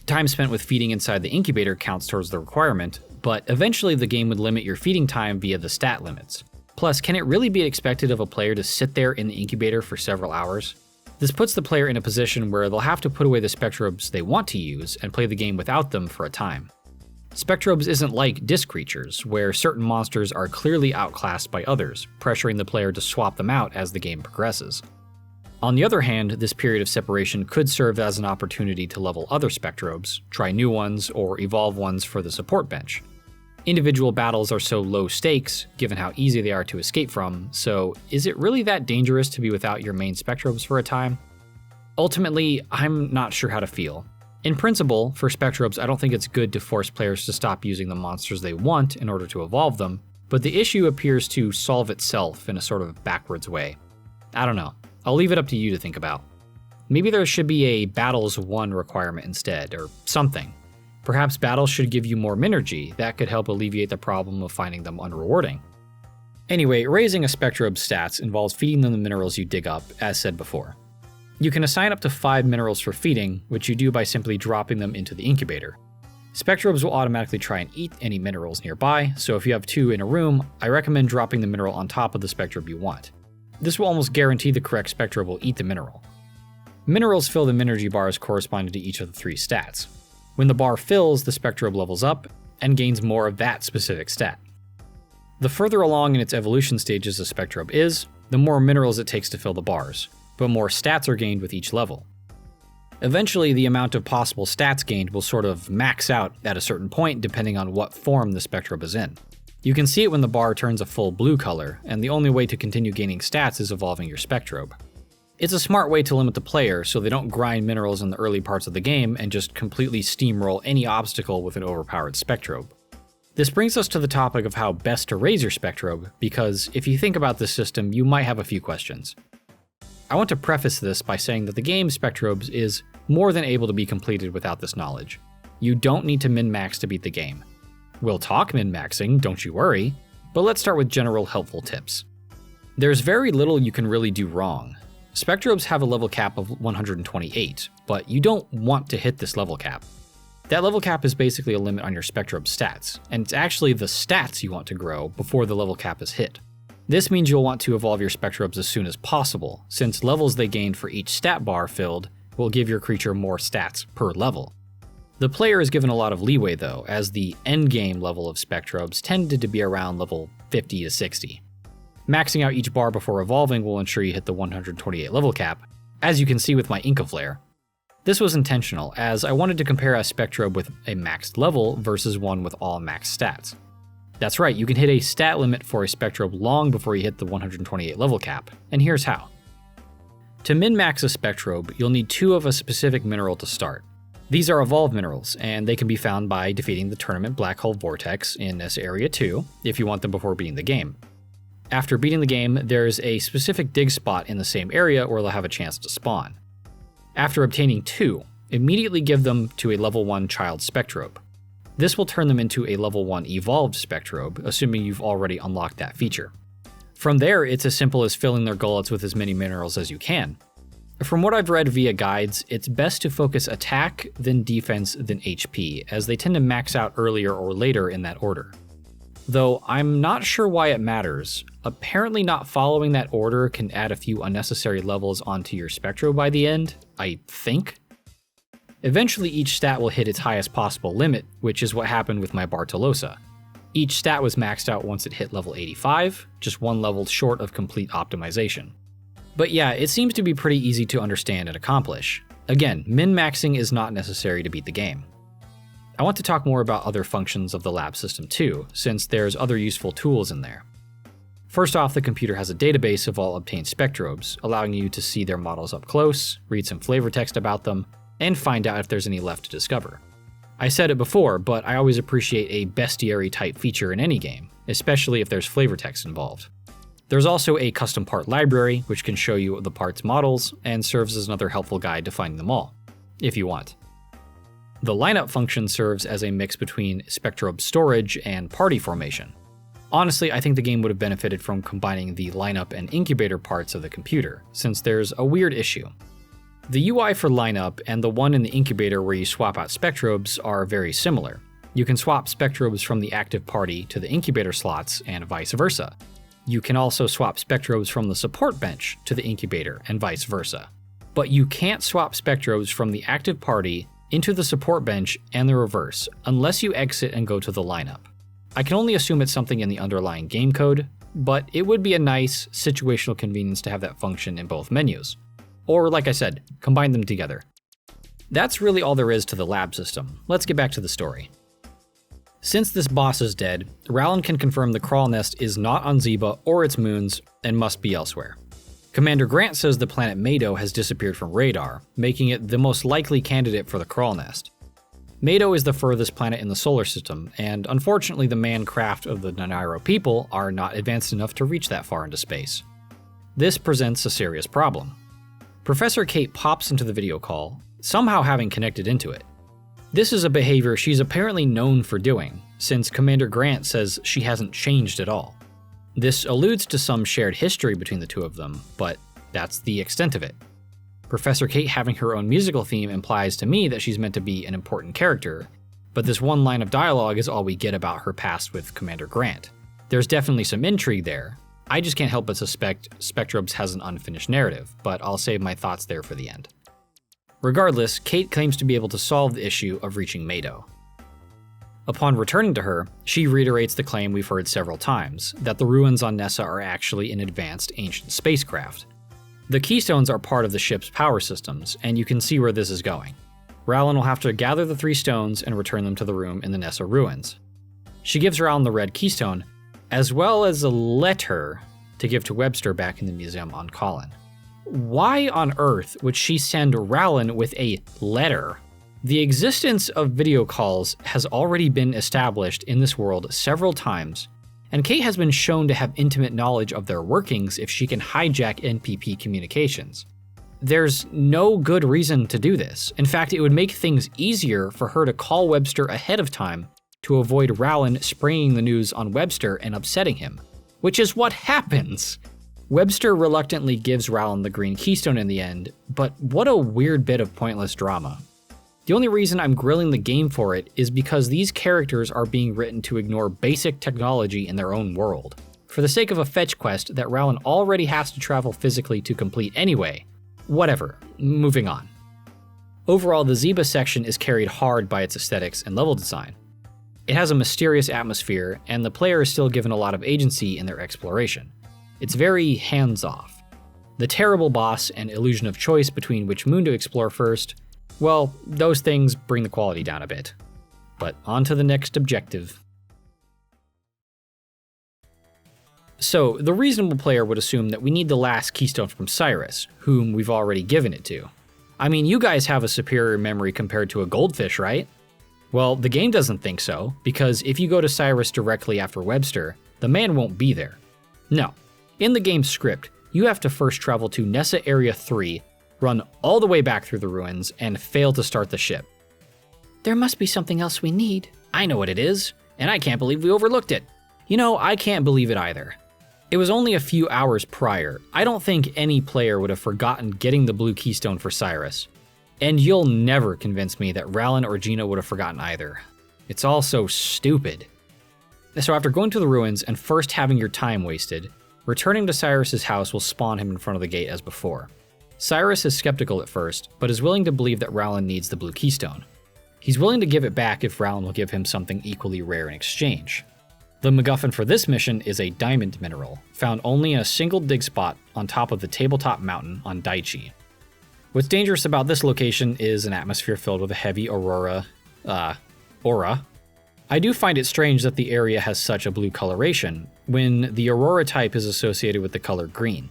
Time spent with feeding inside the incubator counts towards the requirement, but eventually the game would limit your feeding time via the stat limits. Plus, can it really be expected of a player to sit there in the incubator for several hours? This puts the player in a position where they'll have to put away the Spectrobes they want to use and play the game without them for a time. Spectrobes isn't like disc creatures, where certain monsters are clearly outclassed by others, pressuring the player to swap them out as the game progresses. On the other hand, this period of separation could serve as an opportunity to level other Spectrobes, try new ones, or evolve ones for the support bench. Individual battles are so low stakes, given how easy they are to escape from, so is it really that dangerous to be without your main Spectrobes for a time? Ultimately, I'm not sure how to feel. In principle, for Spectrobes, I don't think it's good to force players to stop using the monsters they want in order to evolve them, but the issue appears to solve itself in a sort of backwards way. I don't know. I'll leave it up to you to think about. Maybe there should be a battles won requirement instead, or something. Perhaps battles should give you more minergy. That could help alleviate the problem of finding them unrewarding. Anyway, raising a Spectrobe's stats involves feeding them the minerals you dig up, as said before. You can assign up to 5 minerals for feeding, which you do by simply dropping them into the incubator. Spectrobes will automatically try and eat any minerals nearby, so if you have 2 in a room, I recommend dropping the mineral on top of the Spectrobe you want. This will almost guarantee the correct Spectrobe will eat the mineral. Minerals fill the minergy bars corresponding to each of the 3 stats. When the bar fills, the Spectrobe levels up and gains more of that specific stat. The further along in its evolution stages a Spectrobe is, the more minerals it takes to fill the bars, but more stats are gained with each level. Eventually, the amount of possible stats gained will sort of max out at a certain point depending on what form the Spectrobe is in. You can see it when the bar turns a full blue color, and the only way to continue gaining stats is evolving your Spectrobe. It's a smart way to limit the player so they don't grind minerals in the early parts of the game and just completely steamroll any obstacle with an overpowered Spectrobe. This brings us to the topic of how best to raise your Spectrobe, because if you think about this system, you might have a few questions. I want to preface this by saying that the game Spectrobes is more than able to be completed without this knowledge. You don't need to min-max to beat the game. We'll talk min-maxing, don't you worry, but let's start with general helpful tips. There's very little you can really do wrong. Spectrobes have a level cap of 128, but you don't want to hit this level cap. That level cap is basically a limit on your Spectrobe stats, and it's actually the stats you want to grow before the level cap is hit. This means you'll want to evolve your Spectrobes as soon as possible, since levels they gain for each stat bar filled will give your creature more stats per level. The player is given a lot of leeway though, as the endgame level of Spectrobes tended to be around level 50 to 60. Maxing out each bar before evolving will ensure you hit the 128 level cap, as you can see with my Incuflare. This was intentional, as I wanted to compare a Spectrobe with a maxed level versus one with all maxed stats. That's right, you can hit a stat limit for a Spectrobe long before you hit the 128 level cap, and here's how. To min-max a Spectrobe, you'll need 2 of a specific mineral to start. These are evolved minerals, and they can be found by defeating the tournament Black Hole Vortex in Nessa Area 2, if you want them before beating the game. After beating the game, there's a specific dig spot in the same area where they'll have a chance to spawn. After obtaining 2, immediately give them to a level 1 child Spectrobe. This will turn them into a level 1 evolved Spectrobe, assuming you've already unlocked that feature. From there, it's as simple as filling their gullets with as many minerals as you can. From what I've read via guides, it's best to focus attack, then defense, then HP, as they tend to max out earlier or later in that order. Though I'm not sure why it matters. Apparently not following that order can add a few unnecessary levels onto your Spectrobe by the end, I think. Eventually each stat will hit its highest possible limit, which is what happened with my Bartolosa. Each stat was maxed out once it hit level 85, just one level short of complete optimization. But yeah, it seems to be pretty easy to understand and accomplish. Again, min-maxing is not necessary to beat the game. I want to talk more about other functions of the lab system too, since there's other useful tools in there. First off, the computer has a database of all obtained Spectrobes, allowing you to see their models up close, read some flavor text about them, and find out if there's any left to discover. I said it before, but I always appreciate a bestiary type feature in any game, especially if there's flavor text involved. There's also a custom part library, which can show you the parts models and serves as another helpful guide to finding them all, if you want. The lineup function serves as a mix between Spectrobe storage and party formation. Honestly, I think the game would have benefited from combining the lineup and incubator parts of the computer, since there's a weird issue. The UI for lineup and the one in the incubator where you swap out Spectrobes are very similar. You can swap Spectrobes from the active party to the incubator slots and vice versa. You can also swap Spectrobes from the support bench to the incubator and vice versa. But you can't swap Spectrobes from the active party into the support bench and the reverse, unless you exit and go to the lineup. I can only assume it's something in the underlying game code, but it would be a nice situational convenience to have that function in both menus. Or, like I said, combine them together. That's really all there is to the lab system. Let's get back to the story. Since this boss is dead, Rowland can confirm the Krawl nest is not on Ziba or its moons and must be elsewhere. Commander Grant says the planet Meido has disappeared from radar, making it the most likely candidate for the Krawl nest. Meido is the furthest planet in the solar system, and unfortunately the manned craft of the Nanairo people are not advanced enough to reach that far into space. This presents a serious problem. Professor Kate pops into the video call, somehow having connected into it. This is a behavior she's apparently known for doing, since Commander Grant says she hasn't changed at all. This alludes to some shared history between the two of them, but that's the extent of it. Professor Kate having her own musical theme implies to me that she's meant to be an important character, but this one line of dialogue is all we get about her past with Commander Grant. There's definitely some intrigue there. I just can't help but suspect Spectrobes has an unfinished narrative, but I'll save my thoughts there for the end. Regardless, Kate claims to be able to solve the issue of reaching Meido. Upon returning to her, she reiterates the claim we've heard several times, that the ruins on Nessa are actually an advanced ancient spacecraft. The Keystones are part of the ship's power systems, and you can see where this is going. Rowland will have to gather the 3 stones and return them to the room in the Nessa ruins. She gives Rowland the red keystone, as well as a letter to give to Webster back in the museum on Kollin. Why on earth would she send Rowland with a letter? The existence of video calls has already been established in this world several times, and Kate has been shown to have intimate knowledge of their workings if she can hijack NPP communications. There's no good reason to do this. In fact, it would make things easier for her to call Webster ahead of time to avoid Rowland springing the news on Webster and upsetting him, which is what happens. Webster reluctantly gives Rowland the green keystone in the end, but what a weird bit of pointless drama. The only reason I'm grilling the game for it is because these characters are being written to ignore basic technology in their own world, for the sake of a fetch quest that Rowland already has to travel physically to complete anyway. Whatever, moving on. Overall, the Ziba section is carried hard by its aesthetics and level design. It has a mysterious atmosphere, and the player is still given a lot of agency in their exploration. It's very hands-off. The terrible boss and illusion of choice between which moon to explore first, well, those things bring the quality down a bit. But on to the next objective. So, the reasonable player would assume that we need the last keystone from Cyrus, whom we've already given it to. I mean, you guys have a superior memory compared to a goldfish, right? Well, the game doesn't think so, because if you go to Cyrus directly after Webster, the man won't be there. No. In the game's script, you have to first travel to Nessa Area 3, run all the way back through the ruins, and fail to start the ship. There must be something else we need. I know what it is, and I can't believe we overlooked it. You know, I can't believe it either. It was only a few hours prior. I don't think any player would have forgotten getting the blue keystone for Cyrus. And you'll never convince me that Rowland or Gina would have forgotten either. It's all so stupid. So after going to the ruins and first having your time wasted, returning to Cyrus's house will spawn him in front of the gate as before. Cyrus is skeptical at first, but is willing to believe that Rowland needs the blue keystone. He's willing to give it back if Rowland will give him something equally rare in exchange. The MacGuffin for this mission is a diamond mineral, found only in a single dig spot on top of the tabletop mountain on Daichi. What's dangerous about this location is an atmosphere filled with a heavy aura. I do find it strange that the area has such a blue coloration, when the Aurora type is associated with the color green.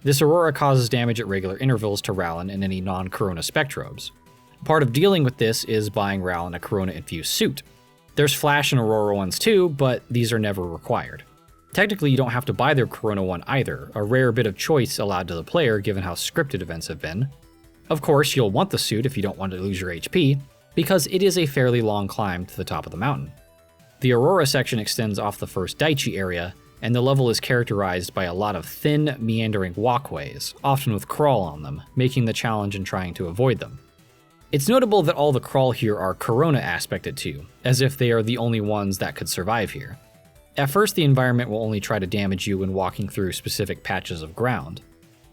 This Aurora causes damage at regular intervals to Rowland and any non-Corona Spectrobes. Part of dealing with this is buying Rowland a Corona-infused suit. There's Flash and Aurora ones too, but these are never required. Technically, you don't have to buy their Corona one either, a rare bit of choice allowed to the player given how scripted events have been. Of course, you'll want the suit if you don't want to lose your HP, because it is a fairly long climb to the top of the mountain. The Aurora section extends off the first Daichi area, and the level is characterized by a lot of thin, meandering walkways, often with Krawl on them, making the challenge in trying to avoid them. It's notable that all the Krawl here are Corona aspected too, as if they are the only ones that could survive here. At first, the environment will only try to damage you when walking through specific patches of ground.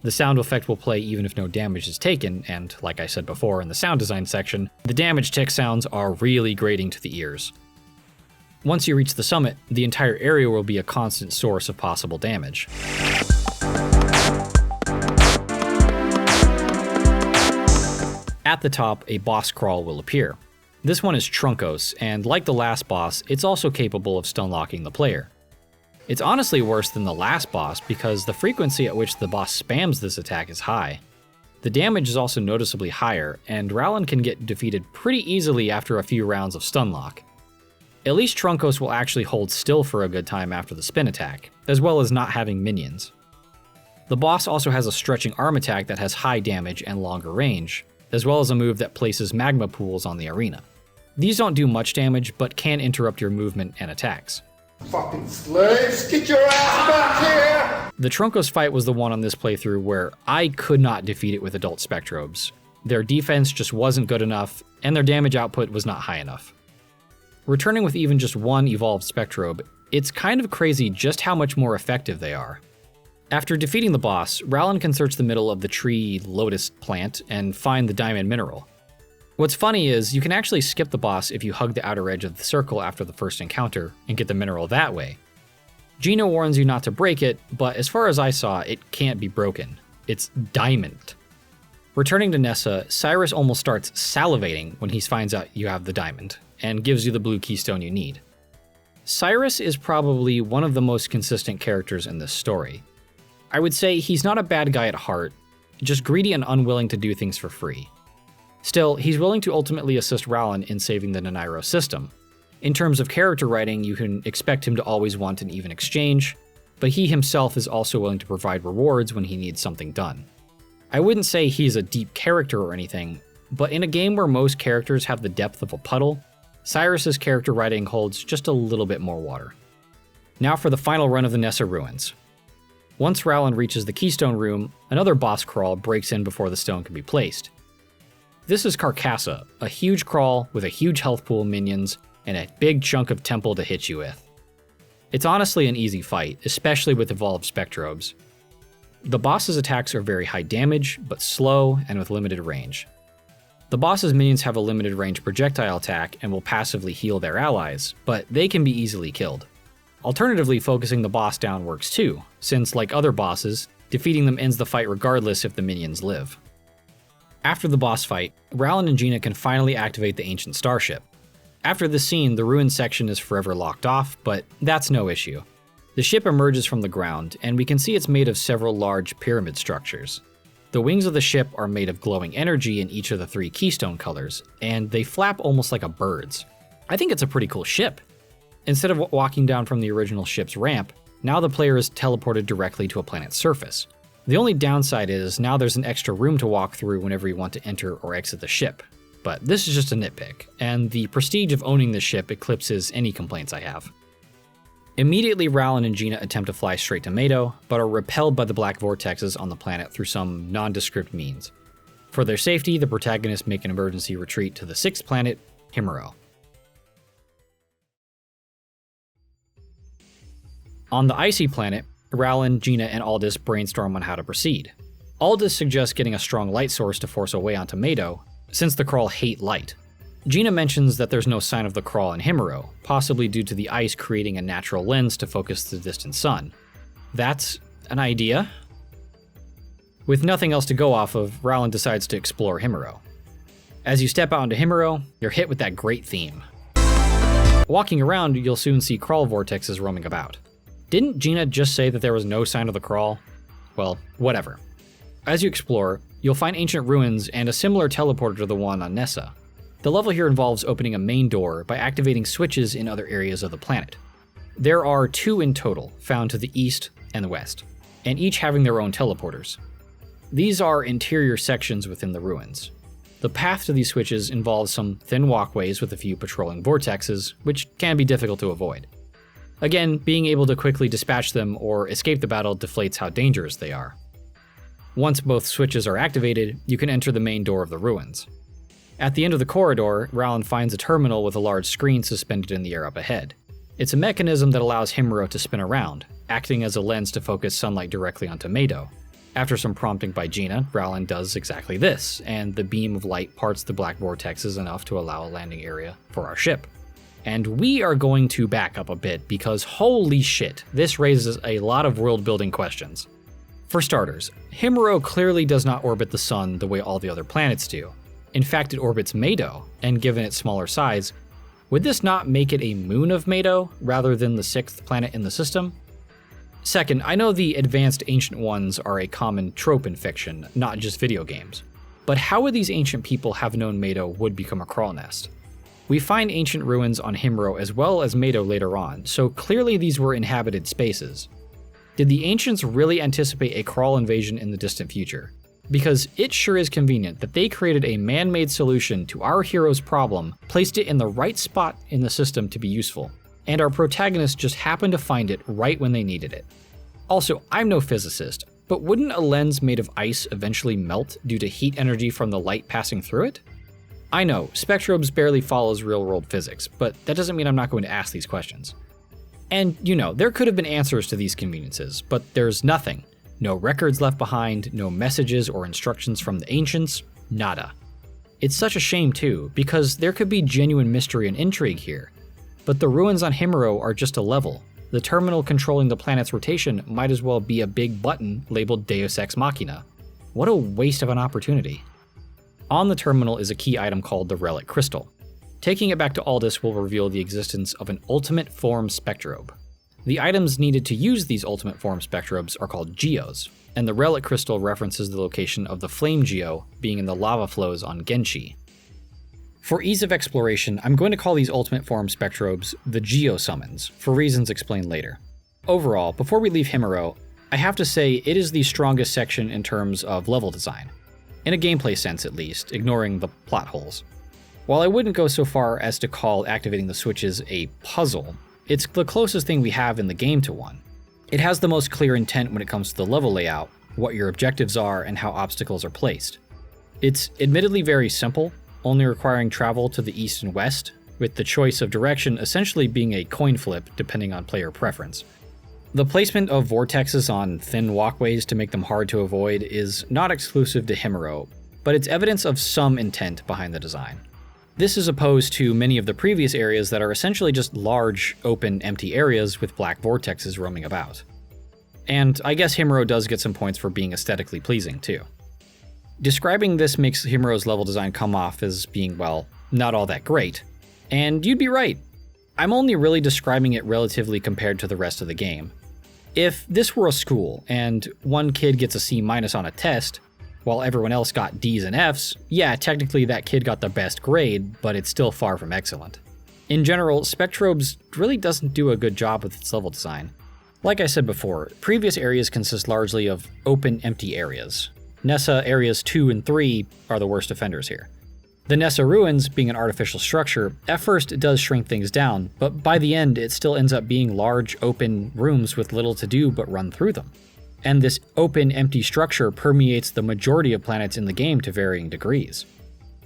The sound effect will play even if no damage is taken, and like I said before in the sound design section, the damage tick sounds are really grating to the ears. Once you reach the summit, the entire area will be a constant source of possible damage. At the top, a boss Krawl will appear. This one is Trunkos, and like the last boss, it's also capable of stun-locking the player. It's honestly worse than the last boss because the frequency at which the boss spams this attack is high. The damage is also noticeably higher, and Rowland can get defeated pretty easily after a few rounds of stun-lock. At least Trunkos will actually hold still for a good time after the spin attack, as well as not having minions. The boss also has a stretching arm attack that has high damage and longer range, as well as a move that places magma pools on the arena. These don't do much damage, but can interrupt your movement and attacks. Fucking slaves, get your ass back here! The Trunkos fight was the one on this playthrough where I could not defeat it with adult Spectrobes. Their defense just wasn't good enough, and their damage output was not high enough. Returning with even just one evolved Spectrobe, it's kind of crazy just how much more effective they are. After defeating the boss, Rowland can search the middle of the tree lotus plant and find the diamond mineral. What's funny is you can actually skip the boss if you hug the outer edge of the circle after the first encounter and get the mineral that way. Gina warns you not to break it, but as far as I saw, it can't be broken. It's diamond. Returning to Nessa, Cyrus almost starts salivating when he finds out you have the diamond, and gives you the blue keystone you need. Cyrus is probably one of the most consistent characters in this story. I would say he's not a bad guy at heart, just greedy and unwilling to do things for free. Still, he's willing to ultimately assist Rowland in saving the Nanairo system. In terms of character writing, you can expect him to always want an even exchange, but he himself is also willing to provide rewards when he needs something done. I wouldn't say he's a deep character or anything, but in a game where most characters have the depth of a puddle, Cyrus's character writing holds just a little bit more water. Now for the final run of the Nessa ruins. Once Rowland reaches the Keystone room, another boss Krawl breaks in before the stone can be placed. This is Carcassa, a huge Krawl with a huge health pool, minions, and a big chunk of temple to hit you with. It's honestly an easy fight, especially with evolved Spectrobes. The boss's attacks are very high damage, but slow and with limited range. The boss's minions have a limited range projectile attack and will passively heal their allies, but they can be easily killed. Alternatively, focusing the boss down works too, since like other bosses, defeating them ends the fight regardless if the minions live. After the boss fight, Rowland and Gina can finally activate the ancient starship. After this scene, the ruin section is forever locked off, but that's no issue. The ship emerges from the ground, and we can see it's made of several large pyramid structures. The wings of the ship are made of glowing energy in each of the 3 keystone colors, and they flap almost like a bird's. I think it's a pretty cool ship. Instead of walking down from the original ship's ramp, now the player is teleported directly to a planet's surface. The only downside is now there's an extra room to walk through whenever you want to enter or exit the ship. But this is just a nitpick, and the prestige of owning this ship eclipses any complaints I have. Immediately, Rowland and Gina attempt to fly straight to Meido, but are repelled by the black vortexes on the planet through some nondescript means. For their safety, the protagonists make an emergency retreat to the 6th planet, Himuro. On the icy planet, Rowland, Gina, and Aldous brainstorm on how to proceed. Aldous suggests getting a strong light source to force a way onto Meido, since the Krawl hate light. Gina mentions that there's no sign of the Krawl in Himuro, possibly due to the ice creating a natural lens to focus the distant sun. That's an idea? With nothing else to go off of, Rowland decides to explore Himuro. As you step out into Himuro, you're hit with that great theme. Walking around, you'll soon see Krawl vortexes roaming about. Didn't Gina just say that there was no sign of the Krawl? Well, whatever. As you explore, you'll find ancient ruins and a similar teleporter to the one on Nessa. The level here involves opening a main door by activating switches in other areas of the planet. There are 2 in total, found to the east and the west, and each having their own teleporters. These are interior sections within the ruins. The path to these switches involves some thin walkways with a few patrolling vortexes, which can be difficult to avoid. Again, being able to quickly dispatch them or escape the battle deflates how dangerous they are. Once both switches are activated, you can enter the main door of the ruins. At the end of the corridor, Rowland finds a terminal with a large screen suspended in the air up ahead. It's a mechanism that allows Himuro to spin around, acting as a lens to focus sunlight directly onto Meido. After some prompting by Gina, Rowland does exactly this, and the beam of light parts the black vortexes enough to allow a landing area for our ship. And we are going to back up a bit because holy shit, this raises a lot of world-building questions. For starters, Himuro clearly does not orbit the sun the way all the other planets do. In fact, it orbits Meido, and given its smaller size, would this not make it a moon of Meido rather than the 6th planet in the system? Second, I know the advanced ancient ones are a common trope in fiction, not just video games. But how would these ancient people have known Meido would become a Krawl nest? We find ancient ruins on Himuro as well as Meido later on, so clearly these were inhabited spaces. Did the ancients really anticipate a Krawl invasion in the distant future? Because it sure is convenient that they created a man-made solution to our hero's problem, placed it in the right spot in the system to be useful, and our protagonists just happened to find it right when they needed it. Also, I'm no physicist, but wouldn't a lens made of ice eventually melt due to heat energy from the light passing through it? I know, Spectrobes barely follows real-world physics, but that doesn't mean I'm not going to ask these questions. And, there could have been answers to these conveniences, but there's nothing. No records left behind, no messages or instructions from the ancients, nada. It's such a shame too, because there could be genuine mystery and intrigue here. But the ruins on Himuro are just a level. The terminal controlling the planet's rotation might as well be a big button labeled Deus Ex Machina. What a waste of an opportunity. On the terminal is a key item called the Relic Crystal. Taking it back to Aldous will reveal the existence of an Ultimate Form Spectrobe. The items needed to use these Ultimate Form Spectrobes are called Geos, and the Relic Crystal references the location of the Flame Geo being in the lava flows on Genshi. For ease of exploration, I'm going to call these Ultimate Form Spectrobes the Geo Summons, for reasons explained later. Overall, before we leave Himuro, I have to say it is the strongest section in terms of level design. In a gameplay sense at least, ignoring the plot holes. While I wouldn't go so far as to call activating the switches a puzzle, it's the closest thing we have in the game to one. It has the most clear intent when it comes to the level layout, what your objectives are, and how obstacles are placed. It's admittedly very simple, only requiring travel to the east and west, with the choice of direction essentially being a coin flip depending on player preference. The placement of vortexes on thin walkways to make them hard to avoid is not exclusive to Himuro, but it's evidence of some intent behind the design. This is opposed to many of the previous areas that are essentially just large, open, empty areas with black vortexes roaming about. And I guess Himuro does get some points for being aesthetically pleasing too. Describing this makes Himuro's level design come off as being, well, not all that great. And you'd be right. I'm only really describing it relatively compared to the rest of the game. If this were a school, and one kid gets a C- on a test, while everyone else got Ds and Fs, yeah, technically that kid got the best grade, but it's still far from excellent. In general, Spectrobes really doesn't do a good job with its level design. Like I said before, previous areas consist largely of open, empty areas. Nessa areas 2 and 3 are the worst offenders here. The Nessa ruins, being an artificial structure, at first it does shrink things down, but by the end it still ends up being large, open rooms with little to do but run through them. And this open, empty structure permeates the majority of planets in the game to varying degrees.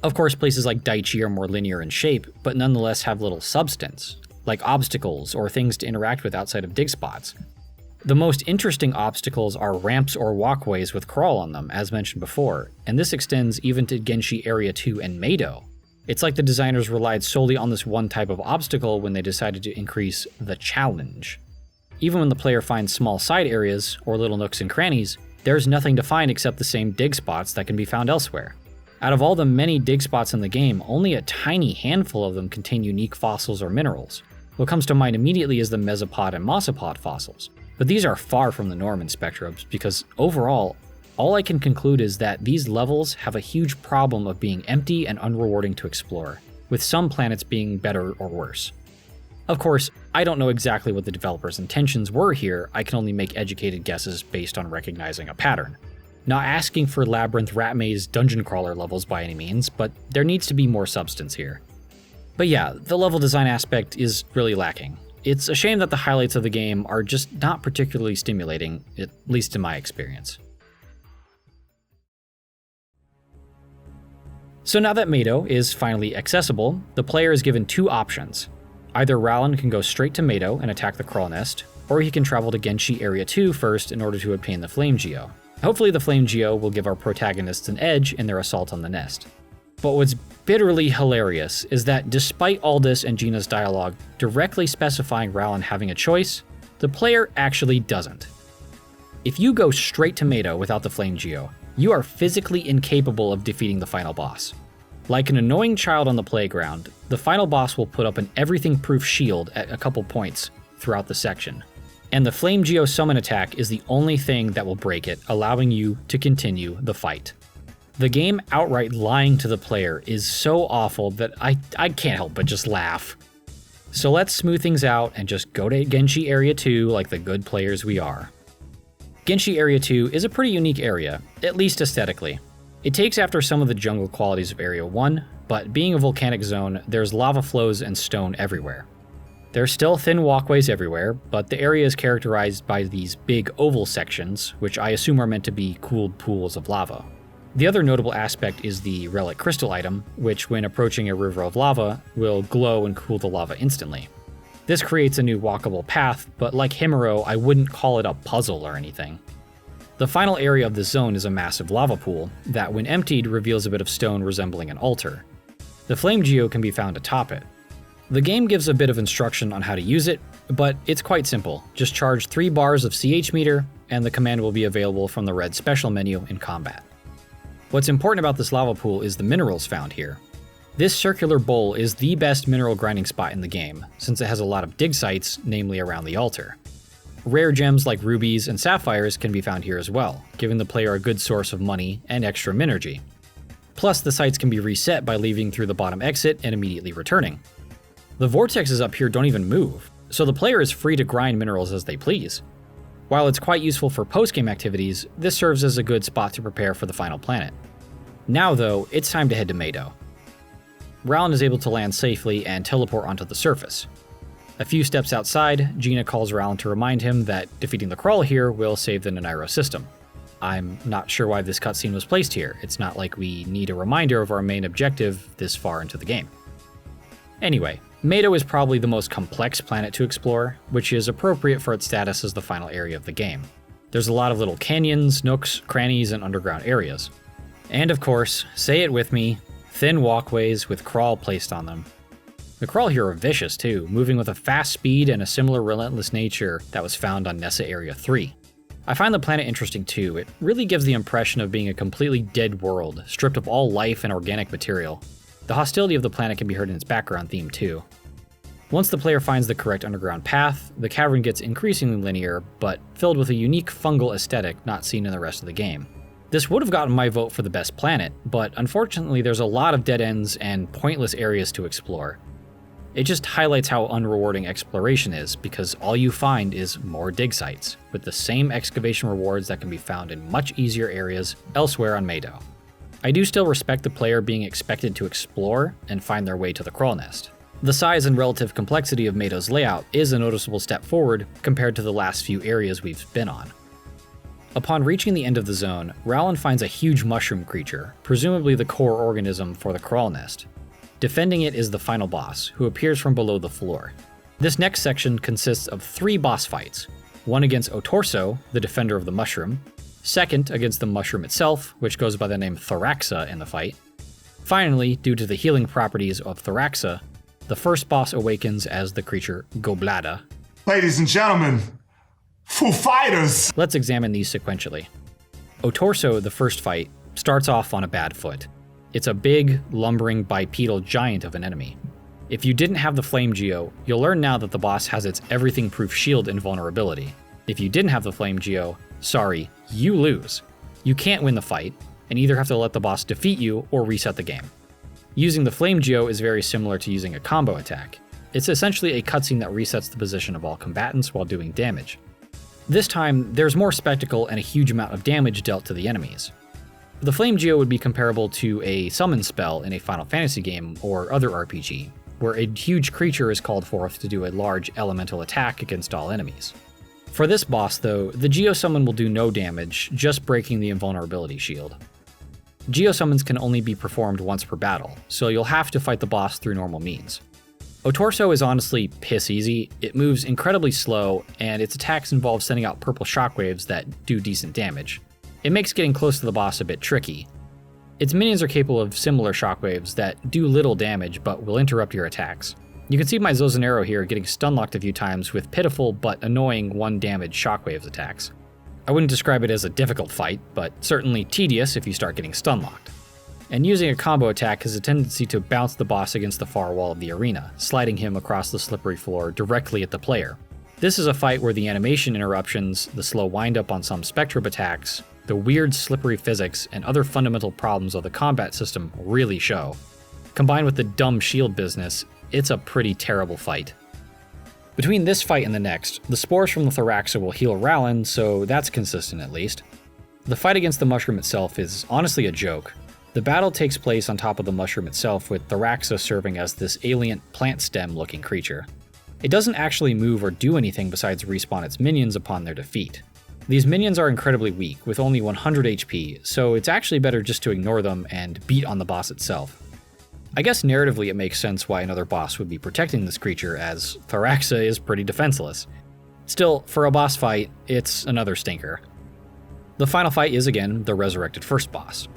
Of course, places like Daichi are more linear in shape, but nonetheless have little substance, like obstacles or things to interact with outside of dig spots. The most interesting obstacles are ramps or walkways with Krawl on them, as mentioned before, and this extends even to Genshi Area 2 and Meido. It's like the designers relied solely on this one type of obstacle when they decided to increase the challenge. Even when the player finds small side areas, or little nooks and crannies, there's nothing to find except the same dig spots that can be found elsewhere. Out of all the many dig spots in the game, only a tiny handful of them contain unique fossils or minerals. What comes to mind immediately is the mesopod and mossopod fossils, but these are far from the norm in Spectrobes because overall, all I can conclude is that these levels have a huge problem of being empty and unrewarding to explore, with some planets being better or worse. Of course, I don't know exactly what the developers' intentions were here, I can only make educated guesses based on recognizing a pattern. Not asking for Labyrinth Rat Maze dungeon crawler levels by any means, but there needs to be more substance here. But yeah, the level design aspect is really lacking. It's a shame that the highlights of the game are just not particularly stimulating, at least in my experience. So now that Meido is finally accessible, the player is given two options. Either Rowland can go straight to Meido and attack the Krawl nest, or he can travel to Genshi Area 2 first in order to obtain the Flame Geo. Hopefully the Flame Geo will give our protagonists an edge in their assault on the nest. But what's bitterly hilarious is that despite Aldous and Gina's dialogue directly specifying Rowland having a choice, the player actually doesn't. If you go straight to Meido without the Flame Geo, you are physically incapable of defeating the final boss. Like an annoying child on the playground, the final boss will put up an everything-proof shield at a couple points throughout the section. And the Flame Geo summon attack is the only thing that will break it, allowing you to continue the fight. The game outright lying to the player is so awful that I can't help but just laugh. So let's smooth things out and just go to Genshi Area 2 like the good players we are. Genshi Area 2 is a pretty unique area, at least aesthetically. It takes after some of the jungle qualities of Area 1, but being a volcanic zone, there's lava flows and stone everywhere. There's still thin walkways everywhere, but the area is characterized by these big oval sections, which I assume are meant to be cooled pools of lava. The other notable aspect is the relic crystal item, which when approaching a river of lava, will glow and cool the lava instantly. This creates a new walkable path, but like Himuro, I wouldn't call it a puzzle or anything. The final area of the zone is a massive lava pool that, when emptied, reveals a bit of stone resembling an altar. The Flame Geo can be found atop it. The game gives a bit of instruction on how to use it, but it's quite simple. Just charge 3 bars of CH meter, and the command will be available from the red special menu in combat. What's important about this lava pool is the minerals found here. This circular bowl is the best mineral grinding spot in the game, since it has a lot of dig sites, namely around the altar. Rare gems like rubies and sapphires can be found here as well, giving the player a good source of money and extra minergy. Plus, the sites can be reset by leaving through the bottom exit and immediately returning. The vortexes up here don't even move, so the player is free to grind minerals as they please. While it's quite useful for post-game activities, this serves as a good spot to prepare for the final planet. Now though, it's time to head to Meido. Rowland is able to land safely and teleport onto the surface. A few steps outside, Gina calls Rowland to remind him that defeating the Krawl here will save the Nanairo system. I'm not sure why this cutscene was placed here, it's not like we need a reminder of our main objective this far into the game. Anyway, Meido is probably the most complex planet to explore, which is appropriate for its status as the final area of the game. There's a lot of little canyons, nooks, crannies, and underground areas. And of course, say it with me, thin walkways with Krawl placed on them. The Krawl here are vicious too, moving with a fast speed and a similar relentless nature that was found on Nessa Area 3. I find the planet interesting too. It really gives the impression of being a completely dead world, stripped of all life and organic material. The hostility of the planet can be heard in its background theme too. Once the player finds the correct underground path, the cavern gets increasingly linear, but filled with a unique fungal aesthetic not seen in the rest of the game. This would have gotten my vote for the best planet, but unfortunately there's a lot of dead ends and pointless areas to explore. It just highlights how unrewarding exploration is, because all you find is more dig sites, with the same excavation rewards that can be found in much easier areas elsewhere on Meido. I do still respect the player being expected to explore and find their way to the Krawl nest. The size and relative complexity of Meido's layout is a noticeable step forward compared to the last few areas we've been on. Upon reaching the end of the zone, Rowland finds a huge mushroom creature, presumably the core organism for the Krawl nest. Defending it is the final boss, who appears from below the floor. This next section consists of 3 boss fights, one against Otorso, the defender of the mushroom, second against the mushroom itself, which goes by the name Thoraxa in the fight. Finally, due to the healing properties of Thoraxa, the first boss awakens as the creature Goblada. Ladies and gentlemen, Foo Fighters! Let's examine these sequentially. Otorso, the first fight, starts off on a bad foot. It's a big, lumbering, bipedal giant of an enemy. If you didn't have the Flame Geo, you'll learn now that the boss has its everything-proof shield invulnerability. If you didn't have the Flame Geo, sorry, you lose. You can't win the fight, and either have to let the boss defeat you or reset the game. Using the Flame Geo is very similar to using a combo attack. It's essentially a cutscene that resets the position of all combatants while doing damage. This time, there's more spectacle and a huge amount of damage dealt to the enemies. The Flame Geo would be comparable to a summon spell in a Final Fantasy game or other RPG, where a huge creature is called forth to do a large elemental attack against all enemies. For this boss though, the Geo Summon will do no damage, just breaking the invulnerability shield. Geo Summons can only be performed once per battle, so you'll have to fight the boss through normal means. Otorso is honestly piss easy, it moves incredibly slow, and its attacks involve sending out purple shockwaves that do decent damage. It makes getting close to the boss a bit tricky. Its minions are capable of similar shockwaves that do little damage but will interrupt your attacks. You can see my Zozanero here getting stun-locked a few times with pitiful but annoying 1 damage shockwaves attacks. I wouldn't describe it as a difficult fight, but certainly tedious if you start getting stun-locked. And using a combo attack has a tendency to bounce the boss against the far wall of the arena, sliding him across the slippery floor directly at the player. This is a fight where the animation interruptions, the slow wind-up on some Spectrobe attacks, the weird slippery physics, and other fundamental problems of the combat system really show. Combined with the dumb shield business, it's a pretty terrible fight. Between this fight and the next, the spores from the Thoraxa will heal Rallin, so that's consistent at least. The fight against the mushroom itself is honestly a joke. The battle takes place on top of the mushroom itself, with Thoraxa serving as this alien plant stem looking creature. It doesn't actually move or do anything besides respawn its minions upon their defeat. These minions are incredibly weak, with only 100 HP, so it's actually better just to ignore them and beat on the boss itself. I guess narratively it makes sense why another boss would be protecting this creature, as Thoraxa is pretty defenseless. Still, for a boss fight, it's another stinker. The final fight is again the resurrected first boss.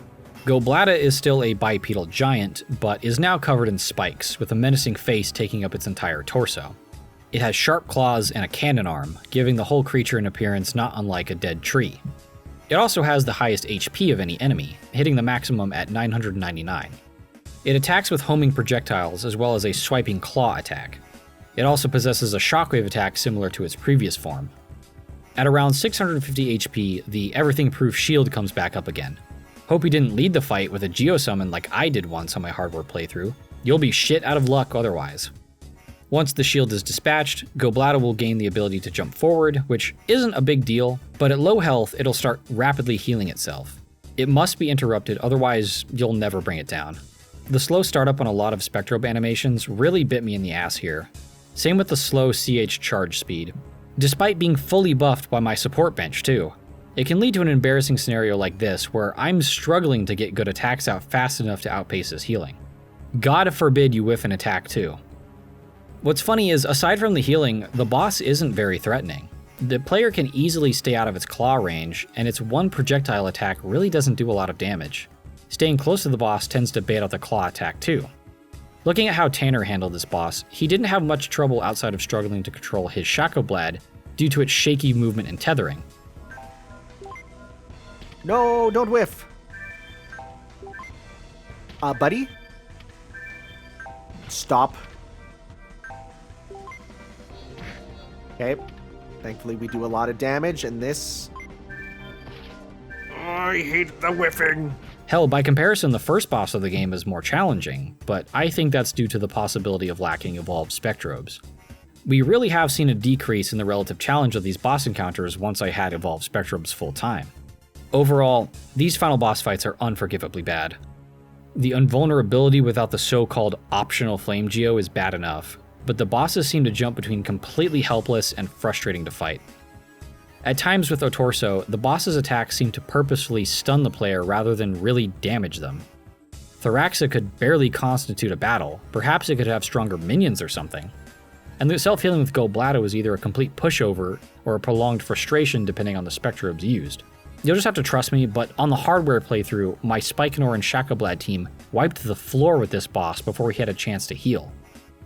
Goblata is still a bipedal giant, but is now covered in spikes, with a menacing face taking up its entire torso. It has sharp claws and a cannon arm, giving the whole creature an appearance not unlike a dead tree. It also has the highest HP of any enemy, hitting the maximum at 999. It attacks with homing projectiles as well as a swiping claw attack. It also possesses a shockwave attack similar to its previous form. At around 650 HP, the everything-proof shield comes back up again. Hope you didn't lead the fight with a Geosummon like I did once on my hardware playthrough. You'll be shit out of luck otherwise. Once the shield is dispatched, Goblata will gain the ability to jump forward, which isn't a big deal, but at low health it'll start rapidly healing itself. It must be interrupted, otherwise you'll never bring it down. The slow startup on a lot of Spectrobe animations really bit me in the ass here. Same with the slow CH charge speed, despite being fully buffed by my support bench too. It can lead to an embarrassing scenario like this, where I'm struggling to get good attacks out fast enough to outpace his healing. God forbid you whiff an attack too. What's funny is, aside from the healing, the boss isn't very threatening. The player can easily stay out of its claw range, and its one projectile attack really doesn't do a lot of damage. Staying close to the boss tends to bait out the claw attack too. Looking at how Tanner handled this boss, he didn't have much trouble outside of struggling to control his Shacoblad due to its shaky movement and tethering. No, don't whiff. Buddy? Stop. Okay. Thankfully we do a lot of damage, and this... I hate the whiffing. Hell, by comparison, the first boss of the game is more challenging, but I think that's due to the possibility of lacking evolved Spectrobes. We really have seen a decrease in the relative challenge of these boss encounters once I had evolved Spectrobes full time. Overall, these final boss fights are unforgivably bad. The invulnerability without the so-called optional Flame Geo is bad enough, but the bosses seem to jump between completely helpless and frustrating to fight. At times with Otorso, the boss's attacks seem to purposefully stun the player rather than really damage them. Thoraxa could barely constitute a battle, perhaps it could have stronger minions or something. And the self-healing with Goblata was either a complete pushover or a prolonged frustration depending on the Spectrobes used. You'll just have to trust me, but on the hardware playthrough, my Spikenor and Shacoblad team wiped the floor with this boss before he had a chance to heal.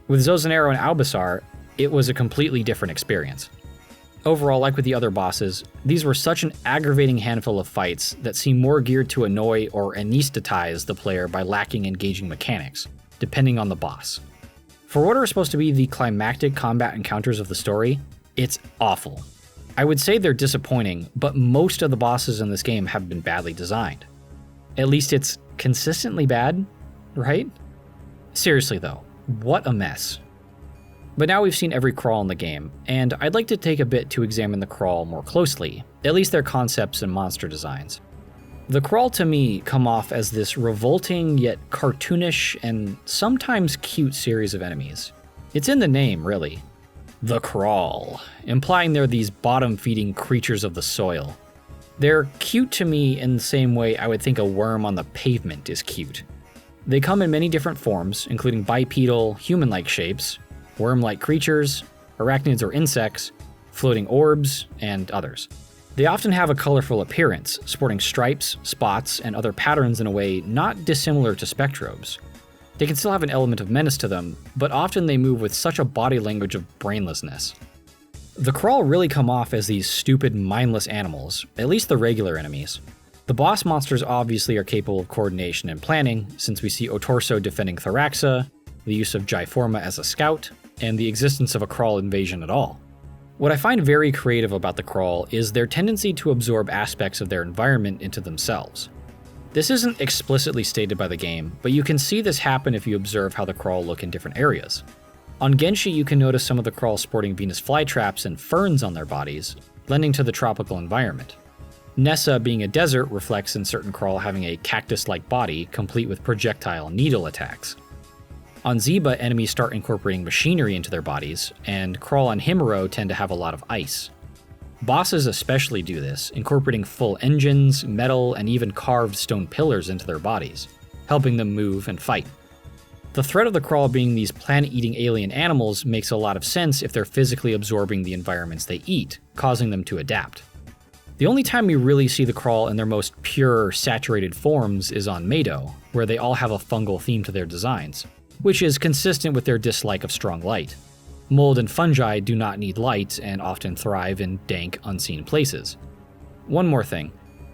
With Zozanero and Albasar, it was a completely different experience. Overall, like with the other bosses, these were such an aggravating handful of fights that seem more geared to annoy or anesthetize the player by lacking engaging mechanics, depending on the boss. For what are supposed to be the climactic combat encounters of the story, it's awful. I would say they're disappointing, but most of the bosses in this game have been badly designed. At least it's consistently bad, right? Seriously though, what a mess. But now we've seen every Krawl in the game, and I'd like to take a bit to examine the Krawl more closely, at least their concepts and monster designs. The Krawl to me come off as this revolting yet cartoonish and sometimes cute series of enemies. It's in the name, really. The Krawl, implying they're these bottom-feeding creatures of the soil. They're cute to me in the same way I would think a worm on the pavement is cute. They come in many different forms, including bipedal, human-like shapes, worm-like creatures, arachnids or insects, floating orbs, and others. They often have a colorful appearance, sporting stripes, spots, and other patterns in a way not dissimilar to Spectrobes. They can still have an element of menace to them, but often they move with such a body language of brainlessness. The Krawl really come off as these stupid, mindless animals, at least the regular enemies. The boss monsters obviously are capable of coordination and planning, since we see Otorso defending Thoraxa, the use of Jiforma as a scout, and the existence of a Krawl invasion at all. What I find very creative about the Krawl is their tendency to absorb aspects of their environment into themselves. This isn't explicitly stated by the game, but you can see this happen if you observe how the Krawl look in different areas. On Genshi, you can notice some of the Krawl sporting Venus flytraps and ferns on their bodies, lending to the tropical environment. Nessa, being a desert, reflects in certain Krawl having a cactus-like body, complete with projectile needle attacks. On Ziba, enemies start incorporating machinery into their bodies, and Krawl and Himuro tend to have a lot of ice. Bosses especially do this, incorporating full engines, metal, and even carved stone pillars into their bodies, helping them move and fight. The threat of the Krawl being these planet-eating alien animals makes a lot of sense if they're physically absorbing the environments they eat, causing them to adapt. The only time we really see the Krawl in their most pure, saturated forms is on Meido, where they all have a fungal theme to their designs, which is consistent with their dislike of strong light. Mold and fungi do not need light and often thrive in dank, unseen places. One more thing.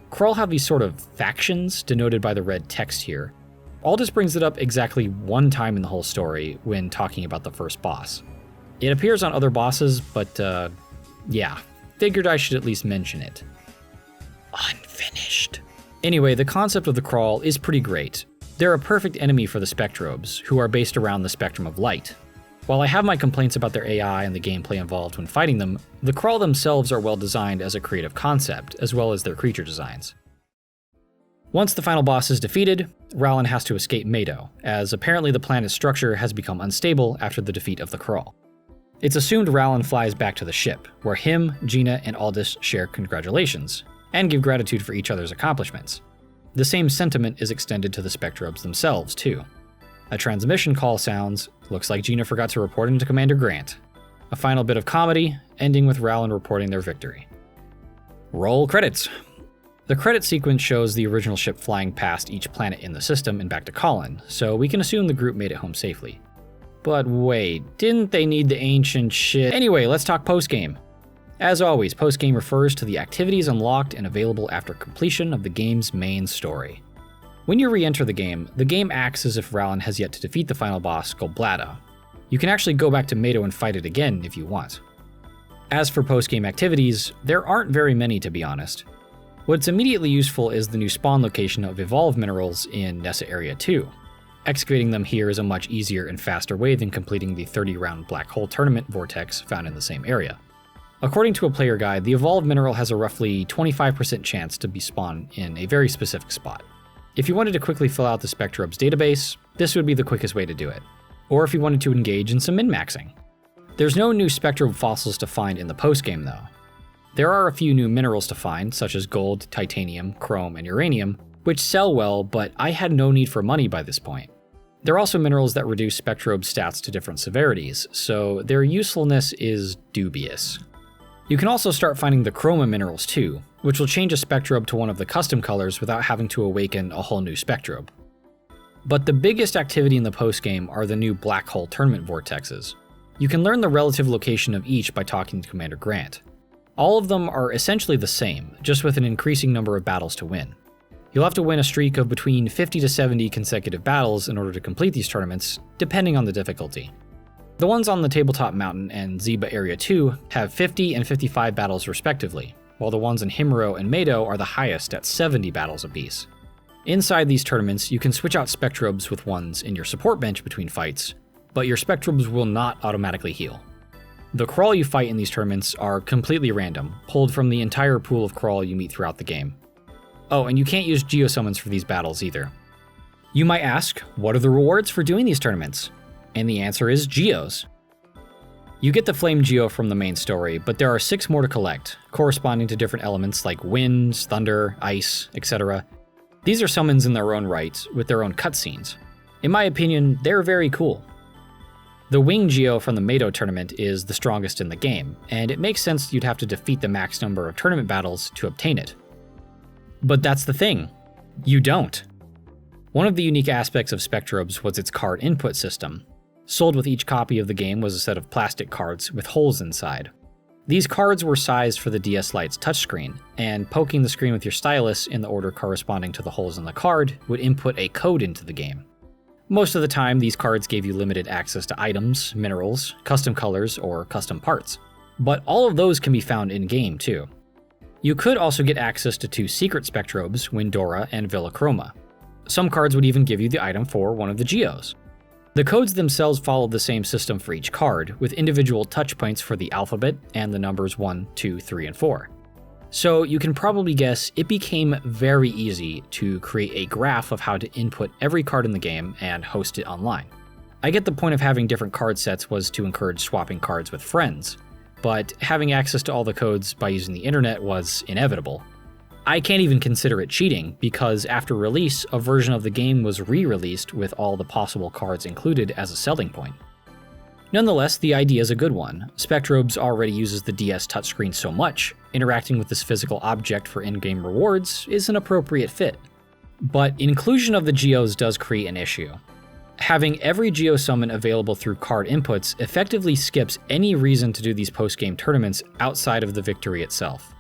Krawl have these sort of factions, denoted by the red text here. Aldous brings it up exactly one time in the whole story when talking about the first boss. It appears on other bosses, but yeah, figured I should at least mention it. Unfinished. Anyway, the concept of the Krawl is pretty great. They're a perfect enemy for the Spectrobes, who are based around the spectrum of light. While I have my complaints about their AI and the gameplay involved when fighting them, the Krawl themselves are well designed as a creative concept, as well as their creature designs. Once the final boss is defeated, Rowland has to escape Meido, as apparently the planet's structure has become unstable after the defeat of the Krawl. It's assumed Rowland flies back to the ship, where him, Gina, and Aldous share congratulations, and give gratitude for each other's accomplishments. The same sentiment is extended to the Spectrobes themselves, too. A transmission call sounds, looks like Gina forgot to report into Commander Grant. A final bit of comedy, ending with Rowland reporting their victory. Roll credits. The credit sequence shows the original ship flying past each planet in the system and back to Kollin, so we can assume the group made it home safely. But wait, didn't they need the ancient shit? Anyway, let's talk postgame. As always, postgame refers to the activities unlocked and available after completion of the game's main story. When you re-enter the game acts as if Rowland has yet to defeat the final boss, Golblada. You can actually go back to Meido and fight it again if you want. As for postgame activities, there aren't very many, to be honest. What's immediately useful is the new spawn location of evolved minerals in Nessa Area 2. Excavating them here is a much easier and faster way than completing the 30-round black hole tournament vortex found in the same area. According to a player guide, the evolved mineral has a roughly 25% chance to be spawned in a very specific spot. If you wanted to quickly fill out the Spectrobes database, this would be the quickest way to do it. Or if you wanted to engage in some min-maxing. There's no new Spectrobe fossils to find in the postgame though. There are a few new minerals to find, such as gold, titanium, chrome, and uranium, which sell well, but I had no need for money by this point. There are also minerals that reduce Spectrobe stats to different severities, so their usefulness is dubious. You can also start finding the chroma minerals too, which will change a Spectrobe to one of the custom colors without having to awaken a whole new Spectrobe. But the biggest activity in the postgame are the new black hole tournament vortexes. You can learn the relative location of each by talking to Commander Grant. All of them are essentially the same, just with an increasing number of battles to win. You'll have to win a streak of between 50 to 70 consecutive battles in order to complete these tournaments, depending on the difficulty. The ones on the Tabletop Mountain and Ziba Area 2 have 50 and 55 battles respectively, while the ones in Himuro and Meido are the highest at 70 battles apiece. Inside these tournaments, you can switch out Spectrobes with ones in your support bench between fights, but your Spectrobes will not automatically heal. The Krawl you fight in these tournaments are completely random, pulled from the entire pool of Krawl you meet throughout the game. Oh, and you can't use Geosummons for these battles either. You might ask, what are the rewards for doing these tournaments? And the answer is Geos. You get the Flame Geo from the main story, but there are 6 more to collect, corresponding to different elements like winds, thunder, ice, etc. These are summons in their own right, with their own cutscenes. In my opinion, they're very cool. The Wing Geo from the Meido tournament is the strongest in the game, and it makes sense you'd have to defeat the max number of tournament battles to obtain it. But that's the thing, you don't. One of the unique aspects of Spectrobes was its card input system. Sold with each copy of the game was a set of plastic cards with holes inside. These cards were sized for the DS Lite's touchscreen, and poking the screen with your stylus in the order corresponding to the holes in the card would input a code into the game. Most of the time, these cards gave you limited access to items, minerals, custom colors, or custom parts. But all of those can be found in-game too. You could also get access to 2 secret Spectrobes, Windora and Villachroma. Some cards would even give you the item for one of the Geos. The codes themselves followed the same system for each card, with individual touch points for the alphabet and the numbers 1, 2, 3, and 4. So you can probably guess it became very easy to create a graph of how to input every card in the game and host it online. I get the point of having different card sets was to encourage swapping cards with friends, but having access to all the codes by using the internet was inevitable. I can't even consider it cheating, because after release, a version of the game was re-released with all the possible cards included as a selling point. Nonetheless, the idea is a good one. Spectrobes already uses the DS touchscreen so much, interacting with this physical object for in-game rewards is an appropriate fit. But inclusion of the Geos does create an issue. Having every Geo summon available through card inputs effectively skips any reason to do these post-game tournaments outside of the victory itself.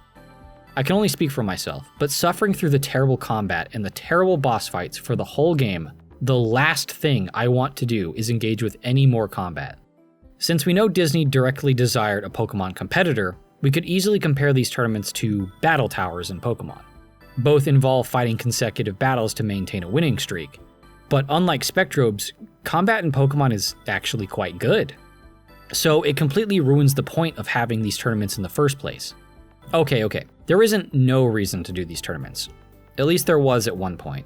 I can only speak for myself, but suffering through the terrible combat and the terrible boss fights for the whole game, the last thing I want to do is engage with any more combat. Since we know Disney directly desired a Pokemon competitor, we could easily compare these tournaments to battle towers in Pokemon. Both involve fighting consecutive battles to maintain a winning streak. But unlike Spectrobes, combat in Pokemon is actually quite good. So it completely ruins the point of having these tournaments in the first place. Okay, there isn't no reason to do these tournaments. At least there was at one point.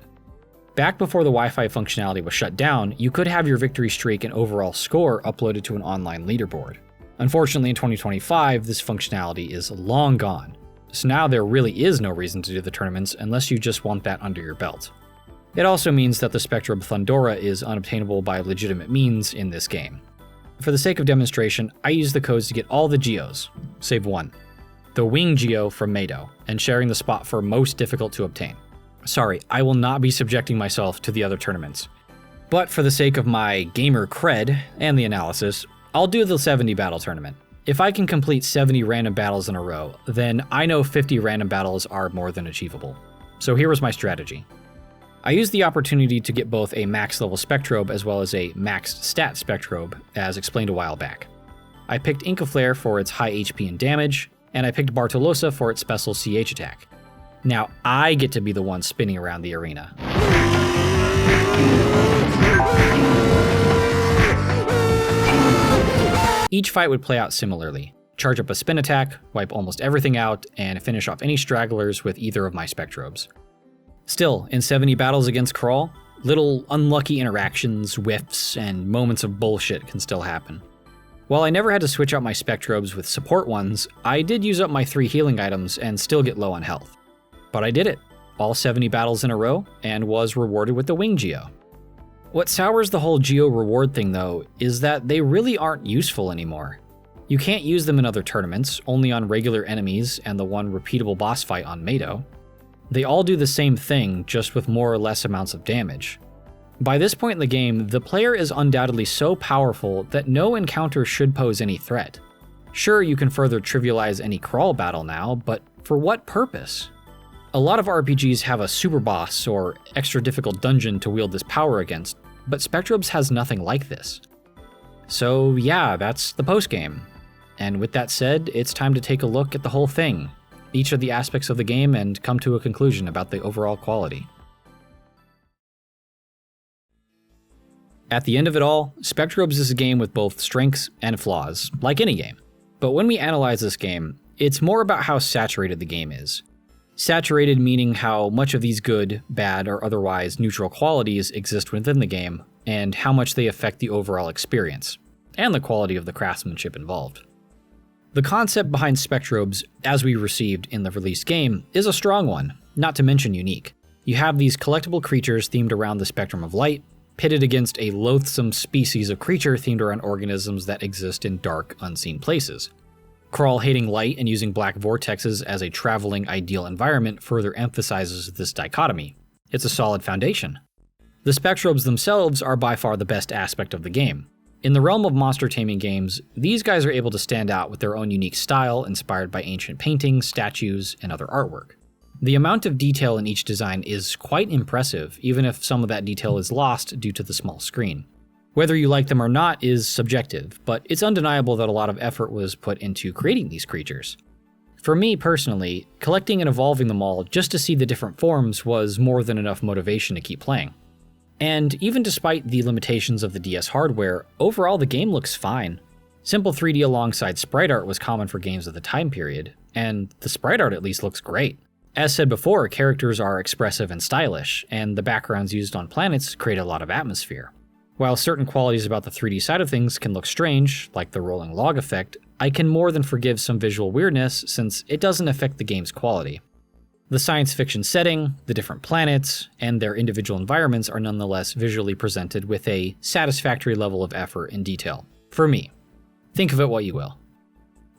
Back before the Wi-Fi functionality was shut down, you could have your victory streak and overall score uploaded to an online leaderboard. Unfortunately, in 2025, this functionality is long gone. So now there really is no reason to do the tournaments unless you just want that under your belt. It also means that the Spectrobe Thundora is unobtainable by legitimate means in this game. For the sake of demonstration, I use the codes to get all the Geos, save one. The Wing Geo from Meido, and sharing the spot for most difficult to obtain. Sorry, I will not be subjecting myself to the other tournaments. But for the sake of my gamer cred and the analysis, I'll do the 70 battle tournament. If I can complete 70 random battles in a row, then I know 50 random battles are more than achievable. So here was my strategy. I used the opportunity to get both a max level Spectrobe as well as a maxed stat Spectrobe, as explained a while back. I picked Incaflare for its high HP and damage, and I picked Bartolosa for its special CH attack. Now I get to be the one spinning around the arena. Each fight would play out similarly. Charge up a spin attack, wipe almost everything out, and finish off any stragglers with either of my Spectrobes. Still, in 70 battles against Krawl, little unlucky interactions, whiffs, and moments of bullshit can still happen. While I never had to switch out my Spectrobes with support ones, I did use up my 3 healing items and still get low on health. But I did it, all 70 battles in a row, and was rewarded with the Wing Geo. What sours the whole Geo reward thing though, is that they really aren't useful anymore. You can't use them in other tournaments, only on regular enemies and the one repeatable boss fight on Meido. They all do the same thing, just with more or less amounts of damage. By this point in the game, the player is undoubtedly so powerful that no encounter should pose any threat. Sure, you can further trivialize any Krawl battle now, but for what purpose? A lot of RPGs have a super boss or extra difficult dungeon to wield this power against, but Spectrobes has nothing like this. So yeah, that's the postgame. And with that said, it's time to take a look at the whole thing, each of the aspects of the game, and come to a conclusion about the overall quality. At the end of it all, Spectrobes is a game with both strengths and flaws, like any game. But when we analyze this game, it's more about how saturated the game is. Saturated meaning how much of these good, bad, or otherwise neutral qualities exist within the game, and how much they affect the overall experience, and the quality of the craftsmanship involved. The concept behind Spectrobes, as we received in the released game, is a strong one, not to mention unique. You have these collectible creatures themed around the spectrum of light, pitted against a loathsome species of creature themed around organisms that exist in dark, unseen places. Krawl hating light and using black vortexes as a traveling ideal environment further emphasizes this dichotomy. It's a solid foundation. The Spectrobes themselves are by far the best aspect of the game. In the realm of monster taming games, these guys are able to stand out with their own unique style inspired by ancient paintings, statues, and other artwork. The amount of detail in each design is quite impressive, even if some of that detail is lost due to the small screen. Whether you like them or not is subjective, but it's undeniable that a lot of effort was put into creating these creatures. For me personally, collecting and evolving them all just to see the different forms was more than enough motivation to keep playing. And even despite the limitations of the DS hardware, overall the game looks fine. Simple 3D alongside sprite art was common for games of the time period, and the sprite art at least looks great. As said before, characters are expressive and stylish, and the backgrounds used on planets create a lot of atmosphere. While certain qualities about the 3D side of things can look strange, like the rolling log effect, I can more than forgive some visual weirdness since it doesn't affect the game's quality. The science fiction setting, the different planets, and their individual environments are nonetheless visually presented with a satisfactory level of effort and detail. For me. Think of it what you will.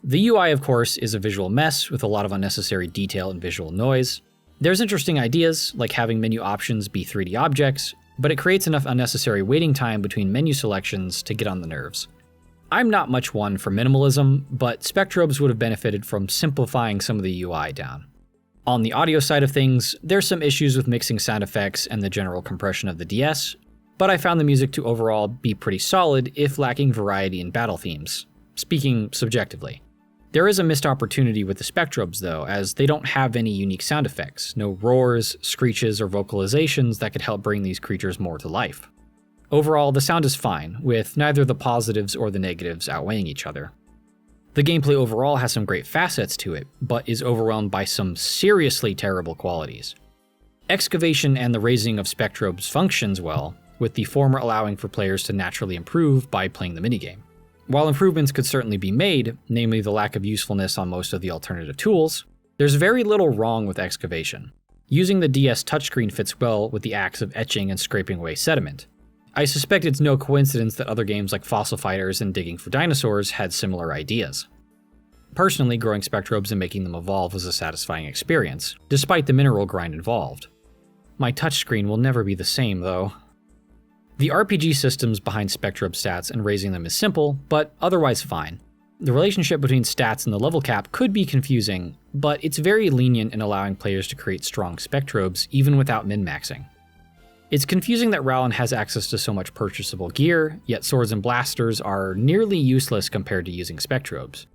The UI, of course, is a visual mess with a lot of unnecessary detail and visual noise. There's interesting ideas, like having menu options be 3D objects, but it creates enough unnecessary waiting time between menu selections to get on the nerves. I'm not much one for minimalism, but Spectrobes would have benefited from simplifying some of the UI down. On the audio side of things, there's some issues with mixing sound effects and the general compression of the DS, but I found the music to overall be pretty solid if lacking variety in battle themes, speaking subjectively. There is a missed opportunity with the Spectrobes though, as they don't have any unique sound effects, no roars, screeches, or vocalizations that could help bring these creatures more to life. Overall, the sound is fine, with neither the positives or the negatives outweighing each other. The gameplay overall has some great facets to it, but is overwhelmed by some seriously terrible qualities. Excavation and the raising of Spectrobes functions well, with the former allowing for players to naturally improve by playing the minigame. While improvements could certainly be made, namely the lack of usefulness on most of the alternative tools, there's very little wrong with Excavation. Using the DS touchscreen fits well with the acts of etching and scraping away sediment. I suspect it's no coincidence that other games like Fossil Fighters and Digging for Dinosaurs had similar ideas. Personally, growing Spectrobes and making them evolve was a satisfying experience, despite the mineral grind involved. My touchscreen will never be the same, though. The RPG systems behind Spectrobe stats and raising them is simple, but otherwise fine. The relationship between stats and the level cap could be confusing, but it's very lenient in allowing players to create strong Spectrobes even without min-maxing. It's confusing that Rowland has access to so much purchasable gear, yet swords and blasters are nearly useless compared to using Spectrobes.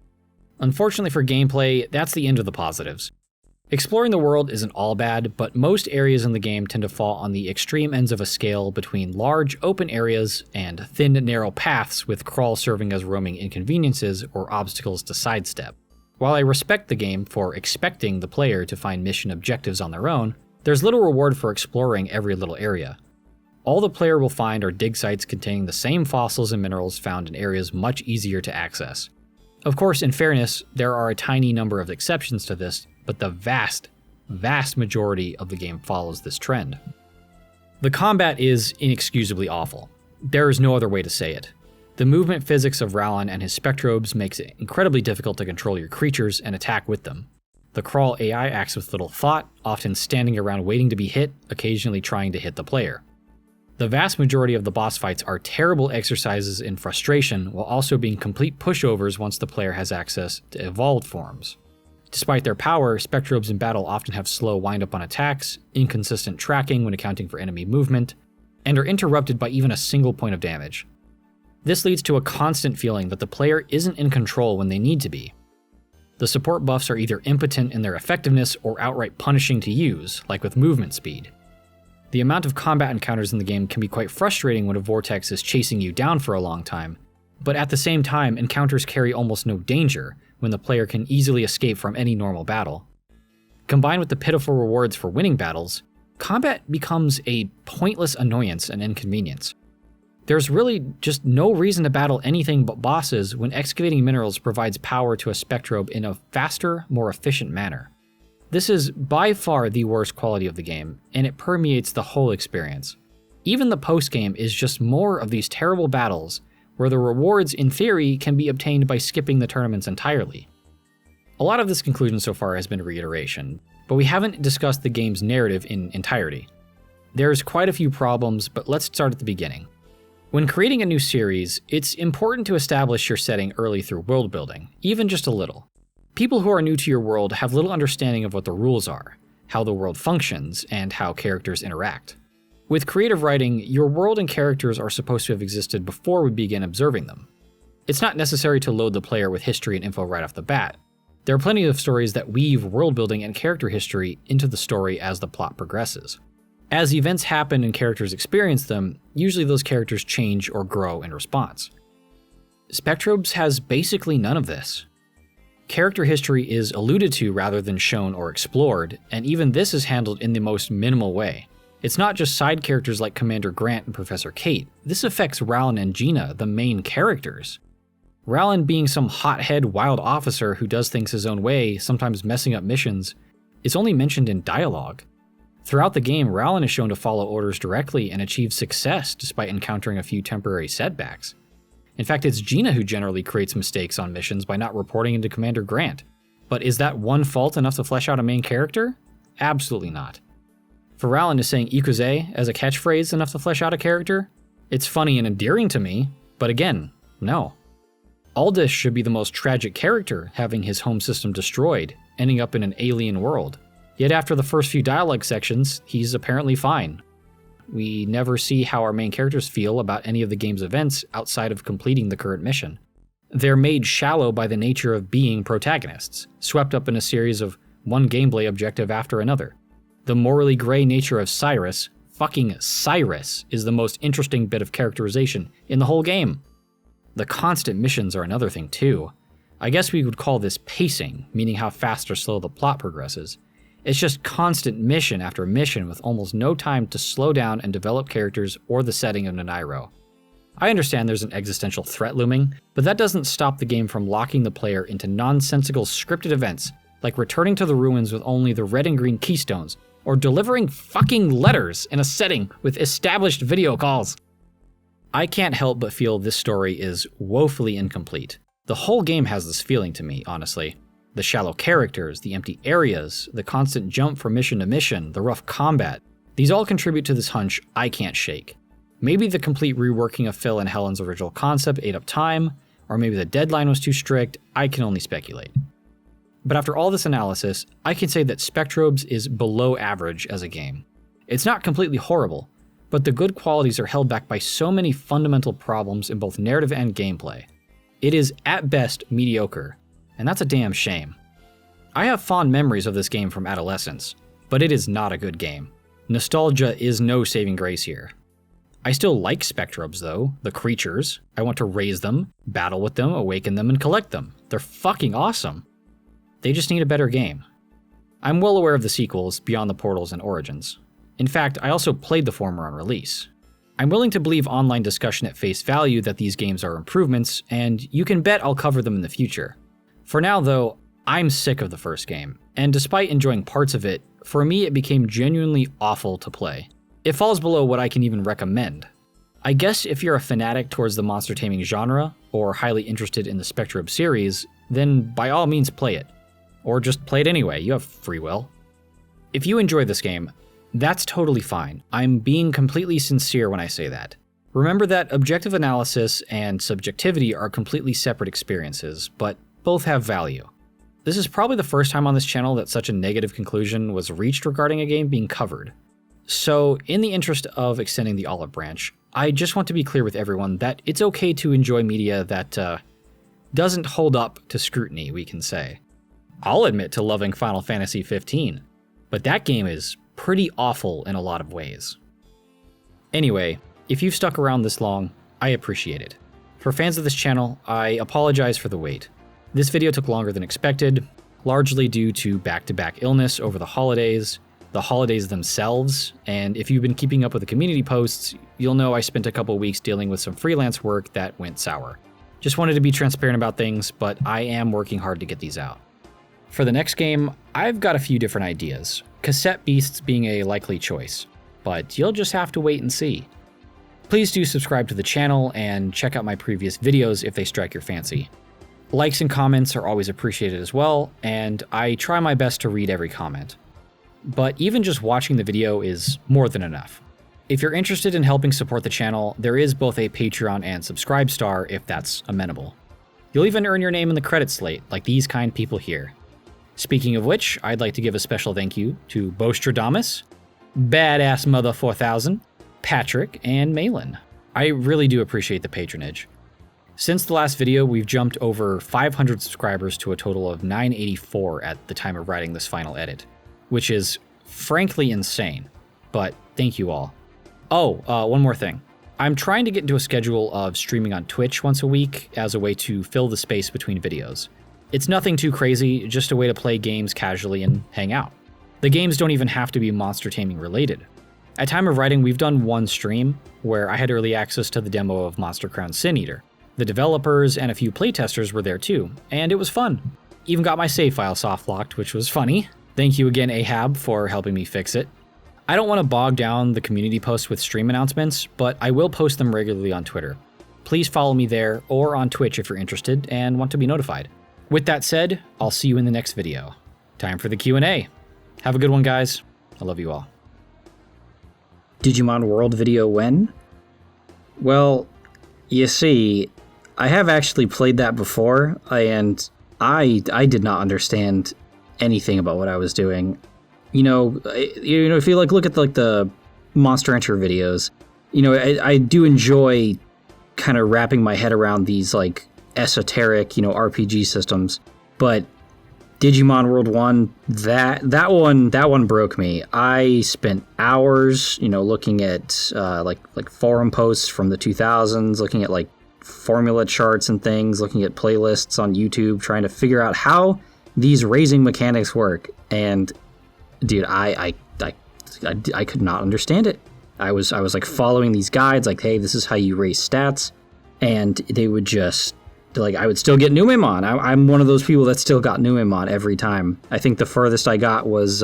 Unfortunately for gameplay, that's the end of the positives. Exploring the world isn't all bad, but most areas in the game tend to fall on the extreme ends of a scale between large, open areas and thin, narrow paths with Krawl serving as roaming inconveniences or obstacles to sidestep. While I respect the game for expecting the player to find mission objectives on their own, there's little reward for exploring every little area. All the player will find are dig sites containing the same fossils and minerals found in areas much easier to access. Of course, in fairness, there are a tiny number of exceptions to this, but the vast majority of the game follows this trend. The combat is inexcusably awful. There is no other way to say it. The movement physics of Rowland and his Spectrobes makes it incredibly difficult to control your creatures and attack with them. The Krawl AI acts with little thought, often standing around waiting to be hit, occasionally trying to hit the player. The vast majority of the boss fights are terrible exercises in frustration, while also being complete pushovers once the player has access to evolved forms. Despite their power, Spectrobes in battle often have slow wind-up on attacks, inconsistent tracking when accounting for enemy movement, and are interrupted by even a single point of damage. This leads to a constant feeling that the player isn't in control when they need to be. The support buffs are either impotent in their effectiveness or outright punishing to use, like with movement speed. The amount of combat encounters in the game can be quite frustrating when a vortex is chasing you down for a long time, but at the same time, encounters carry almost no danger when the player can easily escape from any normal battle. Combined with the pitiful rewards for winning battles, combat becomes a pointless annoyance and inconvenience. There's really just no reason to battle anything but bosses when excavating minerals provides power to a Spectrobe in a faster, more efficient manner. This is by far the worst quality of the game, and it permeates the whole experience. Even the postgame is just more of these terrible battles where the rewards, in theory, can be obtained by skipping the tournaments entirely. A lot of this conclusion so far has been reiteration, but we haven't discussed the game's narrative in entirety. There's quite a few problems, but let's start at the beginning. When creating a new series, it's important to establish your setting early through world building, even just a little. People who are new to your world have little understanding of what the rules are, how the world functions, and how characters interact. With creative writing, your world and characters are supposed to have existed before we begin observing them. It's not necessary to load the player with history and info right off the bat. There are plenty of stories that weave world building and character history into the story as the plot progresses. As events happen and characters experience them, usually those characters change or grow in response. Spectrobes has basically none of this. Character history is alluded to rather than shown or explored, and even this is handled in the most minimal way. It's not just side characters like Commander Grant and Professor Kate, this affects Rowland and Gina, the main characters. Rowland being some hothead wild officer who does things his own way, sometimes messing up missions, is only mentioned in dialogue. Throughout the game, Rowland is shown to follow orders directly and achieve success despite encountering a few temporary setbacks. In fact, it's Gina who generally creates mistakes on missions by not reporting into Commander Grant. But is that one fault enough to flesh out a main character? Absolutely not. For Rowland, is saying "ikuze" as a catchphrase enough to flesh out a character? It's funny and endearing to me, but again, no. Aldous should be the most tragic character, having his home system destroyed, ending up in an alien world. Yet after the first few dialogue sections, he's apparently fine. We never see how our main characters feel about any of the game's events outside of completing the current mission. They're made shallow by the nature of being protagonists, swept up in a series of one gameplay objective after another. The morally gray nature of Cyrus, fucking Cyrus, is the most interesting bit of characterization in the whole game. The constant missions are another thing too. I guess we would call this pacing, meaning how fast or slow the plot progresses. It's just constant mission after mission with almost no time to slow down and develop characters or the setting of Nanairo. I understand there's an existential threat looming, but that doesn't stop the game from locking the player into nonsensical scripted events like returning to the ruins with only the red and green keystones, or delivering fucking letters in a setting with established video calls. I can't help but feel this story is woefully incomplete. The whole game has this feeling to me, honestly. The shallow characters, the empty areas, the constant jump from mission to mission, the rough combat, these all contribute to this hunch I can't shake. Maybe the complete reworking of Phil and Helen's original concept ate up time, or maybe the deadline was too strict, I can only speculate. But after all this analysis, I can say that Spectrobes is below average as a game. It's not completely horrible, but the good qualities are held back by so many fundamental problems in both narrative and gameplay. It is at best mediocre, and that's a damn shame. I have fond memories of this game from adolescence, but it is not a good game. Nostalgia is no saving grace here. I still like Spectrobes though, the creatures. I want to raise them, battle with them, awaken them, and collect them. They're fucking awesome. They just need a better game. I'm well aware of the sequels, Beyond the Portals and Origins. In fact, I also played the former on release. I'm willing to believe online discussion at face value that these games are improvements, and you can bet I'll cover them in the future. For now though, I'm sick of the first game, and despite enjoying parts of it, for me it became genuinely awful to play. It falls below what I can even recommend. I guess if you're a fanatic towards the monster taming genre, or highly interested in the Spectrobe series, then by all means play it. Or just play it anyway, you have free will. If you enjoy this game, that's totally fine. I'm being completely sincere when I say that. Remember that objective analysis and subjectivity are completely separate experiences, but both have value. This is probably the first time on this channel that such a negative conclusion was reached regarding a game being covered. So, in the interest of extending the olive branch, I just want to be clear with everyone that it's okay to enjoy media that doesn't hold up to scrutiny, we can say. I'll admit to loving Final Fantasy 15, but that game is pretty awful in a lot of ways. Anyway, if you've stuck around this long, I appreciate it. For fans of this channel, I apologize for the wait. This video took longer than expected, largely due to back-to-back illness over the holidays themselves, and if you've been keeping up with the community posts, you'll know I spent a couple weeks dealing with some freelance work that went sour. Just wanted to be transparent about things, but I am working hard to get these out. For the next game, I've got a few different ideas, cassette beasts being a likely choice, but you'll just have to wait and see. Please do subscribe to the channel and check out my previous videos if they strike your fancy. Likes and comments are always appreciated as well, and I try my best to read every comment. But even just watching the video is more than enough. If you're interested in helping support the channel, there is both a Patreon and Subscribe star if that's amenable. You'll even earn your name in the credits slate, like these kind people here. Speaking of which, I'd like to give a special thank you to Bostradamus, Badass Mother 4000, Patrick, and Malin. I really do appreciate the patronage. Since the last video, we've jumped over 500 subscribers to a total of 984 at the time of writing this final edit, which is frankly insane, but thank you all. Oh, one more thing. I'm trying to get into a schedule of streaming on Twitch once a week as a way to fill the space between videos. It's nothing too crazy, just a way to play games casually and hang out. The games don't even have to be monster taming related. At time of writing, we've done one stream where I had early access to the demo of Monster Crown Sin Eater. The developers and a few playtesters were there too, and it was fun. Even got my save file soft locked, which was funny. Thank you again, Ahab, for helping me fix it. I don't want to bog down the community posts with stream announcements, but I will post them regularly on Twitter. Please follow me there or on Twitch if you're interested and want to be notified. With that said, I'll see you in the next video. Time for the Q&A. Have a good one, guys. I love you all. Digimon World video when? Well, you see, I have actually played that before, and I did not understand anything about what I was doing. You know, if you look at the Monster Hunter videos, I do enjoy kind of wrapping my head around these like esoteric, RPG systems, but Digimon World 1, that one broke me. I spent hours, looking at like forum posts from the 2000s, looking at like formula charts and things, looking at playlists on YouTube, trying to figure out how these raising mechanics work. And dude, I could not understand it. I was like following these guides, like, hey, this is how you raise stats, and they would just like, I would still get Numemon. I'm one of those people that still got Numemon every time. I think the furthest I got was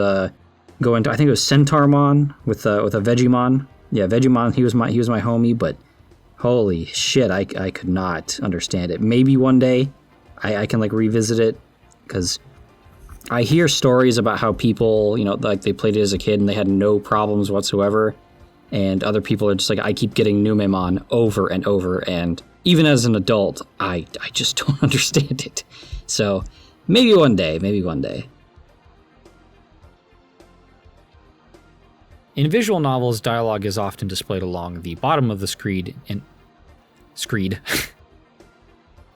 going to, I think it was Centaurmon with a Vegemon. Yeah, Vegemon. He was my homie, but holy shit, I could not understand it. Maybe one day I can like revisit it, because I hear stories about how people, like they played it as a kid and they had no problems whatsoever, and other people are just like, I keep getting Numemon over and over, and even as an adult, I just don't understand it. So maybe one day. In visual novels, dialogue is often displayed along the bottom of the screed.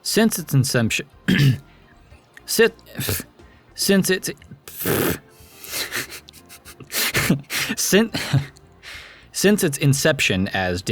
Since its inception, since its inception as